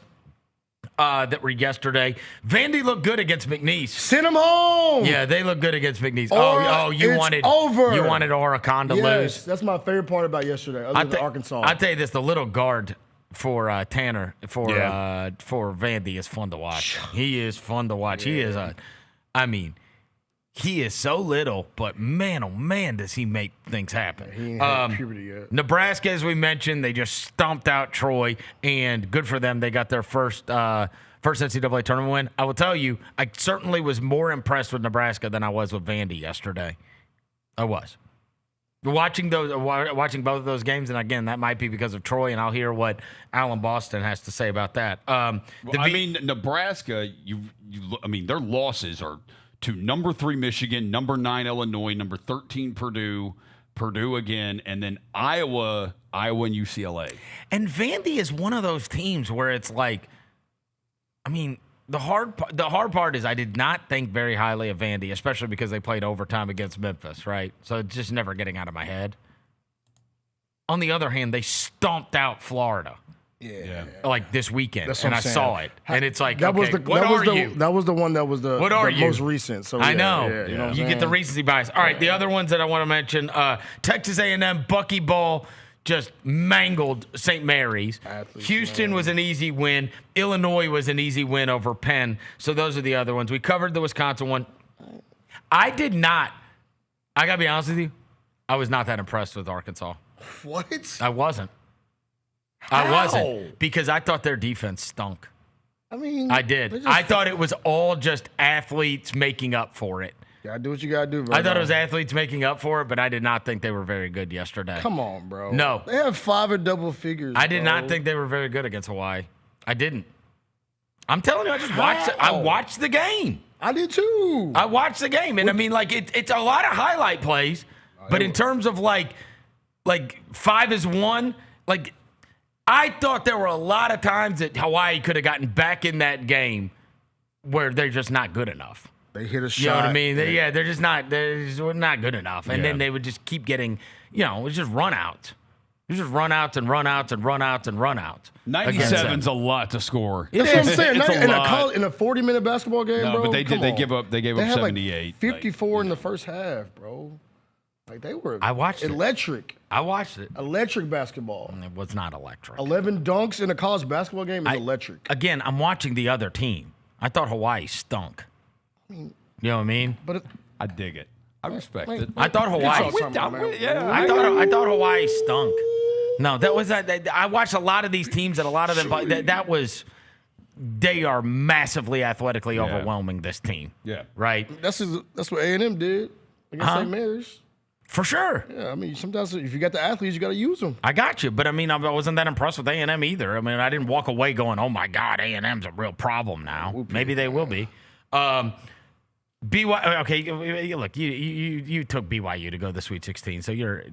that were yesterday, Vandy looked good against McNeese. Send them home. Yeah, they look good against McNeese. You wanted Oregon to lose. That's my favorite part about yesterday, other than Arkansas. I'll tell you this, the little guard for Tanner for Vandy is fun to watch. He is fun to watch. Yeah. He is so little, but man, oh man, does he make things happen. He ain't had puberty yet. Nebraska, as we mentioned, they just stomped out Troy, and good for them. They got their first NCAA tournament win. I will tell you, I certainly was more impressed with Nebraska than I was with Vandy yesterday. I was. Watching both of those games, and again, that might be because of Troy, and I'll hear what Alan Boston has to say about that. Nebraska, their losses are to number 3 Michigan, number 9 Illinois, number 13 Purdue again, and then Iowa and UCLA. And Vandy is one of those teams where it's like, the hard part is I did not think very highly of Vandy, especially because they played overtime against Memphis, right? So it's just never getting out of my head. On the other hand, they stomped out Florida. Yeah. Like this weekend, That's and what I I'm saying. saw it, and it's like, that was the one that was the you? most recent. So I know. Yeah, you know what you get the recency bias. All right, the other ones that I want to mention: Texas A&M buckyball just mangled St. Mary's. Houston was an easy win. Illinois was an easy win over Penn. So those are the other ones. We covered the Wisconsin one. I did not. I gotta be honest with you. I was not that impressed with Arkansas. What? I wasn't. How? I wasn't, because I thought their defense stunk. I did. I thought it was all just athletes making up for it. Gotta do what you gotta do, bro. I thought it was athletes making up for it, but I did not think they were very good yesterday. Come on, bro. No. They have 5 in double figures. I did not think they were very good against Hawaii. I didn't. I'm telling you, I just watched it. I watched the game. I did too. I watched the game, and it's a lot of highlight plays, but in terms of like 5 is 1, I thought there were a lot of times that Hawaii could have gotten back in that game where they're just not good enough. They hit a shot. You know what I mean? They're just not good enough. And then they would just keep getting, it was just run outs. It was just run outs and run outs and run outs and run outs. 97's a lot to score. That's what I'm saying. In a 40-minute basketball game, bro. But they gave up They had 78. 54 in the first half, bro. They were electric. I watched it. Electric basketball. It was not electric. 11 dunks in a college basketball game is electric. Again, I'm watching the other team. I thought Hawaii stunk. You know what I mean? But I dig it. I respect it. I thought Hawaii. I thought Hawaii stunk. No, that was I watched a lot of these teams, and a lot of them. They are massively athletically overwhelming this team. Yeah. Right. That's what A&M did against St. Mary's. For sure. Yeah, sometimes if you got the athletes, you got to use them. I got you, but I wasn't that impressed with A&M either. I didn't walk away going, "Oh my God, A&M's a real problem now." Maybe they will be. BYU. Okay, look, you took BYU to go to the Sweet 16, so you're.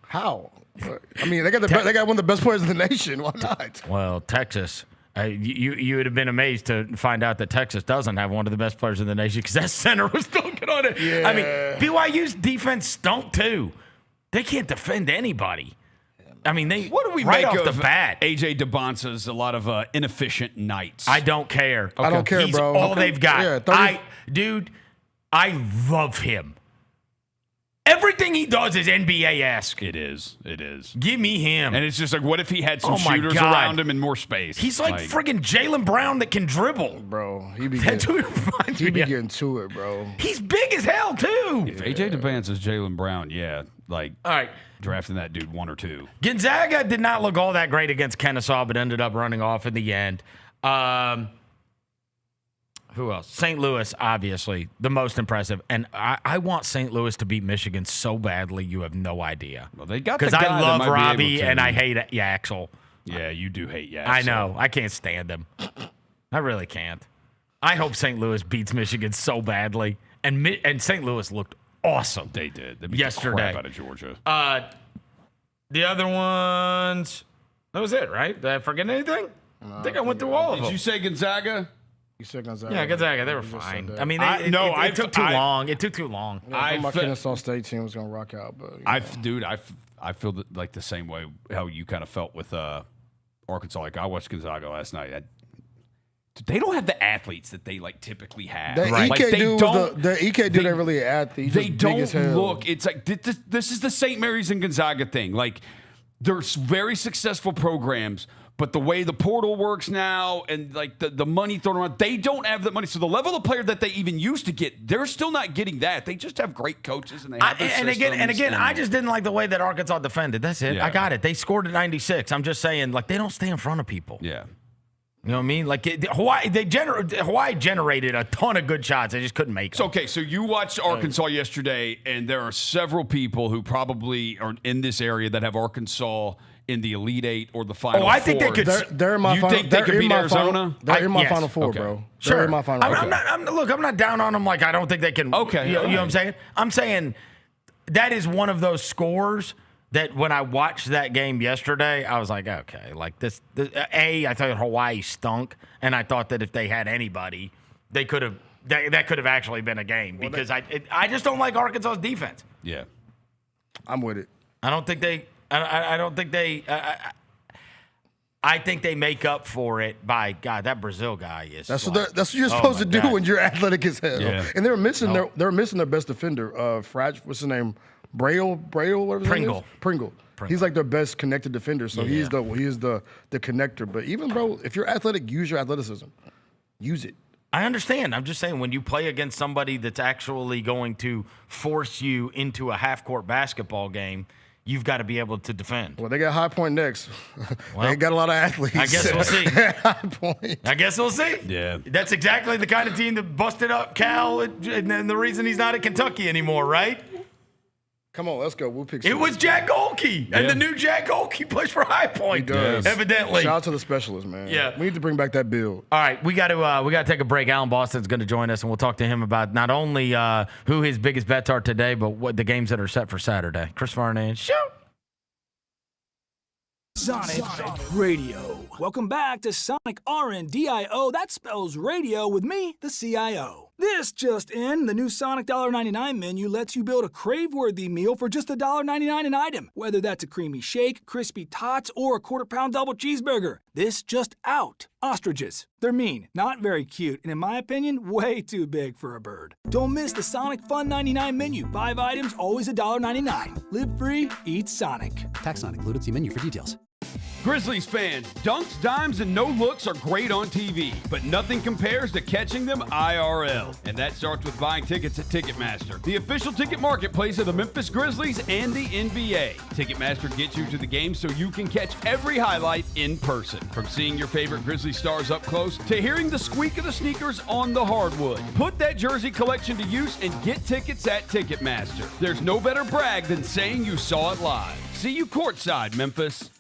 How? I mean, they got one of the best players in the nation. Why not? Well, Texas. You would have been amazed to find out that Texas doesn't have one of the best players in the nation because that center was dunking on it. Yeah. I mean, BYU's defense stunk too. They can't defend anybody. I mean, What do we right make off of the bat? AJ Dybantsa's a lot of inefficient nights? I don't care. I don't care, He's bro. all they've got. Yeah, I love him. Everything he does is NBA-esque. It is. Give me him. And it's just like, what if he had some Oh my shooters God. around him and more space? He's like friggin' Jaylen Brown that can dribble. Bro, he be That's who he reminds me of. getting to it, bro. He's big as hell, too. If AJ Dybantsa's Jaylen Brown, All right. drafting that dude 1 or 2. Gonzaga did not look all that great against Kennesaw, but ended up running off in the end. Who else? St. Louis, obviously, the most impressive. And I want St. Louis to beat Michigan so badly, you have no idea. Well, they got because the guy I that love might be Robbie able to. and I hate Yaxel. Yeah, you do hate Yaxel. I know. I can't stand him. I really can't. I hope St. Louis beats Michigan so badly. And St. Louis looked awesome. They did. They beat yesterday. the crap out of Georgia. The other ones, that was it, right? Did I forget anything? I think I went through all of them. Did you say Gonzaga? You said Gonzaga. Yeah, Gonzaga, they were fine. I mean, it took too long. It took too long. Yeah, I thought my Kennesaw State team was gonna rock out, but I feel like the same way how you kind of felt with Arkansas. Like I watched Gonzaga last night. They don't have the athletes that they like typically have. The Right? EK Like, dude the EK dude ain't really an athlete. He's They just big as don't hell. look. It's like this is the St. Mary's and Gonzaga thing. Like they're very successful programs. But the way the portal works now and like the money thrown around, they don't have that money. So the level of player that they even used to get, they're still not getting that. They just have great coaches and they have their again, I just didn't like the way that Arkansas defended. That's it. Yeah. I got it. They scored at 96. I'm just saying, like, they don't stay in front of people. Yeah. You know what I mean? Like Hawaii generated a ton of good shots. They just couldn't make them. So, okay, so you watched Arkansas yesterday, and there are several people who probably are in this area that have Arkansas in the Elite Eight or the Final Four. I think they could. They're in my you final. think they could beat Arizona? They're in my yes. Final Four, Okay. bro. Sure. They're in my final. I'm not down on them. Like, I don't think they can. Okay, You know all what I'm right. saying? I'm saying that is one of those scores that when I watched that game yesterday, I was like, okay, like this I thought Hawaii stunk, and I thought that if they had anybody, they could have. That could have actually been a game because I just don't like Arkansas's defense. Yeah. I'm with it. I don't think they. I don't think they. I think they make up for it by God. That Brazil guy is. That's like, what you're supposed to do when you're athletic as hell. Yeah. And they were missing their best defender. What's his name? Braille, whatever his name is? Pringle. He's like their best connected defender. So he is the connector. But even bro, if you're athletic, use your athleticism. Use it. I understand. I'm just saying when you play against somebody that's actually going to force you into a half-court basketball game, you've got to be able to defend. Well, they got High Point next. Well, they got a lot of athletes. I guess we'll see. High Point. I guess we'll see. Yeah. That's exactly the kind of team that busted up Cal, and the reason he's not at Kentucky anymore, right? Come on, let's go. We'll pick. It was Jack Golke, and the new Jack Golke plays for High Point. He does. Evidently. Shout out to the specialist, man. Yeah. We need to bring back that build. All right, we got to take a break. Alan Boston's going to join us, and we'll talk to him about not only who his biggest bets are today, but what the games that are set for Saturday. Chris Varney, shoot. Sonic Radio. Welcome back to Sonic RNDIO. That spells radio with me, the CIO. This just in, the new Sonic $1.99 menu lets you build a crave-worthy meal for just $1.99 an item. Whether that's a creamy shake, crispy tots, or a quarter-pound double cheeseburger. This just out. Ostriches. They're mean, not very cute, and in my opinion, way too big for a bird. Don't miss the Sonic Fun 99 menu. 5 items, always $1.99. Live free, eat Sonic. Tax not included. See menu for details. Grizzlies fans, dunks, dimes, and no looks are great on TV, but nothing compares to catching them IRL. And that starts with buying tickets at Ticketmaster, the official ticket marketplace of the Memphis Grizzlies and the NBA. Ticketmaster gets you to the game so you can catch every highlight in person. From seeing your favorite Grizzly stars up close to hearing the squeak of the sneakers on the hardwood. Put that jersey collection to use and get tickets at Ticketmaster. There's no better brag than saying you saw it live. See you courtside, Memphis.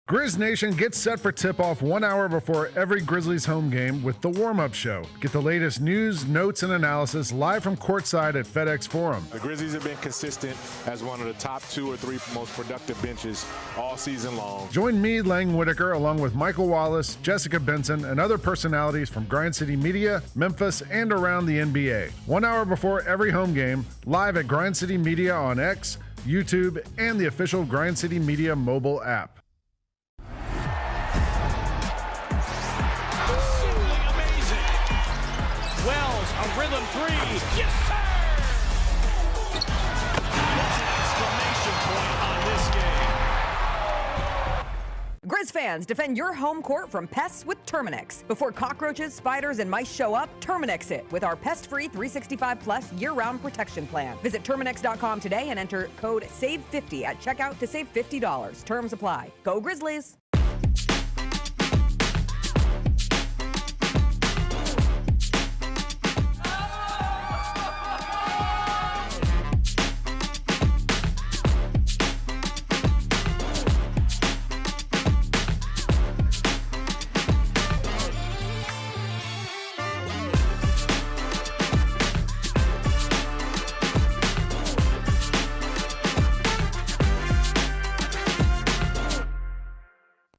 Grizz Nation gets set for tip-off 1 hour before every Grizzlies home game with the warm-up show. Get the latest news, notes, and analysis live from courtside at FedEx Forum. The Grizzlies have been consistent as one of the top 2 or 3 most productive benches all season long. Join me, Lang Whitaker, along with Michael Wallace, Jessica Benson, and other personalities from Grind City Media, Memphis, and around the NBA. 1 hour before every home game, live at Grind City Media on X, YouTube, and the official Grind City Media mobile app. Wells, a rhythm three. Yes, sir! That's an exclamation point on this game. Grizz fans, defend your home court from pests with Terminix. Before cockroaches, spiders, and mice show up, Terminix it with our pest-free 365 Plus year-round protection plan. Visit Terminix.com today and enter code SAVE50 at checkout to save $50. Terms apply. Go Grizzlies!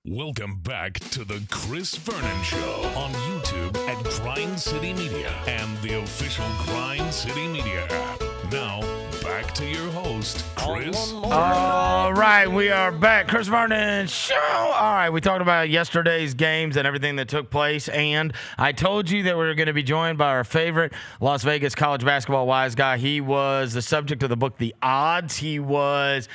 Welcome back to the Chris Vernon Show on YouTube at Grind City Media and the official Grind City Media app. Now, back to your host, Chris. All right, we are back. Chris Vernon Show. All right, we talked about yesterday's games and everything that took place, and I told you that we were going to be joined by our favorite Las Vegas college basketball wise guy. He was the subject of the book, The Odds. He was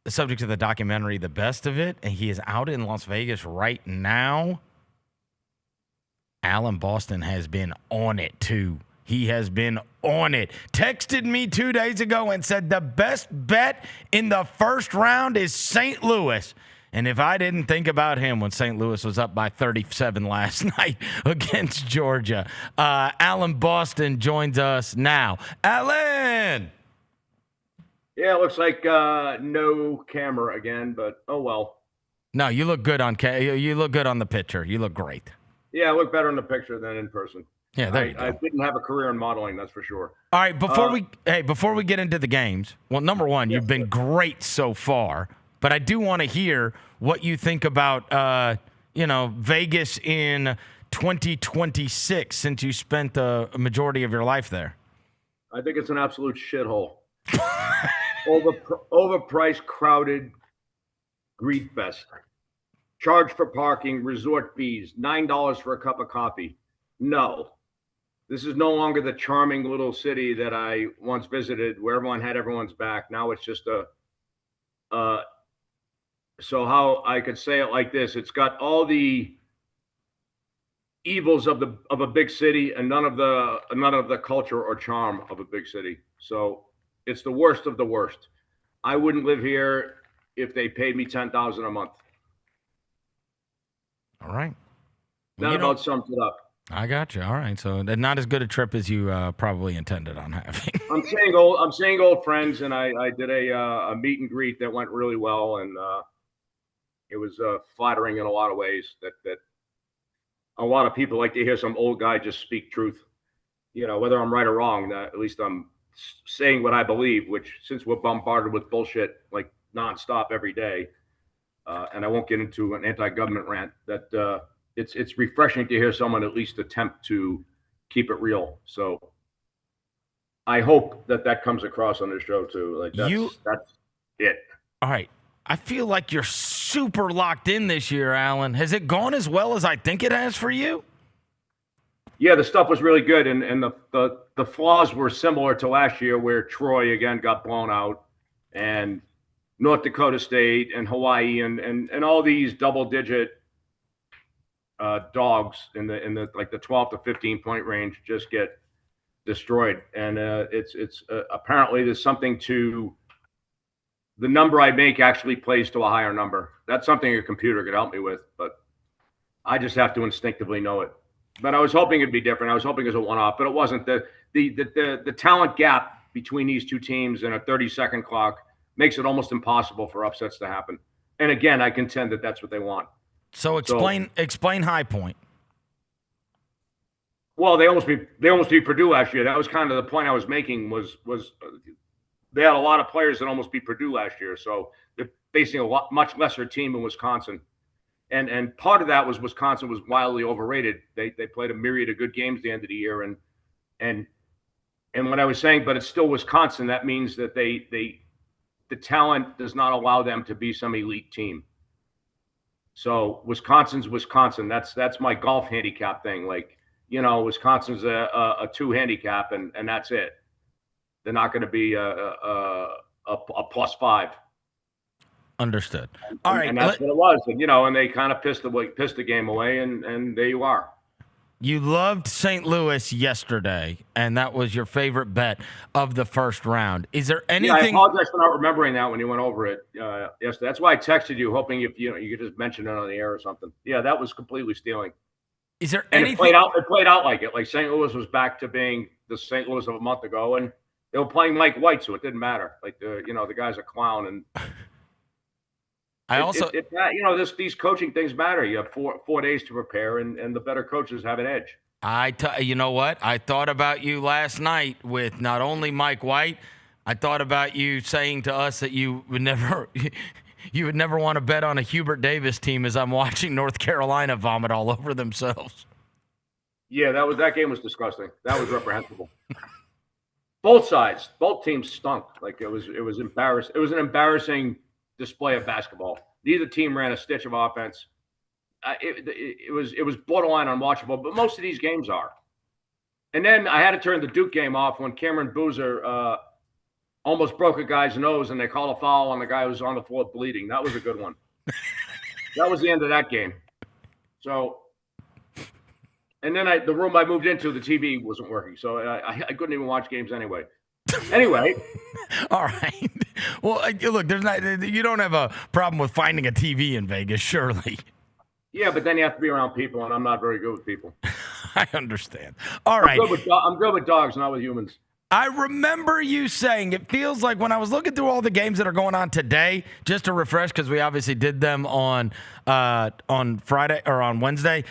the subject of the documentary, The Best of It, and he is out in Las Vegas right now. Alan Boston has been on it, too. He has been on it. Texted me 2 days ago and said the best bet in the first round is St. Louis. And if I didn't think about him when St. Louis was up by 37 last night against Georgia, Alan Boston joins us now. Alan! Yeah, it looks like no camera again, but oh well. No, you look good on you look good on the picture. You look great. Yeah, I look better in the picture than in person. Yeah, there you go. I didn't have a career in modeling, that's for sure. All right, before we get into the games, well, number one, you've been great so far, but I do want to hear what you think about Vegas in 2026 since you spent a majority of your life there. I think it's an absolute shithole. Overpriced, crowded, greed fest. Charge for parking, resort fees, $9 for a cup of coffee. No. This is no longer the charming little city that I once visited where everyone had everyone's back. Now it's just so how I could say it like this, it's got all the evils of a big city and none of the culture or charm of a big city. So it's the worst of the worst. I wouldn't live here if they paid me $10,000 a month. All right. That about sums it up. I got you. All right. So not as good a trip as you probably intended on having. I'm seeing old friends, and I did a meet and greet that went really well, and it was flattering in a lot of ways. That a lot of people like to hear some old guy just speak truth. You know, whether I'm right or wrong, at least I'm saying what I believe. Which, since we're bombarded with bullshit like nonstop every day, and I won't get into an anti-government rant. That it's refreshing to hear someone at least attempt to keep it real. So I hope that comes across on this show too. Like that's it. All right. I feel like you're super locked in this year, Alan. Has it gone as well as I think it has for you? Yeah, the stuff was really good, and the flaws were similar to last year, where Troy again got blown out, and North Dakota State and Hawaii and all these double-digit dogs in the like the 12 to 15 point range just get destroyed. And it's apparently there's something to the number I make actually plays to a higher number. That's something a computer could help me with, but I just have to instinctively know it. But I was hoping it'd be different. I was hoping it was a one-off, but it wasn't. The talent gap between these two teams in a 30-second clock makes it almost impossible for upsets to happen. And again, I contend that that's what they want. So explain High Point. Well, they almost beat Purdue last year. That was kind of the point I was making. Was they had a lot of players that almost beat Purdue last year, so they're facing a much lesser team in Wisconsin. And part of that was Wisconsin was wildly overrated. They played a myriad of good games at the end of the year, and what I was saying, but it's still Wisconsin. That means that the talent does not allow them to be some elite team. So Wisconsin's Wisconsin. That's my golf handicap thing. Like, Wisconsin's a 2 handicap, and that's it. They're not going to be a +5. Understood. All right, and that's what it was. And they kind of pissed the game away, and there you are. You loved St. Louis yesterday, and that was your favorite bet of the first round. Is there anything? Yeah, I apologize for not remembering that when you went over it yesterday. That's why I texted you, hoping if you could just mention it on the air or something. Yeah, that was completely stealing. Is there and anything? It played out like it. Like St. Louis was back to being the St. Louis of a month ago, and they were playing Mike White, so it didn't matter. Like the guy's a clown, and these coaching things matter. You have 4 days to prepare, and the better coaches have an edge. You know what? I thought about you last night with not only Mike White. I thought about you saying to us that you would never want to bet on a Hubert Davis team as I'm watching North Carolina vomit all over themselves. Yeah, that game was disgusting. That was reprehensible. Both sides, both teams stunk. Like it was embarrassing. It was an embarrassing display of basketball. Neither team ran a stitch of offense. It was borderline unwatchable, but most of these games are. And then I had to turn the Duke game off when Cameron Boozer almost broke a guy's nose, and they called a foul on the guy who was on the floor bleeding. That was a good one. That was the end of that game. So, and then the room I moved into, the TV wasn't working, so I couldn't even watch games anyway. Anyway. All right. Well, look, you don't have a problem with finding a TV in Vegas, surely. Yeah, but then you have to be around people, and I'm not very good with people. I understand. All right. I'm good with dogs, not with humans. I remember you saying, it feels like when I was looking through all the games that are going on today, just to refresh, because we obviously did them on Friday or on Wednesday.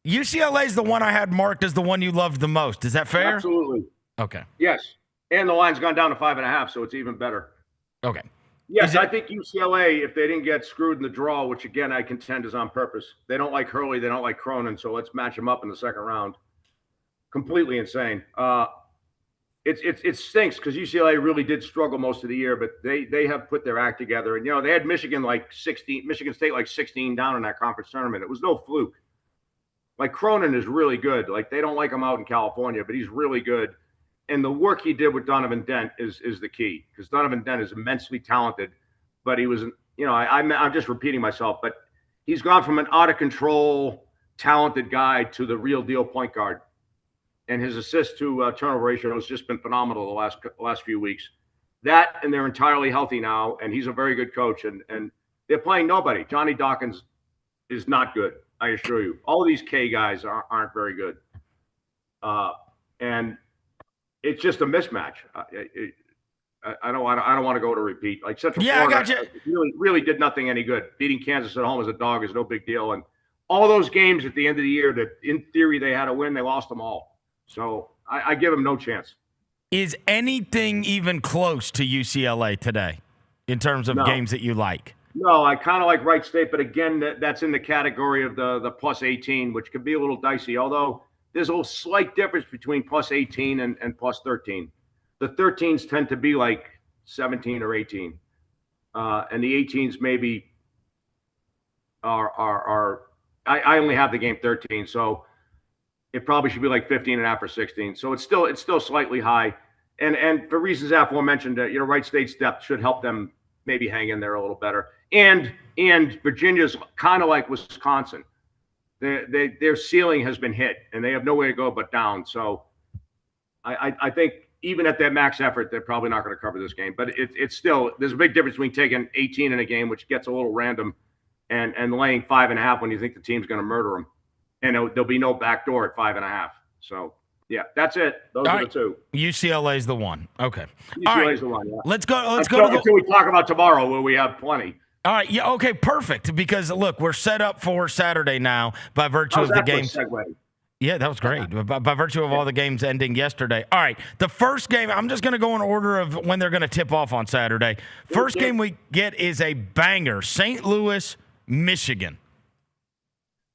UCLA is the one I had marked as the one you loved the most. Is that fair? Absolutely. Okay. Yes. And the line's gone down to 5.5, so it's even better. Okay. Yes, I think UCLA, if they didn't get screwed in the draw, which again I contend is on purpose. They don't like Hurley, they don't like Cronin, so let's match them up in the second round. Completely insane. It stinks because UCLA really did struggle most of the year, but they have put their act together. And they had Michigan State like 16 down in that conference tournament. It was no fluke. Like Cronin is really good. Like they don't like him out in California, but he's really good. And the work he did with Donovan Dent is the key, because Donovan Dent is immensely talented, but he was, I'm just repeating myself, but he's gone from an out of control, talented guy to the real deal point guard. And his assist to turnover ratio has just been phenomenal the last few weeks. That, and they're entirely healthy now, and he's a very good coach. And they're playing nobody. Johnny Dawkins is not good, I assure you. All of these K guys aren't very good. And it's just a mismatch. I don't want to go to repeat. Like Central Florida, I got you. Really did nothing any good. Beating Kansas at home as a dog is no big deal. And all those games at the end of the year that in theory they had to win, they lost them all. So I give them no chance. Is anything even close to UCLA today in terms of games that you like? No, I kind of like Wright State, but again, that's in the category of the plus 18, which could be a little dicey, although there's a slight difference between plus 18 and plus 13. The 13s tend to be like 17 or 18. And the 18s maybe are I only have the game 13, so it probably should be like 15.5 or 16. So it's still slightly high. And for reasons aforementioned, Wright State's depth should help them maybe hang in there a little better. And Virginia's kind of like Wisconsin. Their ceiling has been hit, and they have nowhere to go but down. So I think even at their max effort, they're probably not going to cover this game. But it's still, there's a big difference between taking 18 in a game, which gets a little random, and laying 5.5 when you think the team's going to murder them. And there'll be no backdoor at 5.5. So Yeah, that's it. Those are the two. UCLA's the one. Okay. All right. UCLA's the one. Yeah. Let's go. Let's go until we talk about tomorrow, where we have plenty. All right. Yeah. Okay. Perfect. Because look, we're set up for Saturday now by virtue of the games. Yeah, that was great. By virtue of all the games ending yesterday. All right. The first game, I'm just going to go in order of when they're going to tip off on Saturday. First game we get is a banger, St. Louis, Michigan.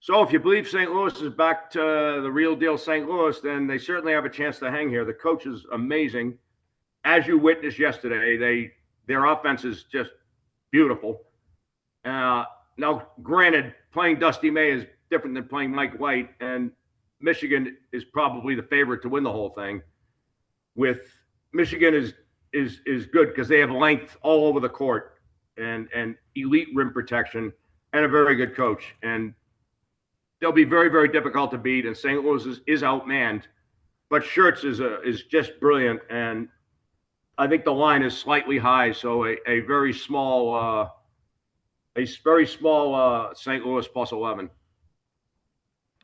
So if you believe St. Louis is back to the real deal St. Louis, then they certainly have a chance to hang here. The coach is amazing. As you witnessed yesterday, their offense is just beautiful. Now, granted, playing Dusty May is different than playing Mike White, and Michigan is probably the favorite to win the whole thing. With Michigan is good because they have length all over the court and elite rim protection and a very good coach. And they'll be very, very difficult to beat. And St. Louis is outmanned, but Schertz is just brilliant. And I think the line is slightly high, so a very small St. Louis plus 11.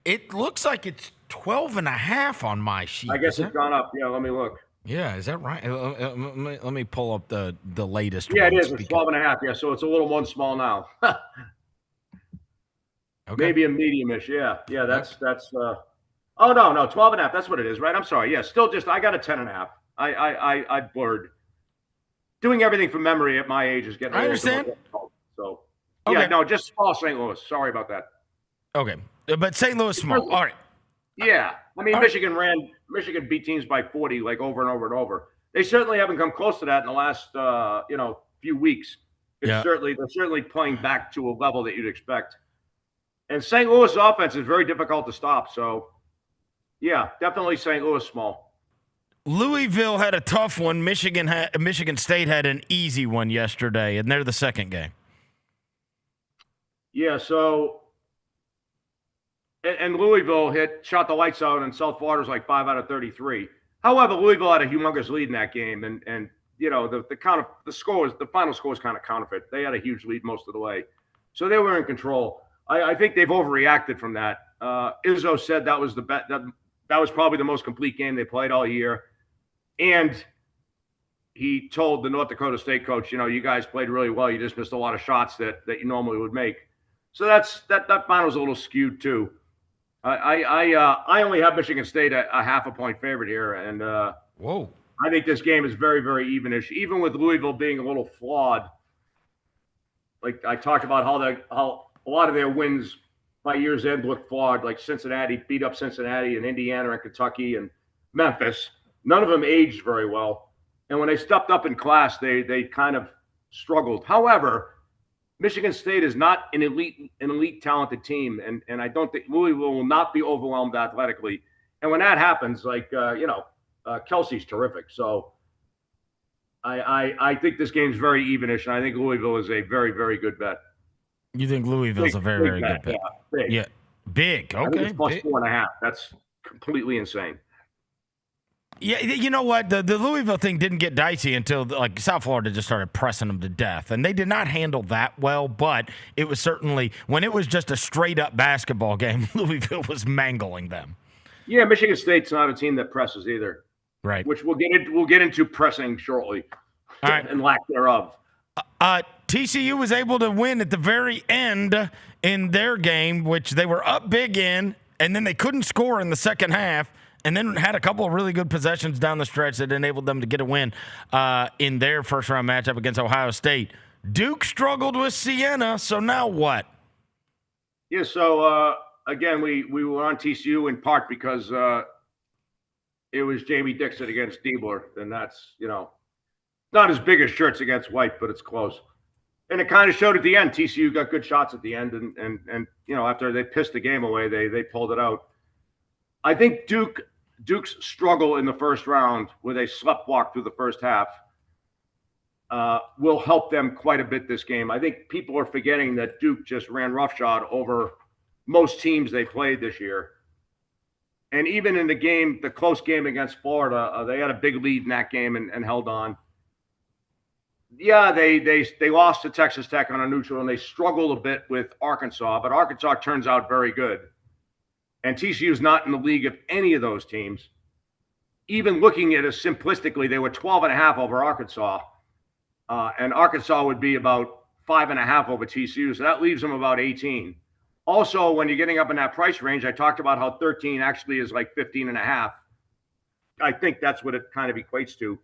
It looks like it's 12.5 on my sheet. I guess it's gone up. Yeah, let me look. Yeah, is that right? Let me pull up the latest. Yeah, it is. It's 12.5. Yeah, so it's a little more small now. Okay. Maybe a medium-ish. Yeah. That's. Oh no, 12.5. That's what it is, right? I'm sorry. Yeah, still just. I got a 10.5. I blurred. Doing everything from memory at my age is getting. I understand. So. Okay. Yeah, no, just small St. Louis. Sorry about that. Okay, but St. Louis small. All right. Yeah, I mean, Michigan beat teams by 40 like over and over and over. They certainly haven't come close to that in the last few weeks. They're certainly playing back to a level that you'd expect. And St. Louis offense is very difficult to stop. So, yeah, definitely St. Louis small. Louisville had a tough one. Michigan State had an easy one yesterday, and they're the second game. Yeah, so and Louisville shot the lights out, and South Florida's like 5 out of 33. However, Louisville had a humongous lead in that game, and the final score was kind of counterfeit. They had a huge lead most of the way, so they were in control. I think they've overreacted from that. Izzo said that was that was probably the most complete game they played all year, and he told the North Dakota State coach, you guys played really well. You just missed a lot of shots that you normally would make. So that final's a little skewed too. I only have Michigan State a half a point favorite here, and whoa, I think this game is very, very evenish. Even with Louisville being a little flawed, like I talked about how a lot of their wins by year's end look flawed. Like Cincinnati beat up Cincinnati and Indiana and Kentucky and Memphis. None of them aged very well, and when they stepped up in class, they kind of struggled. However, Michigan State is not an elite talented team, and I don't think Louisville will not be overwhelmed athletically. And when that happens, Kelsey's terrific. So I think this game's very evenish, and I think Louisville is a very, very good bet. You think Louisville's a very, very good bet? Yeah, big. Yeah, big. Okay, I think it's plus 4.5. That's completely insane. Yeah, you know what? The Louisville thing didn't get dicey until South Florida just started pressing them to death, and they did not handle that well. But it was certainly when it was just a straight up basketball game, Louisville was mangling them. Yeah, Michigan State's not a team that presses either. Right. Which we'll get into pressing shortly. All right. And lack thereof. TCU was able to win at the very end in their game, which they were up big in, and then they couldn't score in the second half. And then had a couple of really good possessions down the stretch that enabled them to get a win in their first-round matchup against Ohio State. Duke struggled with Siena, so now what? Yeah, so, again, we were on TCU in part because it was Jamie Dixon against Diebler, and that's, not as big as Schertz against White, but it's close. And it kind of showed at the end. TCU got good shots at the end, and after they pissed the game away, they pulled it out. I think Duke's struggle in the first round, where they sleptwalked through the first half, will help them quite a bit this game. I think people are forgetting that Duke just ran roughshod over most teams they played this year. And even in the close game against Florida, they had a big lead in that game and held on. Yeah, they lost to Texas Tech on a neutral, and they struggled a bit with Arkansas, but Arkansas turns out very good. And TCU is not in the league of any of those teams. even looking at it simplistically, they were 12.5 over Arkansas, and Arkansas would be about 5.5 over TCU. So that leaves them about 18. Also, when you're getting up in that price range, I talked about how 13 actually is like 15.5. I think that's what it kind of equates to.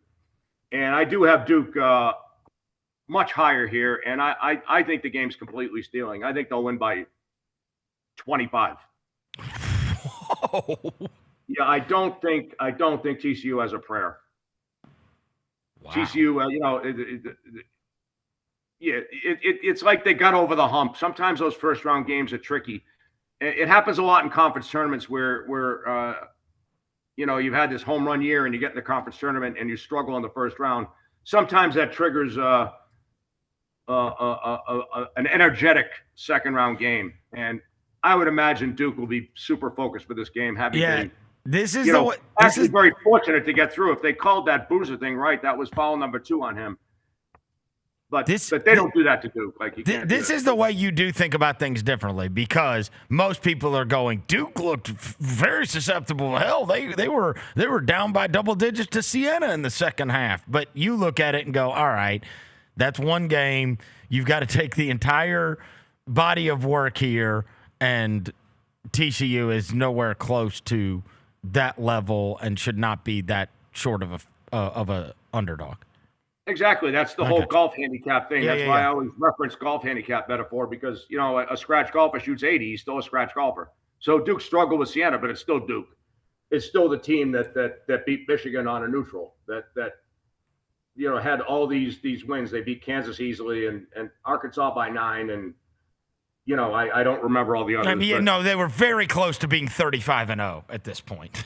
And I do have Duke much higher here, and I think the game's completely stealing. I think they'll win by 25. Whoa. Yeah, I don't think TCU has a prayer. Wow. TCU, it's like they got over the hump. Sometimes those first round games are tricky. It happens a lot in conference tournaments where you've had this home run year and you get in the conference tournament and you struggle in the first round. Sometimes that triggers an energetic second round game, and I would imagine Duke will be super focused for this game. This is actually very fortunate to get through. If they called that Boozer thing right, that was foul number 2 on him. But they don't do that to Duke. This is the way you do think about things differently, because most people are going, Duke looked very susceptible. Hell, they were down by double digits to Siena in the second half. But you look at it and go, all right, that's one game. You've got to take the entire body of work here, and TCU is nowhere close to that level and should not be that short of a underdog. Exactly. That's the whole golf handicap thing. That's why I always reference golf handicap metaphor, because, a scratch golfer shoots 80. He's still a scratch golfer. So Duke struggled with Siena, but it's still Duke. It's still the team that beat Michigan on a neutral, that had all these wins. They beat Kansas easily and Arkansas by 9. And, I don't remember all the others. They were very close to being 35-0 at this point.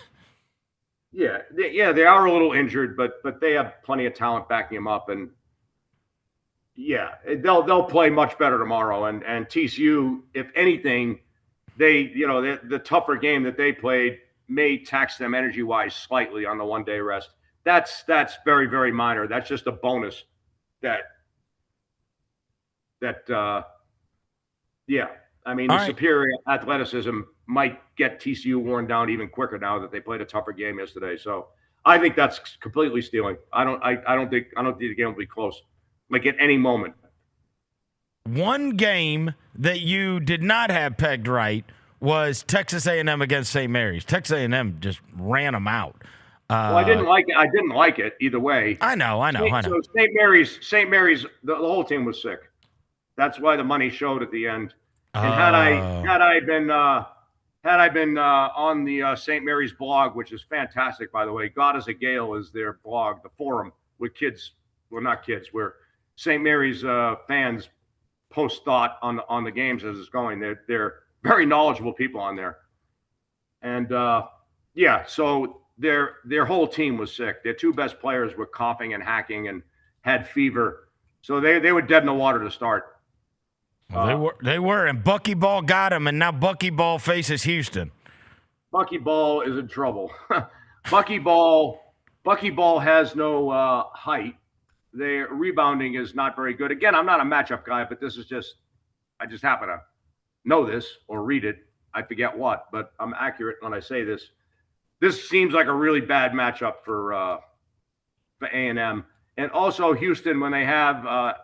Yeah, they are a little injured, but they have plenty of talent backing them up, and they'll play much better tomorrow. And TCU, if anything, the tougher game that they played may tax them energy-wise slightly on the one-day rest. That's very, very minor. That's just a bonus. Superior athleticism might get TCU worn down even quicker now that they played a tougher game yesterday. So I think that's completely stealing. I don't think the game will be close, like at any moment. One game that you did not have pegged right was Texas A&M against St. Mary's. Texas A&M just ran them out. Well, I didn't like it. I didn't like it either way. I know. So St. Mary's, the whole team was sick. That's why the money showed at the end. And had I been on the St. Mary's blog, which is fantastic, by the way, God is a Gale is their blog, the forum with kids, well, not kids, where St. Mary's fans post thought on the games as it's going. They're very knowledgeable people on there, and so their whole team was sick. Their 2 best players were coughing and hacking and had fever, so they were dead in the water to start. Well, they were, and Bucky Ball got him, and now Bucky Ball faces Houston. Bucky Ball is in trouble. Bucky Ball has no height. Their rebounding is not very good. Again, I'm not a matchup guy, but this is I just happen to know this or read it. I forget what, but I'm accurate when I say this. This seems like a really bad matchup for A&M, and also Houston when they have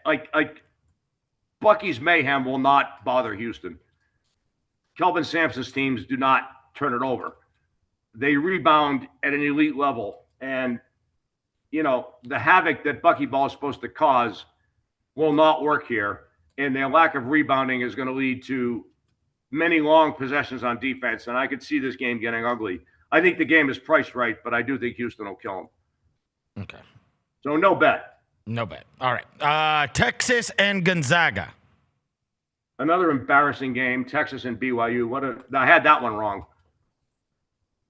like Bucky's mayhem will not bother Houston. Kelvin Sampson's teams do not turn it over. They rebound at an elite level. And, the havoc that Bucky Ball is supposed to cause will not work here. And their lack of rebounding is going to lead to many long possessions on defense. And I could see this game getting ugly. I think the game is priced right, but I do think Houston will kill them. Okay. So no bet. No bet. All right. Texas and Gonzaga. Another embarrassing game. Texas and BYU. I had that one wrong.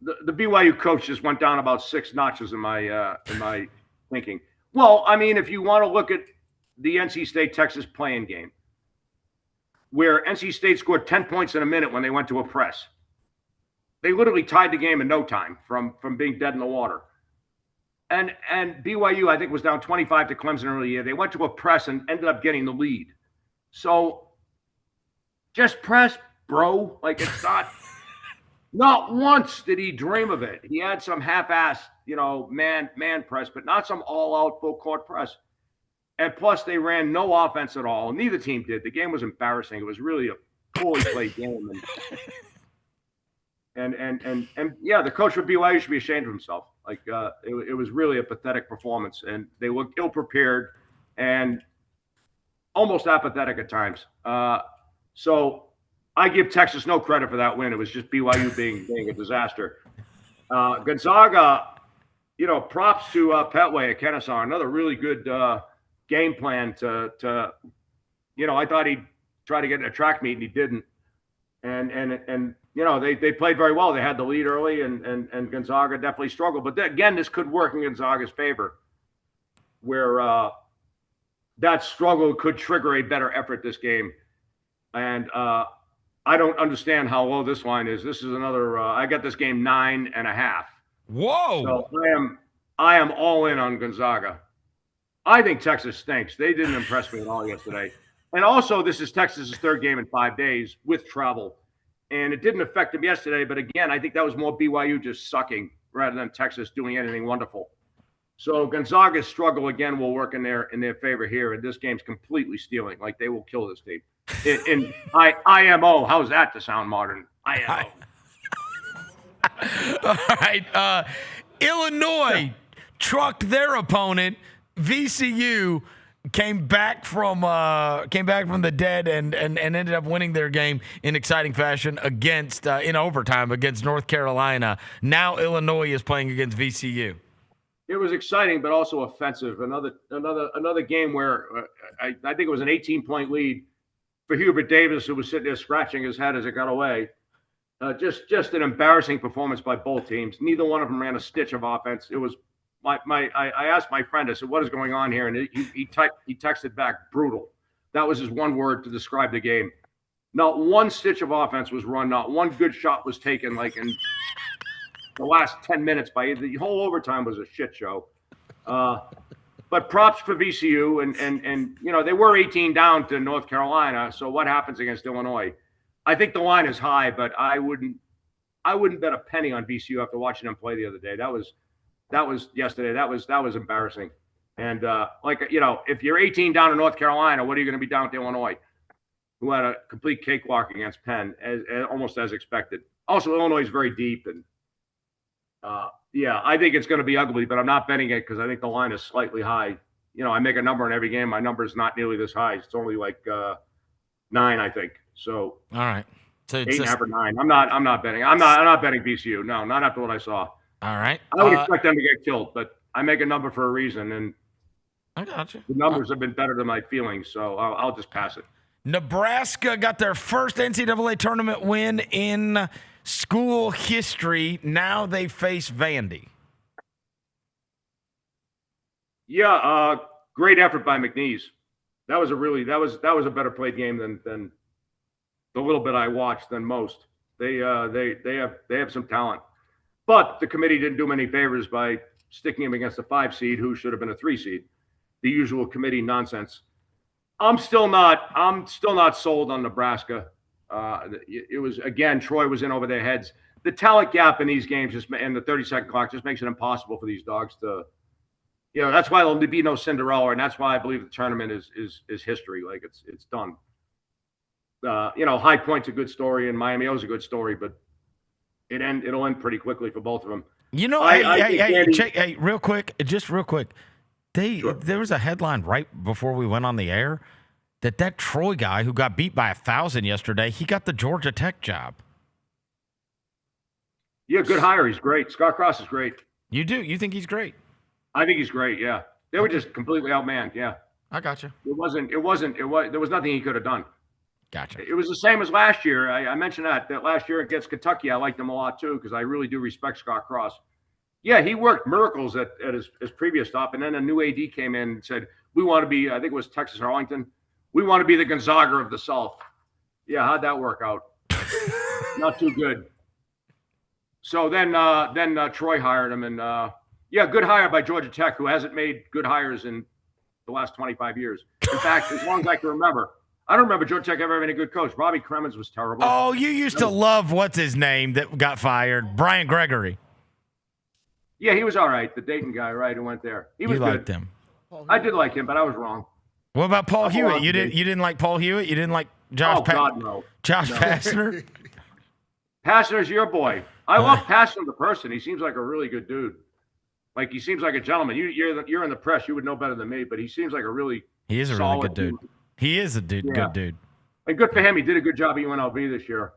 The BYU coach just went down about 6 notches in my thinking. Well, I mean, if you want to look at the NC State-Texas playing game, where NC State scored 10 points in a minute when they went to a press. They literally tied the game in no time from being dead in the water. And BYU, I think, was down 25 to Clemson earlier. They went to a press and ended up getting the lead. So just press, bro. Like, it's not Not once did he dream of it. He had some half-assed, man press, but not some all-out full court press. And plus, they ran no offense at all. Neither team did. The game was embarrassing. It was really a poorly played game. And yeah, the coach of BYU should be ashamed of himself. Like it was really a pathetic performance, and they looked ill-prepared and almost apathetic at times. So I give Texas no credit for that win. It was just BYU being a disaster. Gonzaga, props to Petway at Kennesaw. Another really good game plan to I thought he'd try to get in a track meet, and he didn't. And they played very well. They had the lead early, and Gonzaga definitely struggled. But again, this could work in Gonzaga's favor, where that struggle could trigger a better effort this game. And I don't understand how low this line is. This is another. I got this game 9.5. Whoa! So I am all in on Gonzaga. I think Texas stinks. They didn't impress me at all yesterday. And also, this is Texas's third game in 5 days with travel, and it didn't affect them yesterday. But again, I think that was more BYU just sucking rather than Texas doing anything wonderful. So Gonzaga's struggle again will work in their favor here, and this game's completely stealing. Like, they will kill this team. In IMO, how's that to sound modern? IMO. All right. Illinois trucked their opponent. VCU came back from the dead and ended up winning their game in exciting fashion against in overtime against North Carolina. Now Illinois is playing against VCU. It was exciting, but also offensive. Another game where I think it was an 18-point lead for Hubert Davis, who was sitting there scratching his head as it got away. Just an embarrassing performance by both teams. Neither one of them ran a stitch of offense. It was I asked my friend, I said, what is going on here? And he texted back, brutal. That was his one word to describe the game. Not one stitch of offense was run. Not one good shot was taken. Like in the last 10 minutes, the whole overtime was a shit show. But props for VCU, and they were 18 down to North Carolina. So what happens against Illinois? I think the line is high, but I wouldn't bet a penny on VCU after watching them play the other day. That was yesterday. That was embarrassing. And if you're 18 down to North Carolina, what are you going to be down to Illinois, who had a complete cakewalk against Penn, almost as expected. Also, Illinois is very deep, and I think it's going to be ugly, but I'm not betting it because I think the line is slightly high. I make a number in every game. My number is not nearly this high. It's only like 9, I think. So all right, so 8.5 or 9. I'm not betting. I'm not betting VCU. No, not after what I saw. All right. I would expect them to get killed, but I make a number for a reason, and I got you. The numbers have been better than my feelings, so I'll just pass it. Nebraska got their first NCAA tournament win in school history. Now they face Vandy. Yeah, great effort by McNeese. That was a better played game than the little bit I watched than most. They have some talent. But the committee didn't do him any favors by sticking him against a 5 seed who should have been a 3 seed. The usual committee nonsense. I'm still not sold on Nebraska. It was, again, Troy was in over their heads. The talent gap in these games and the 30-second clock just makes it impossible for these dogs to, that's why there'll be no Cinderella, and that's why I believe the tournament is history. Like it's done. High Point's a good story and Miami O's a good story, but it'll end pretty quickly for both of them. Hey, real quick. There was a headline right before we went on the air that Troy guy who got beat by 1,000 yesterday, he got the Georgia Tech job. Yeah, good hire. He's great. Scott Cross is great. You do? You think he's great? I think he's great. Yeah, they were just completely outmanned. Yeah, I got you. There was nothing he could have done. Gotcha. It was the same as last year. I mentioned that last year against Kentucky, I liked him a lot too because I really do respect Scott Cross. Yeah, he worked miracles at his previous stop, and then a new AD came in and said, we want to be, I think it was Texas Arlington, we want to be the Gonzaga of the South. Yeah, how'd that work out? Not too good. So then Troy hired him, and good hire by Georgia Tech, who hasn't made good hires in the last 25 years. In fact, as long as I can remember, I don't remember Georgia Tech ever having a good coach. Bobby Cremins was terrible. Oh, you used to love what's his name that got fired, Brian Gregory. Yeah, he was all right. The Dayton guy, right, who went there. He was You good. liked him. I did like him, but I was wrong. What about Paul Hewitt? You didn't like Paul Hewitt? You didn't like Josh? God, no. Josh No. Pastner? Pastner's your boy. I love Pastner the person. He seems like a really good dude. Like he seems like a gentleman. You're in the press. You would know better than me, but he seems like a really He is a really good dude. He is a good dude. And good for him. He did a good job at UNLV this year.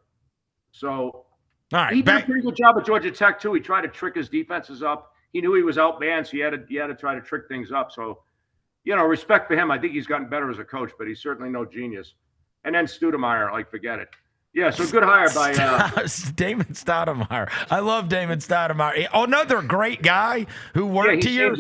So all right, he did a pretty good job at Georgia Tech too. He tried to trick his defenses up. He knew he was outmanned, so he had to try to trick things up. So, respect for him. I think he's gotten better as a coach, but he's certainly no genius. And then Studemeyer, like forget it. Yeah, so good hire by Damon Stoudemire. I love Damon Stoudemire. Another great guy who worked here,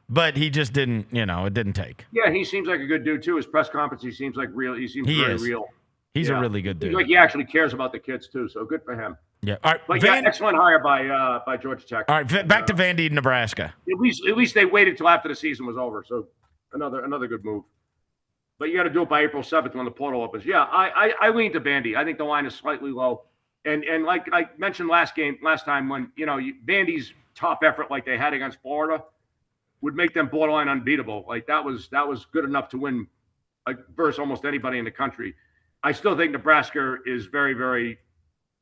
but he just didn't. It didn't take. Yeah, he seems like a good dude too. His press conference, he seems like real. He seems very real. He's a really good dude. Seems like he actually cares about the kids too. So good for him. Yeah. All right. But excellent hire by Georgia Tech. All right, back to Vandy, Nebraska. At least they waited till after the season was over. So another good move. But you got to do it by April 7th when the portal opens. Yeah, I lean to Vandy. I think the line is slightly low. And like I mentioned last time when Vandy's top effort like they had against Florida would make them borderline unbeatable. Like that was good enough to win versus almost anybody in the country. I still think Nebraska is very, very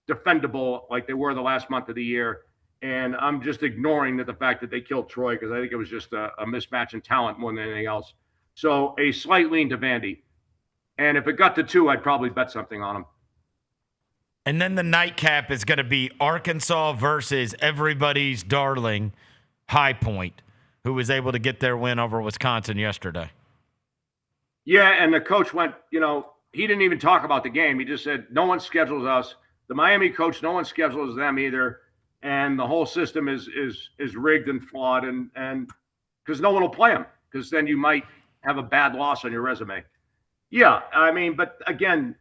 defendable like they were the last month of the year. And I'm just ignoring the fact that they killed Troy because I think it was just a mismatch in talent more than anything else. So a slight lean to Vandy. And if it got to 2, I'd probably bet something on them. And then the nightcap is going to be Arkansas versus everybody's darling High Point, who was able to get their win over Wisconsin yesterday. Yeah, and the coach went, he didn't even talk about the game. He just said, no one schedules us. The Miami coach, no one schedules them either. And the whole system is rigged and flawed. And because no one will play them, because then you might have a bad loss on your resume. Yeah, I mean, but again,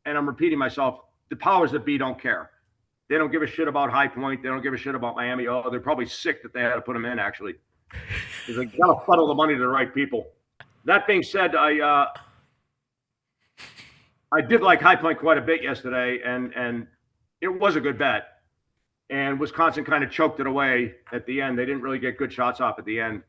and I'm repeating myself, the powers that be don't care. They don't give a shit about High Point. They don't give a shit about Miami. Oh, they're probably sick that they had to put them in, actually. Because they got to funnel the money to the right people. That being said, I did like High Point quite a bit yesterday, and it was a good bet. And Wisconsin kind of choked it away at the end. They didn't really get good shots off at the end.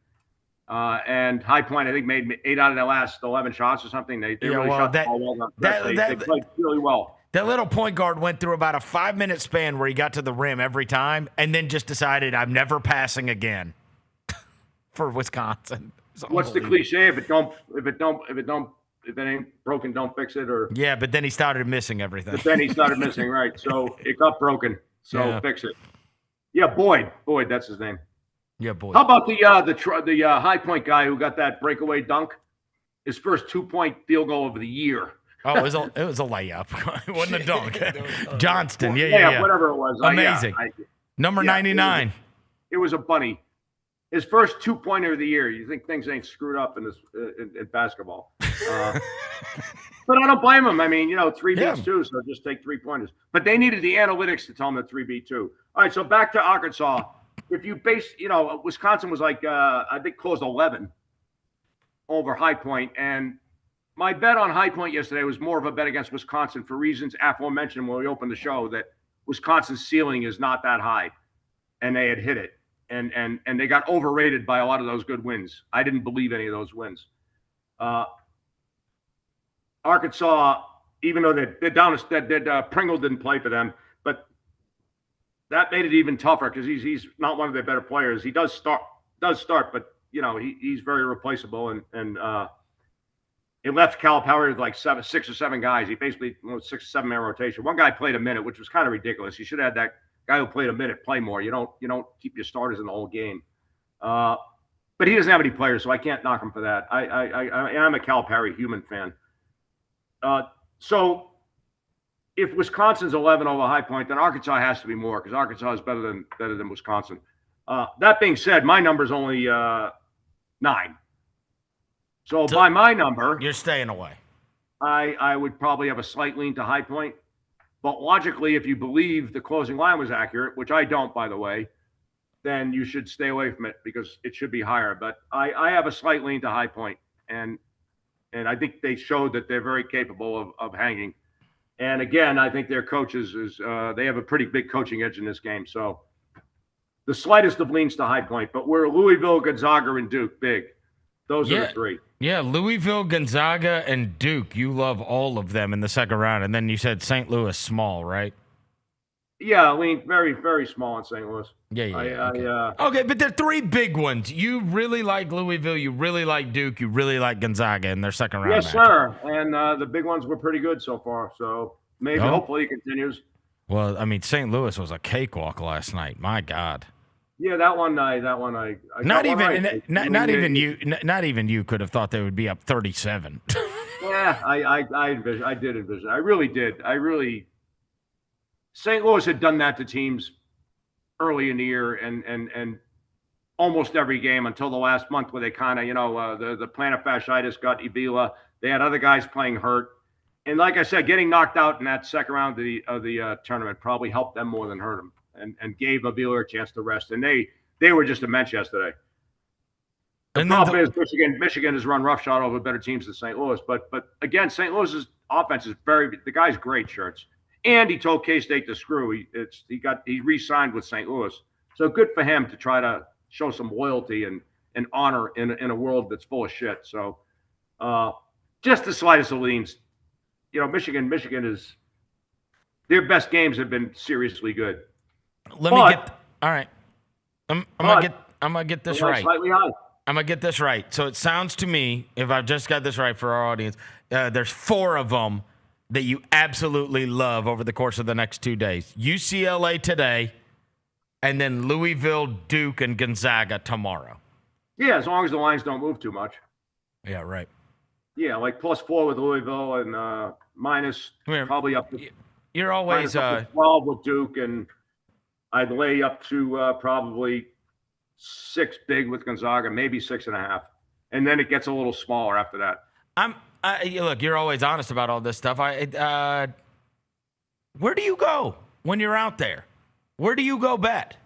And High Point, I think, made 8 out of their last 11 shots or something. They really shot the ball well. They played really well. That little point guard went through about a 5-minute span where he got to the rim every time and then just decided, I'm never passing again for Wisconsin. What's the cliche? If it ain't broken, don't fix it. Or yeah, but then he started missing everything. But then he started missing, right? So it got broken. So fix it. Yeah, Boyd, that's his name. Yeah, Boyd. How about the High Point guy who got that breakaway dunk? His first 2-point field goal of the year. Oh, it was a layup. It wasn't a dunk. Johnston, yeah. Whatever it was. Amazing. Number 99. It was a bunny. His first 2-pointer of the year. You think things ain't screwed up in basketball. But I don't blame him. I mean, 3 beats 2, so just take 3-pointers. But they needed the analytics to tell them that 3 beat 2. All right, so back to Arkansas. If you base, Wisconsin was like, I think closed 11 over High Point. And my bet on High Point yesterday was more of a bet against Wisconsin for reasons aforementioned when we opened the show, that Wisconsin's ceiling is not that high. And they had hit it. And they got overrated by a lot of those good wins. I didn't believe any of those wins. Arkansas, even though they're down, Pringle didn't play for them, but that made it even tougher because he's not one of their better players. He does start, but he's very replaceable, and it left Calipari with like 6 or 7 guys. He basically 6 or 7 man rotation. One guy played a minute, which was kind of ridiculous. You should have had that guy who played a minute play more. You don't keep your starters in the whole game. But he doesn't have any players, so I can't knock him for that. I'm a Calipari human fan. So if Wisconsin's 11 over High Point, then Arkansas has to be more because Arkansas is better than Wisconsin. That being said, my number's only 9. So by my number, you're staying away. I would probably have a slight lean to High Point. But logically, if you believe the closing line was accurate, which I don't, by the way, then you should stay away from it because it should be higher. But I have a slight lean to High Point. And And I think they showed that they're very capable of hanging. And again, I think their coaches they have a pretty big coaching edge in this game. So the slightest of leans to High Point, but we're Louisville, Gonzaga, and Duke big. Those are the three. Yeah, Louisville, Gonzaga, and Duke. You love all of them in the second round. And then you said St. Louis small, right? Yeah, lean very, very small in St. Louis. Yeah. Okay, but they're three big ones. You really like Louisville. You really like Duke. You really like Gonzaga in their second round Yes, match. sir. And the big ones were pretty good so far. So maybe, hopefully, it continues. Well, I mean, St. Louis was a cakewalk last night. My God. Yeah, that one. I Not even you could have thought they would be up 37. Yeah, I did envision. I really did. St. Louis had done that to teams early in the year and almost every game until the last month where they kind of, the plantar fasciitis got Ibila. They had other guys playing hurt. And like I said, getting knocked out in that second round of the tournament probably helped them more than hurt them and gave Ibila a chance to rest. And they were just immense yesterday. The problem is Michigan has run roughshod over better teams than St. Louis. But again, St. Louis's offense is the guy's great, Shirts. And he told K-State to screw. He re-signed with St. Louis. So good for him to try to show some loyalty and honor in a world that's full of shit. So just the slightest of leans. Michigan is their best games have been seriously good. All right. I'm gonna get this right. Slightly high. I'm gonna get this right. So it sounds to me, if I've just got this right for our audience, there's four of them that you absolutely love over the course of the next 2 days. UCLA today, and then Louisville, Duke, and Gonzaga tomorrow. Yeah, as long as the lines don't move too much. Yeah, right. Yeah, like +4 with Louisville and minus probably up to. You're always up to 12 with Duke, and I'd lay up to probably 6 big with Gonzaga, maybe 6.5, and then it gets a little smaller after that. Look, you're always honest about all this stuff. Where do you go when you're out there? Where do you go bet?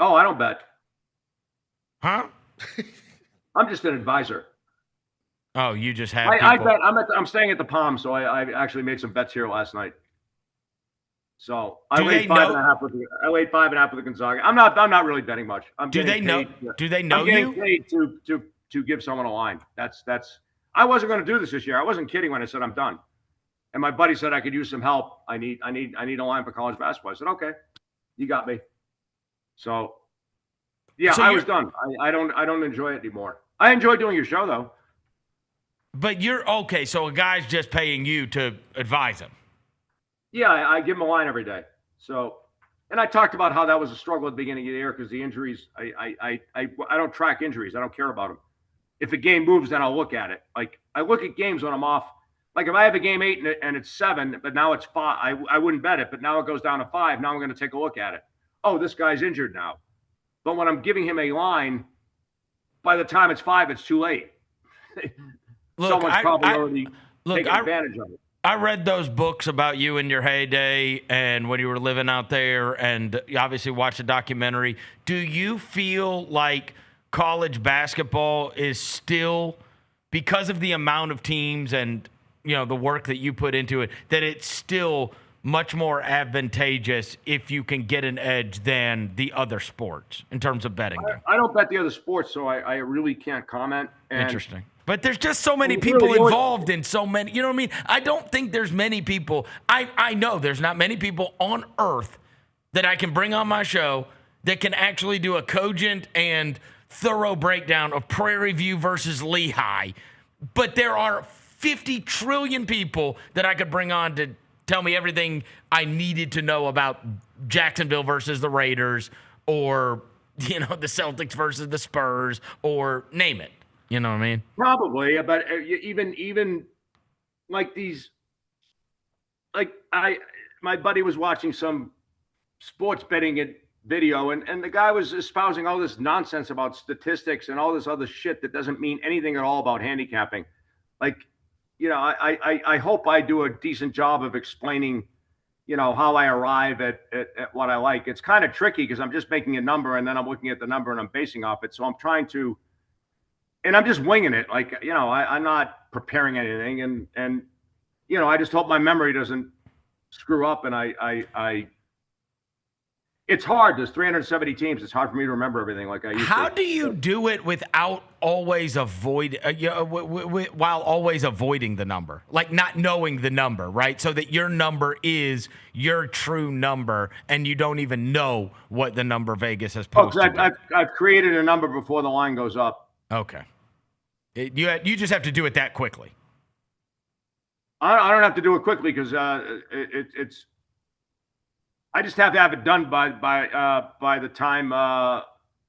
Oh, I don't bet. Huh? I'm just an advisor. Oh, you just have. I bet. I'm staying at the Palm, so I actually made some bets here last night. So I laid 5.5 with I laid 5.5 with the Gonzaga. I'm not really betting much. Do they know I'm getting paid to give someone a line. That's. I wasn't going to do this year. I wasn't kidding when I said I'm done. And my buddy said I could use some help. I need a line for college basketball. I said, okay, you got me. So, yeah, I was done. I don't enjoy it anymore. I enjoy doing your show though. But you're okay. So a guy's just paying you to advise him. Yeah, I give him a line every day. So, and I talked about how that was a struggle at the beginning of the year because the injuries. I don't track injuries. I don't care about them. If a game moves, then I'll look at it. Like I look at games when I'm off. Like if I have a game 8 and it's 7, but now it's 5, I wouldn't bet it. But now it goes down to 5. Now I'm going to take a look at it. Oh, this guy's injured now. But when I'm giving him a line, by the time it's 5, it's too late. Someone's probably already taking advantage of it. I read those books about you in your heyday and when you were living out there, and you obviously watched the documentary. Do you feel like college basketball is still, because of the amount of teams and the work that you put into it, that it's still much more advantageous if you can get an edge than the other sports in terms of betting? I don't bet the other sports, so I really can't comment. Interesting. But there's just so many people involved in so many, you know what I mean? I don't think there's many people. I know there's not many people on earth that I can bring on my show that can actually do a cogent and thorough breakdown of Prairie View versus Lehigh. But there are 50 trillion people that I could bring on to tell me everything I needed to know about Jacksonville versus the Raiders, or, the Celtics versus the Spurs, or name it. You know what I mean? Probably, but even like these, my buddy was watching some sports betting video, and the guy was espousing all this nonsense about statistics and all this other shit that doesn't mean anything at all about handicapping. I hope I do a decent job of explaining, how I arrive at what I like. It's kind of tricky because I'm just making a number and then I'm looking at the number and I'm basing off it. So I'm trying to and I'm just winging it. Like, I'm not preparing anything, and I just hope my memory doesn't screw up. And I it's hard. There's 370 teams. It's hard for me to remember everything like I used to. How do you do it without always while always avoiding the number, like not knowing the number, right? So that your number is your true number, and you don't even know what the number Vegas has posted. I've created a number before the line goes up. Okay. You just have to do it that quickly. I don't have to do it quickly because it's. I just have to have it done by the time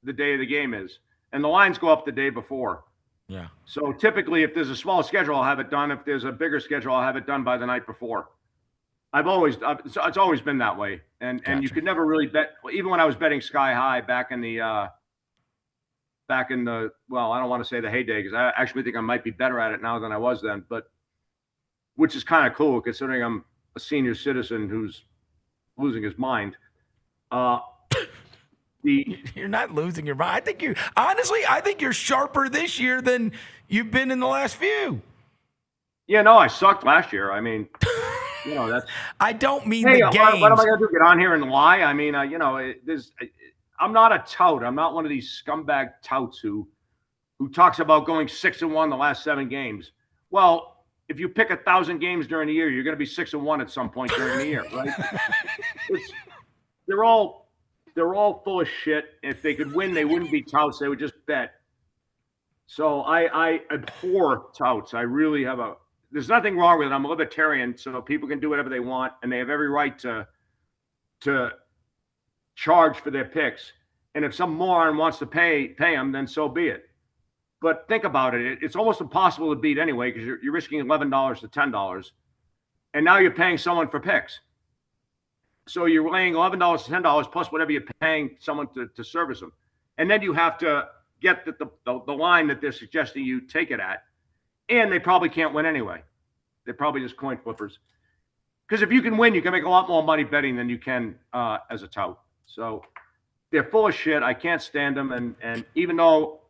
the day of the game is, and the lines go up the day before. Yeah. So typically, if there's a small schedule, I'll have it done. If there's a bigger schedule, I'll have it done by the night befure. It's always been that way, and you could never really bet. Even when I was betting Sky High back in the well, I don't want to say the heyday because I actually think I might be better at it now than I was then, but which is kind of cool considering I'm a senior citizen who's losing his mind. You're not losing your mind. I think you're sharper this year than you've been in the last few. Yeah, no, I sucked last year. I mean, that's. I don't mean the games. What am I going to do? Get on here and lie? I mean, I'm not a tout. I'm not one of these scumbag touts who talks about going 6-1 the last 7 games. Well, if you pick 1,000 games during the year, you're going to be 6-1 at some point during the year, right? They're all full of shit. If they could win, they wouldn't be touts. They would just bet. So I abhor touts. I really have there's nothing wrong with it. I'm a libertarian, so people can do whatever they want, and they have every right to charge for their picks. And if some moron wants to pay them, then so be it. But think about it. It's almost impossible to beat anyway because you're risking $11 to $10. And now you're paying someone for picks. So you're laying $11 to $10 plus whatever you're paying someone to service them. And then you have to get the line that they're suggesting you take it at. And they probably can't win anyway. They're probably just coin flippers. Because if you can win, you can make a lot more money betting than you can as a tout. So they're full of shit. I can't stand them. And even though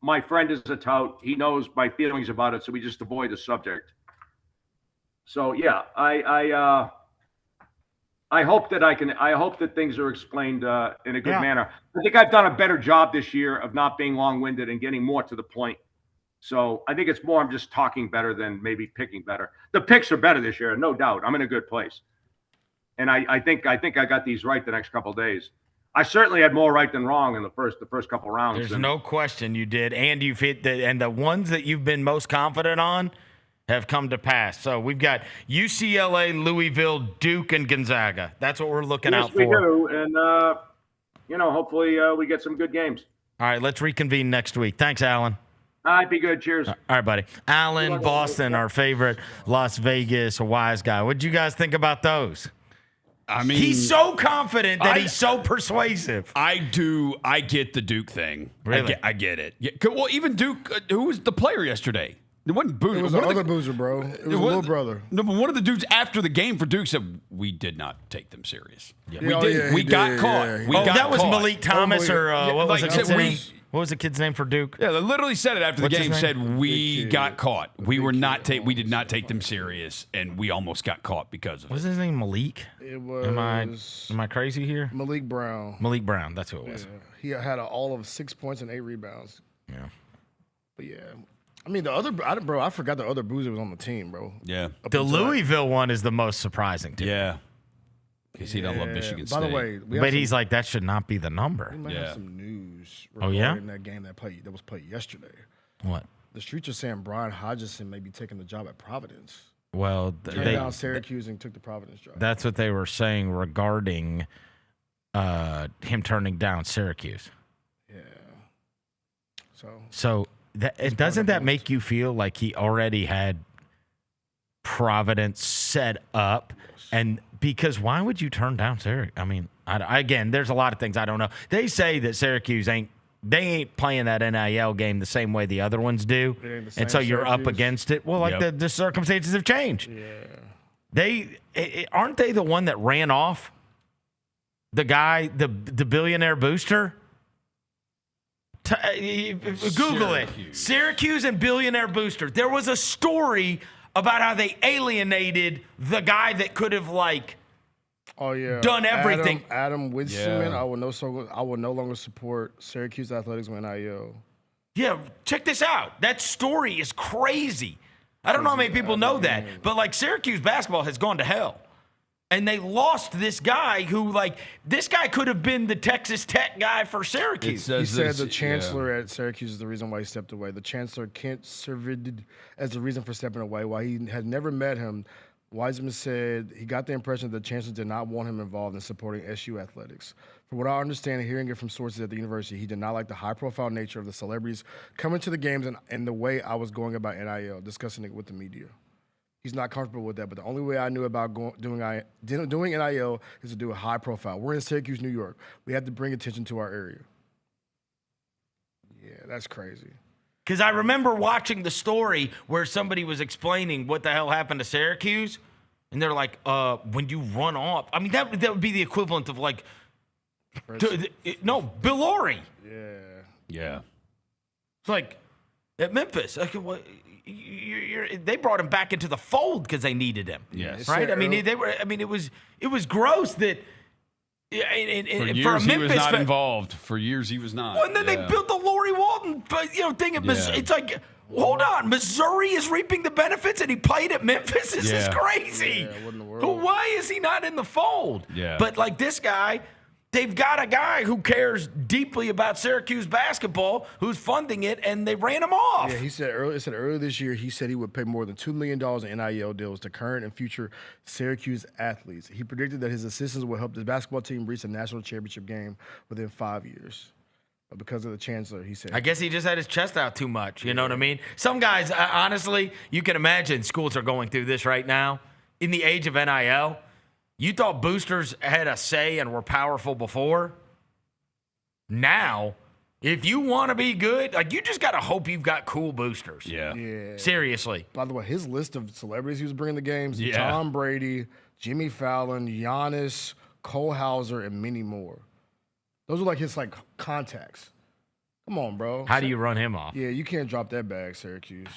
my friend is a tout, he knows my feelings about it, so we just avoid the subject. So yeah, I hope that things are explained in a good manner. I think I've done a better job this year of not being long-winded and getting more to the point. So I think it's more I'm just talking better than maybe picking better. The picks are better this year, no doubt. I'm in a good place, and I think I got these right the next couple of days. I certainly had more right than wrong in the first couple rounds. There's no question you did, and you've hit the ones that you've been most confident on have come to pass. So we've got UCLA, Louisville, Duke, and Gonzaga. That's what we're looking out for. Yes, we do, and hopefully we get some good games. All right, let's reconvene next week. Thanks, Alan. All right, be good. Cheers. All right, buddy. Alan Boston, our favorite Las Vegas wise guy. What did you guys think about those? I mean, he's so confident that he's so persuasive. I get the Duke thing. Really? I get it. Yeah. Well, even Duke, who was the player yesterday? It wasn't Boozer. It was another Boozer, bro. It was a little brother. No, but one of the dudes after the game for Duke said, we did not take them serious. Yeah. We did. We got caught. Yeah, we got that was caught. Malik Thomas or what was the kid's name? We, What was the kid's name for Duke? Yeah, they literally said it after What's the his game. name? Said we got caught. We were not we did not take them serious, and we almost got caught because of Was it. his name Malik? It was. Am I crazy here? Malik Brown. Malik Brown. That's who it was. Yeah. He had all of 6 points and 8 rebounds. Yeah. But yeah, I mean I forgot the other Boozer was on the team, bro. Yeah. The Louisville one is the most surprising to me. Yeah. Because he don't love Michigan State. By the way, but he's like, that should not be the number. We might have some news Oh, yeah? regarding that game that was played yesterday. What? The streets are saying Brian Hodgson may be taking the job at Providence. Well, Turned down Syracuse and took the Providence job. That's what they were saying regarding him turning down Syracuse. Yeah. So doesn't that make you feel like he already had Providence set up? And because why would you turn down Syracuse? I mean, again, there's a lot of things I don't know. They say that Syracuse ain't playing that NIL game the same way the other ones do, and so you're up against it. Well, like the circumstances have changed. Yeah. Aren't they the one that ran off the guy, the billionaire booster? Google it. Syracuse and billionaire booster. There was a story about how they alienated the guy that could have done everything. Adam Wiseman. I will no longer support Syracuse athletics with NIL. Yeah, check this out. That story is crazy. I don't know how many people know that, but Syracuse basketball has gone to hell. And they lost this guy who, this guy could have been the Texas Tech guy for Syracuse. He said the chancellor at Syracuse is the reason why he stepped away. The chancellor can't serve it as the reason for stepping away. While he had never met him, Wiseman said he got the impression that the chancellor did not want him involved in supporting SU athletics. From what I understand and hearing it from sources at the university, he did not like the high-profile nature of the celebrities coming to the games and the way I was going about NIL, discussing it with the media. He's not comfortable with that, but the only way I knew about doing NIL is to do a high profile. We're in Syracuse, New York. We have to bring attention to our area. Yeah, that's crazy. Because I remember watching the story where somebody was explaining what the hell happened to Syracuse, and they're like, when you run off, I mean, that would be the equivalent of Bill Laurie. Yeah. It's like at Memphis. They brought him back into the fold because they needed him. Yes. Right. I mean, it was gross that. For years he was not involved. For years he was not. Well, and then they built the Laurie Walton thing at Missouri. It's like, hold on, Missouri is reaping the benefits, and he played at Memphis. This is crazy. Why is he not in the fold? Yeah. But this guy. They've got a guy who cares deeply about Syracuse basketball who's funding it, and they ran him off. Yeah, he said earlier this year, he said he would pay more than $2 million in NIL deals to current and future Syracuse athletes. He predicted that his assistance will help the basketball team reach a national championship game within 5 years. But because of the chancellor, he said. I guess he just had his chest out too much. You know what I mean? Some guys, honestly, you can imagine schools are going through this right now. In the age of NIL, you thought boosters had a say and were powerful before. Now, if you want to be good, you just got to hope you've got cool boosters. Yeah. Seriously. By the way, his list of celebrities he was bringing the games, Yeah. Tom Brady, Jimmy Fallon, Giannis, Cole Hauser, and many more. Those are his contacts. Come on, bro. How do you run him off? Yeah, you can't drop that bag, Syracuse.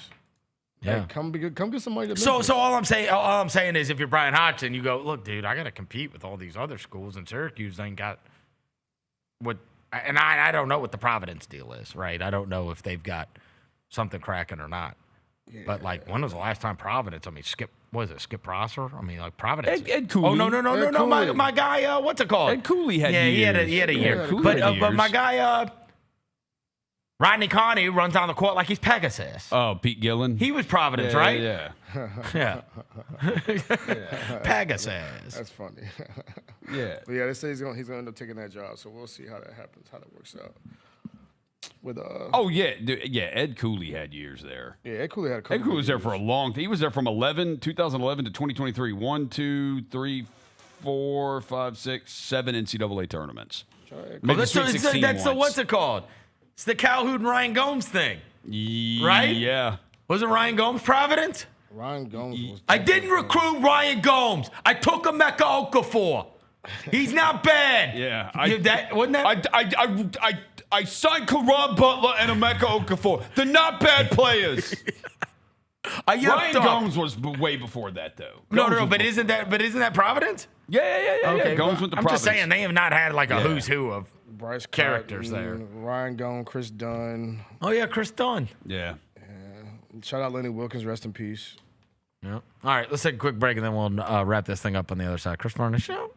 Yeah. Hey, come get somebody to So all I'm saying is, if you're Brian Hodgson, you go, look, dude, I got to compete with all these other schools, and Syracuse ain't got what. And I don't know what the Providence deal is, right? I don't know if they've got something cracking or not. Yeah. But when was the last time Providence? I mean, Skip Prosser? I mean, Providence. Ed Cooley. Oh no! My guy, what's it called? Ed Cooley had years. Yeah, he had a year. Yeah, but my guy. Rodney Connie runs on the court like he's Pegasus. Oh, Pete Gillen. He was Providence, right? Yeah. Pegasus. That's funny. Yeah. But they say he's gonna end up taking that job, so we'll see how that happens, how that works out. Ed Cooley had years there. Yeah, Ed Cooley had a couple. Ed Cooley was there for a long time. He was there from 2011 to 2023. 1, 2, 3, 4, 5, 6, 7 NCAA tournaments. That's the what's it called? It's the Calhoun Ryan Gomes thing, right? Yeah. Was it Ryan Gomes Providence? Ryan Gomes was. I didn't recruit Ryan Gomes. I took Emeka Okafor. He's not bad. Yeah. I signed Karan Butler and Emeka Okafor. They're not bad players. Ryan Gomes was way before that, though. No, but isn't that Providence? Yeah. Okay, Gomes went to Providence. I'm just saying they have not had a who's who of Bryce characters Cotton, there. Ryan Gomes, Chris Dunn. Oh yeah, Chris Dunn. Yeah. Shout out Lenny Wilkins, rest in peace. Yeah. All right, let's take a quick break and then we'll wrap this thing up on the other side. Chris Vernon Show.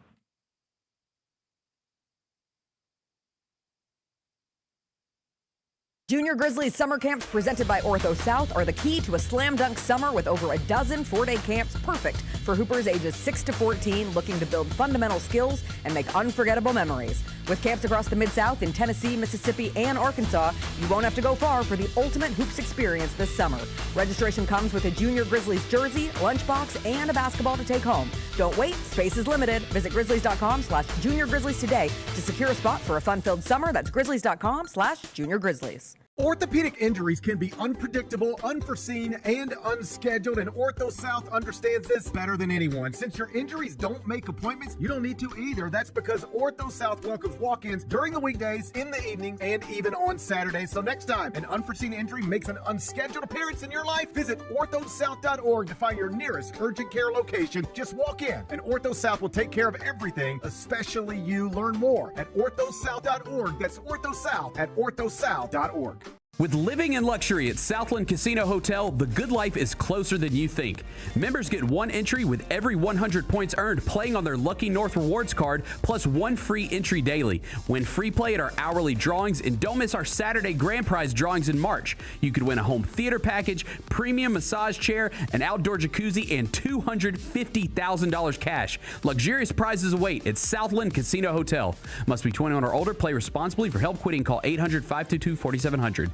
Junior Grizzlies summer camps presented by Ortho South are the key to a slam dunk summer with over a dozen 4-day camps perfect for hoopers ages 6 to 14 looking to build fundamental skills and make unforgettable memories. With camps across the Mid-South in Tennessee, Mississippi, and Arkansas, you won't have to go far for the ultimate hoops experience this summer. Registration comes with a Junior Grizzlies jersey, lunchbox, and a basketball to take home. Don't wait, space is limited. Visit grizzlies.com/juniorgrizzlies today to secure a spot for a fun-filled summer. That's grizzlies.com/juniorgrizzlies. Orthopedic injuries can be unpredictable, unforeseen, and unscheduled, and Ortho South understands this better than anyone. Since your injuries don't make appointments, you don't need to either. That's because Ortho South welcomes walk-ins during the weekdays, in the evenings, and even on Saturdays. So next time an unforeseen injury makes an unscheduled appearance in your life, visit orthosouth.org to find your nearest urgent care location. Just walk in, and Ortho South will take care of everything, especially you. Learn more at orthosouth.org. That's orthosouth at orthosouth.org. With living in luxury at Southland Casino Hotel, the good life is closer than you think. Members get one entry with every 100 points earned playing on their Lucky North Rewards card, plus one free entry daily. Win free play at our hourly drawings, and don't miss our Saturday grand prize drawings in March. You could win a home theater package, premium massage chair, an outdoor jacuzzi, and $250,000 cash. Luxurious prizes await at Southland Casino Hotel. Must be 21 or older. Play responsibly. For help quitting, call 800-522-4700.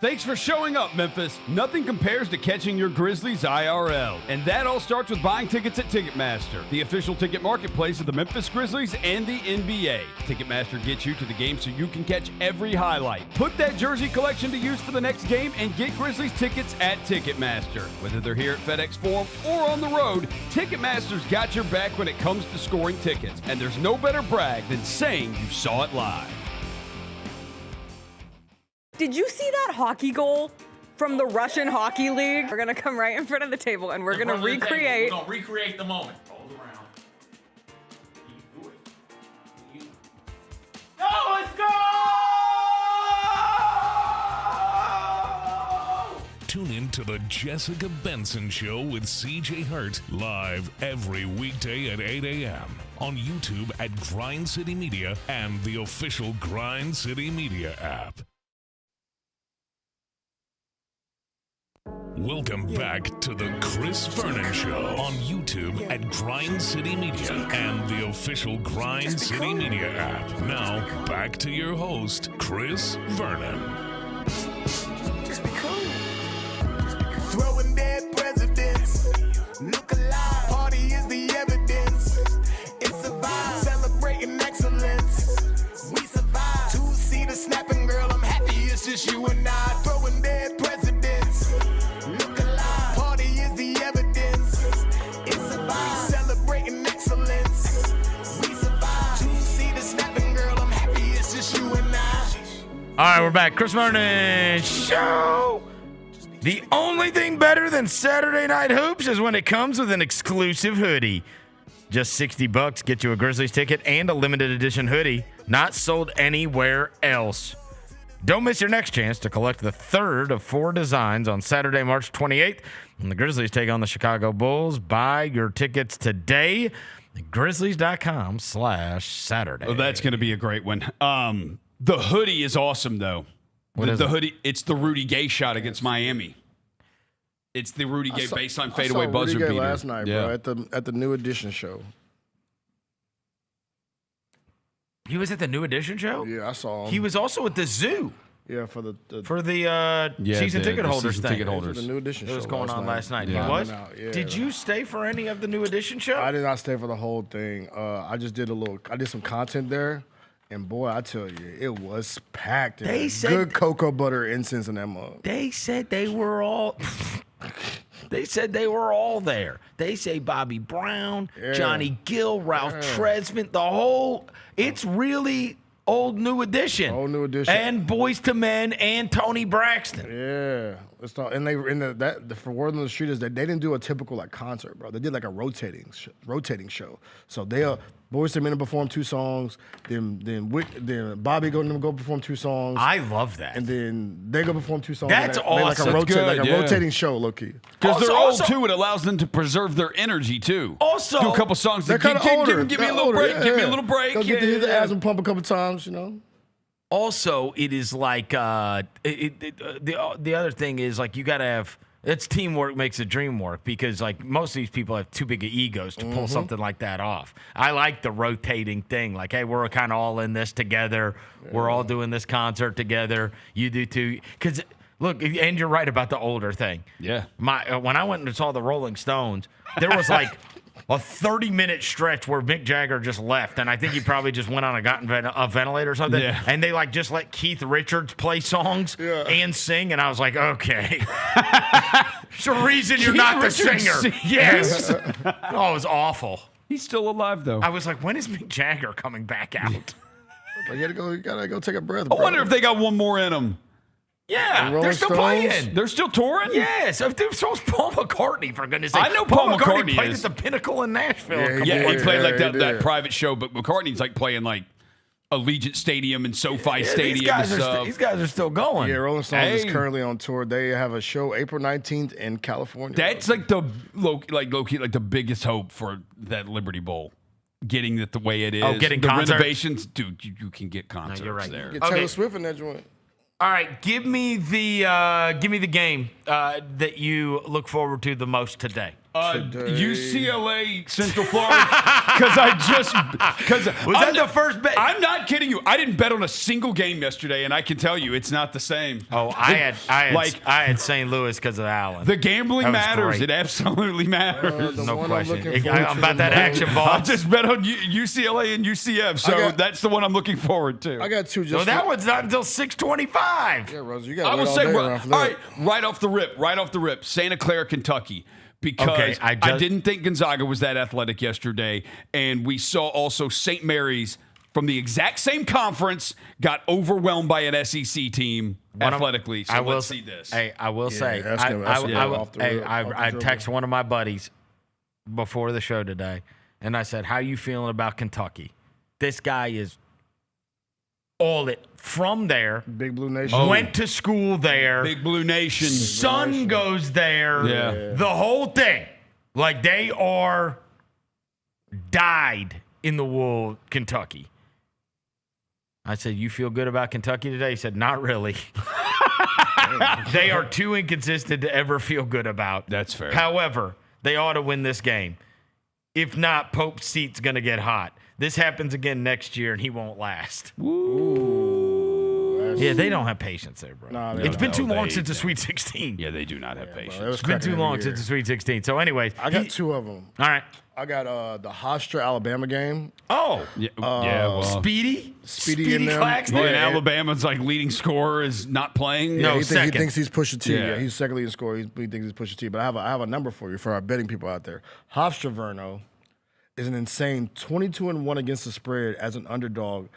Thanks for showing up, Memphis. Nothing compares to catching your Grizzlies IRL. And that all starts with buying tickets at Ticketmaster, the official ticket marketplace of the Memphis Grizzlies and the NBA. Ticketmaster gets you to the game so you can catch every highlight. Put that jersey collection to use for the next game and get Grizzlies tickets at Ticketmaster. Whether they're here at FedEx Forum or on the road, Ticketmaster's got your back when it comes to scoring tickets. And there's no better brag than saying you saw it live. Did you see that hockey goal from the Russian Hockey League? We're going to come right in front of the table and we're going to recreate. We're going to recreate the moment. Hold around. You do it. Go, let's go! Tune in to the Jessica Benson Show with CJ Hurt live every weekday at 8 a.m. on YouTube at Grind City Media and the official Grind City Media app. Welcome back to the Chris Vernon Show on YouTube at Grind City Media and the official Grind City Media app. Now, back to your host, Chris Vernon. Throwing dead presidents. Look alive. Party is the evidence. It's a vibe. Celebrating excellence. We survive. Two-seater snapping, girl. I'm happy it's just you and I. Throwing dead presidents. Look alive. Party is the evidence. It's a vibe. Celebrating excellence. We survive. Two-seater snapping, girl. I'm happy it's just you and I. All right, we're back. Chris Vernon Show. The only thing better than Saturday Night Hoops is when it comes with an exclusive hoodie. Just $60 get you a Grizzlies ticket and a limited edition hoodie, not sold anywhere else. Don't miss your next chance to collect the third of 4 designs on Saturday, March 28th, when the Grizzlies take on the Chicago Bulls. Buy your tickets today at grizzlies.com/Saturday. Oh, that's going to be a great one. The hoodie is awesome, though. The hoodie, it's the Rudy Gay shot against Miami. It's the Rudy Gay baseline fadeaway buzzer Rudy Gay beater. last night, bro, at the New Edition show. He was at the New Edition show? Yeah, I saw him. He was also at the zoo. Yeah, for the season ticket holders thing. Ticket holders. The New Edition show. It was going on last night. Yeah. He was? Yeah. Did you stay for any of the New Edition show? I did not stay for the whole thing. I just did I did some content there. And boy, I tell you, it was packed. They said good cocoa butter incense in that mug. They said they were all. They said they were all there. They say Bobby Brown, Johnny Gill, Ralph Tresvant, the whole. It's really old New Edition. Old New Edition. And Boys to Men and Tony Braxton. Yeah. And they for word on the street is that they didn't do a typical like concert, bro. They did like a rotating show. So they Boys to Men perform 2 songs, then Bobby go perform 2 songs. I love that. And then they go perform 2 songs. That's awesome. Like a rotating show, low key. Because they're old too, it allows them to preserve their energy too. Also, do a couple songs. They're kind of older. Give me a little break. Give me a little break. Go get to hit the asthma pump a couple times, you know. Also, it is like the other thing is like you got to have. It's teamwork makes a dream work because like most of these people have too big of egos to pull something like that off. I like the rotating thing. Like, hey, we're kind of all in this together. Yeah. We're all doing this concert together. You do too. Because look, and you're right about the older thing. Yeah. When I went and saw the Rolling Stones, there was like a 30-minute stretch where Mick Jagger just left, and I think he probably just went on a ventilator or something. Yeah. And they like just let Keith Richards play songs and sing, and I was like, okay, there's a reason you're Keith not the Richards singer. sings? Yes. Oh, it was awful. He's still alive though. I was like, when is Mick Jagger coming back out? You gotta go take a breath. I wonder if they got one more in them. Yeah, Rolling they're still Stones? playing. They're still touring? Yes, so is Paul McCartney, for goodness sake. I know Paul McCartney played is. at the Pinnacle in Nashville. Yeah, he played like he that private show, but McCartney's like playing like Allegiant Stadium and SoFi Stadium. These guys are still going. Yeah, Rolling Stones is currently on tour. They have a show April 19th in California. That's like the low-key, like the biggest hope for that Liberty Bowl. Getting it the way it is. Oh, getting the concerts? renovations. Dude, you can get concerts you're right. there. Get Taylor Swift in that joint. All right, give me the game that you look forward to the most today. UCLA Central Florida, because was that the first bet? I'm not kidding you. I didn't bet on a single game yesterday, and I can tell you it's not the same. Oh, I had St. Louis because of Allen. The gambling matters. Great. It absolutely matters. No question. I'm about that action ball. I just bet on UCLA and UCF, so that's the one I'm looking forward to. I got two. So that one's not until 6:25. Yeah, Rose, you got. I will say, all right, right off the rip, Santa Clara, Kentucky. Because I didn't think Gonzaga was that athletic yesterday. And we saw also St. Mary's from the exact same conference got overwhelmed by an SEC team athletically. So let's see this. Hey, I will say, I texted one of my buddies before the show today, and I said, how you feeling about Kentucky? This guy is all it from there. Big Blue Nation. Went to school there. Big Blue Nation. Son goes there. Yeah. The whole thing. Like they are dyed in the wool Kentucky. I said, you feel good about Kentucky today? He said, not really. They are too inconsistent to ever feel good about. That's fair. However, they ought to win this game. If not, Pope's seat's going to get hot. This happens again next year, and he won't last. Ooh. Yeah, they don't have patience there, bro. Nah, it's been too long since the Sweet 16. Yeah, they do not have patience. Bro, It's been too long since the Sweet 16. So, anyways. I got two of them. All right. I got the Hofstra Alabama game. Oh. Yeah, well. Speedy in them. Claxton? And Alabama's like leading scorer is not playing. Yeah, No, he thinks he's Pusha T. Yeah. Yeah, he's second leading scorer. He thinks he's Pusha T. But I have a number for you for our betting people out there. Hofstra Verno is an insane 22-1 against the spread as an underdog.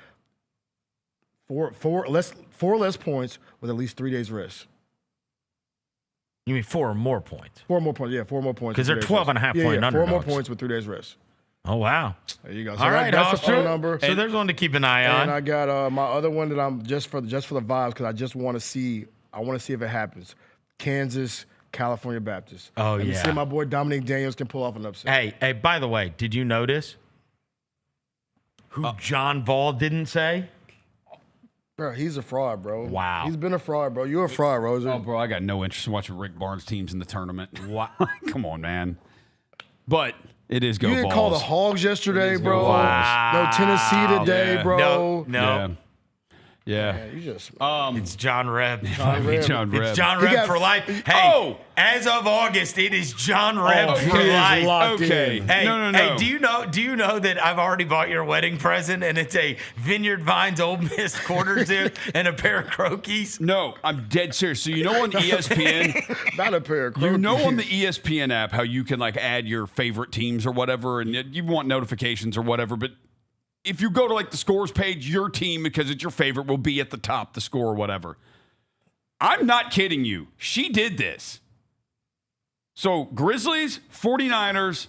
Four less points with at least 3 days rest. You mean 4 or more points? 4 more points. Yeah, 4 more points. Because they're 12.5 point underdogs. 4 more underdogs. points with 3 days rest. Oh, wow. There you go. So All right, that's a Hofstra. phone number. So there's one to keep an eye on. And I got my other one that I'm just for the vibes because I just want to see. I want to see if it happens. Kansas, California Baptist. Oh, Let me yeah. see if my boy Dominic Daniels can pull off an upset. Hey, by the way, did you notice who John Ball didn't say? Bro, he's a fraud, bro. Wow. He's been a fraud, bro. You're a fraud, Roser. Oh, bro, I got no interest in watching Rick Barnes' teams in the tournament. What? Come on, man. But it is go You didn't Balls. call the Hogs yesterday, is bro. go Balls. No Tennessee today, Yeah. bro. No. Yeah. Man, you just It's John Reb. John Reb. John Reb. It's John He Reb got- for life. Hey, as of August, it is John Reb he for is life. locked Okay. in. Hey, No. hey, do you know that I've already bought your wedding present and it's a Vineyard Vines Old Miss quarter zip and a pair of Croakies? No, I'm dead serious. So you know on ESPN, Not a pair of you know on the Crokies. ESPN app how you can like add your favorite teams or whatever, and you want notifications or whatever, but if you go to like the scores page, your team, because it's your favorite, will be at the top, the score or whatever. I'm not kidding you. She did this. So Grizzlies, 49ers,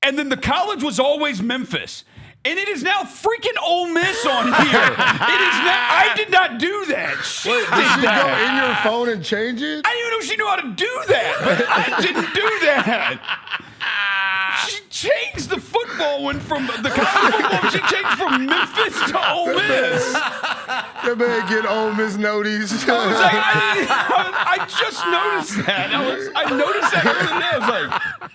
and then the college was always Memphis. And it is now freaking Ole Miss on here. It is now. I did not do that. She did Did you that. go in your phone and change it? I didn't even know she knew how to do that. But I didn't do that. She changed the football one from the college football. She changed from Memphis to Ole Miss. That man get Ole Miss notice. I was like, I just noticed that. I noticed that earlier. I was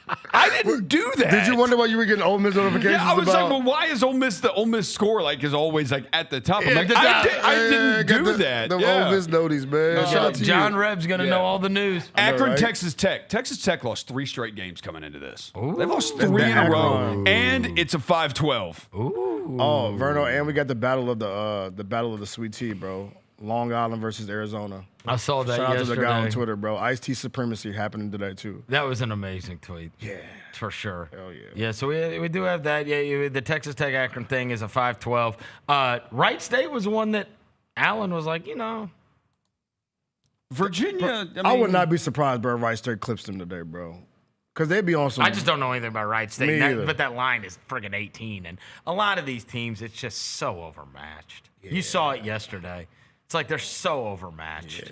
like, I didn't do that. Did you wonder why you were getting Ole Miss notifications? Yeah, I was about? like, well, why is Ole Miss the Ole Miss score like is always like at the top? I'm like, Yeah, I didn't do got that. The Yeah. Ole Miss noties, man. Shout out to John you. Reb's going to know all the news. Akron, right? Texas Tech. Texas Tech lost 3 straight games coming into this. They've lost That's 3 in a bad. row, and it's a 5-12. Oh, Verno, and we got the battle of the Sweet Tea, bro. Long Island versus Arizona. I saw that Shout out to the guy on yesterday. Twitter, bro. Iced Tea supremacy happening today too. That was an amazing tweet. Yeah. For sure. Hell yeah. Yeah, so we do have that. Yeah, the Texas Tech Akron thing is a 5-12. Wright State was one that Allen was like, Virginia. I would not be surprised, bro. If Wright State clips them today, bro. Because they'd be on some. I just don't know anything about Wright State. Me either. But that line is friggin' 18. And a lot of these teams, it's just so overmatched. You saw it yesterday. It's like they're so overmatched.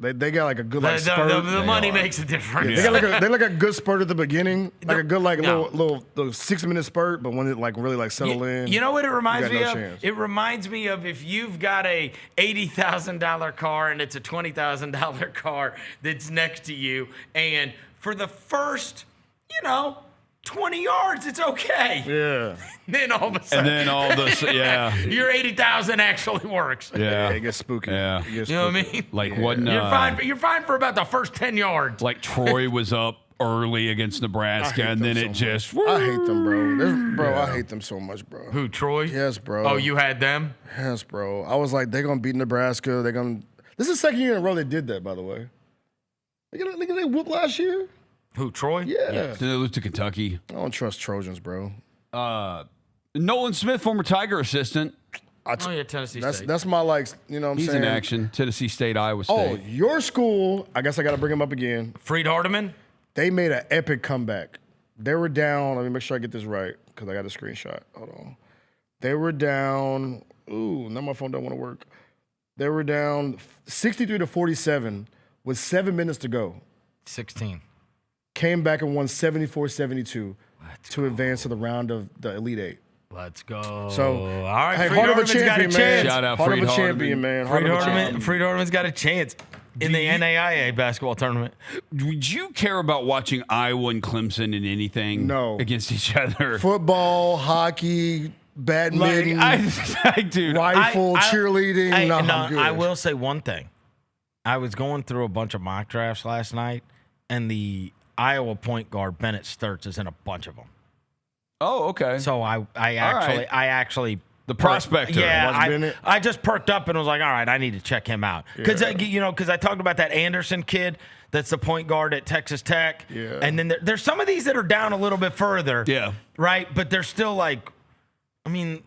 Yeah. They got like a good spurt. The money makes a difference. Yeah, they got a good spurt at the beginning, like a good little 6-minute spurt. But when it really settle in, you know what it reminds me of? chance. It reminds me of if you've got a $80,000 car and it's a $20,000 car that's next to you, and for the first, 20 yards, it's okay. Yeah. Then all of a sudden, your 80,000 actually works. Yeah. It gets spooky. Yeah. You know what I mean? Like wasn't You're fine for about the first 10 yards. like Troy was up early against Nebraska, and then it just. I hate them, bro. I hate them so much, bro. Who, Troy? Yes, bro. Oh, you had them? Yes, bro. I was like, they're gonna beat Nebraska. This is the second year in a row they did that, by the way. Look at they whooped last year. Who, Troy? Yeah. Did they lose to Kentucky? I don't trust Trojans, bro. Nolan Smith, former Tiger assistant. Tennessee State. That's my you know what I'm He's saying? in action. Tennessee State, Iowa State. Oh, your school, I guess I got to bring him up again. Freed Hardeman? They made an epic comeback. They were down. Let me make sure I get this right because I got a screenshot. Hold on. They were down. Ooh, now my phone don't want to work. They were down 63-47 with 7 minutes to go. 16. Came back and won 74-72 to advance to the round of the Elite Eight. Let's go. So, all right, hey, Freed heart of a Hardeman's got a champion, man. chance. Shout out Heart Freed of a Hardeman. champion, man. Heart of a champion. Freed Hardeman's got a chance in the NAIA basketball tournament. Would you care about watching Iowa and Clemson in anything against each other? Football, hockey, badminton, rifle, cheerleading. I'm good. I will say one thing. I was going through a bunch of mock drafts last night, and the Iowa point guard Bennett Sturts is in a bunch of them. Oh, okay. So I actually the prospector. I just perked up and was like, all right, I need to check him out because I talked about that Anderson kid that's the point guard at Texas Tech. Yeah. And then there's some of these that are down a little bit further. Yeah. Right, but they're still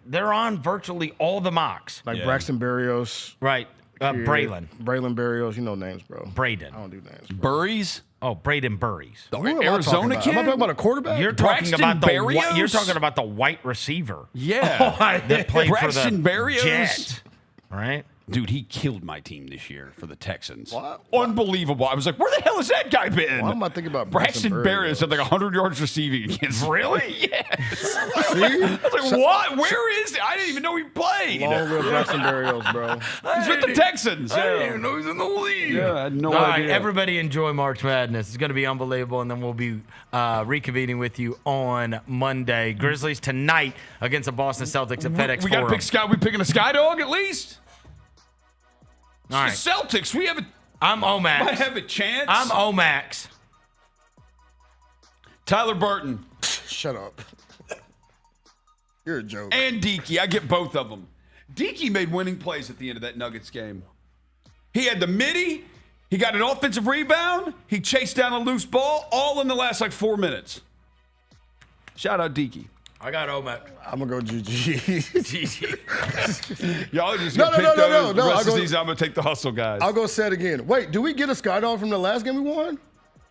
they're on virtually all the mocks. Like Braxton Berrios. Right. Braylon Berrios, you know names, bro. Braden. I don't do names. Burries? Oh, Braden Burries. Who am I Arizona talking about? kid? Am I talking about a quarterback? You're talking Braxton about Berrios? you're talking about the white receiver. Yeah. That played Braxton for the Berrios? Jets. Right? Dude, he killed my team this year for the Texans. What? Unbelievable. I was like, where the hell has that guy been? Why am I thinking about Braxton Berrios had like 100 yards receiving against. Really? Yes. See? I was like, what? Where is he? I didn't even know he played. Long live Braxton Berrios, bro. He's with the Texans. I didn't even know he's in the league. Yeah, I had no All idea. right, everybody enjoy March Madness. It's going to be unbelievable, and then we'll be reconvening with you on Monday. Grizzlies tonight against the Boston Celtics at FedEx We got to Forum. pick Sky. We picking a Sky Dog at least? All right. The Celtics. We have a. I'm Omax. Might have a chance. I'm Omax. Tyler Burton. Shut up. You're a joke. And Deaky. I get both of them. Deaky made winning plays at the end of that Nuggets game. He had the midi. He got an offensive rebound. He chased down a loose ball, all in the last 4 minutes. Shout out Deaky. I got Omax. I'm gonna go GG. GG. Y'all are just No, gonna no, pick no, those. no, The no. rest of these, I'm gonna take the hustle guys. I'll go say it again. Wait, do we get a Skydog from the last game we won?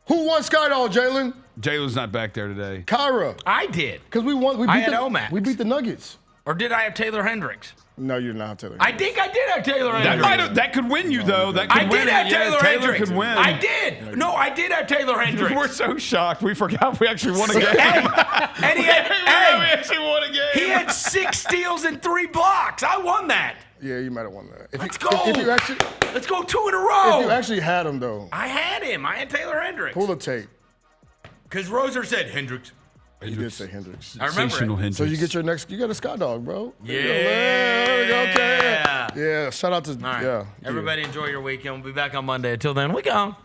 Who won Skydog, Jalen? Jalen's not back there today. Kyra. I did. Because we won. I had Omax. We beat the Nuggets. Or did I have Taylor Hendricks? No, you're not Taylor. I think I did have Taylor Hendricks. That could win you, though. That could I win did have it. Yeah, Taylor Hendricks. could win. I did. No, I did have Taylor Hendricks. We're so shocked. We forgot we actually won a game. And he had, we actually won a game. he had 6 steals and 3 blocks. I won that. Yeah, you might have won that. Let's go. If you actually, Let's go 2 in a row. if you actually had him, though, I had him. I had Taylor Hendricks. pull the tape. Because Roser said Hendricks. You did say Hendricks. I remember it. So you get your next. You got a Skydog, bro. Yeah. Okay. Yeah, shout out to All right. yeah. Everybody enjoy your weekend. We'll be back on Monday. Until then, we gone.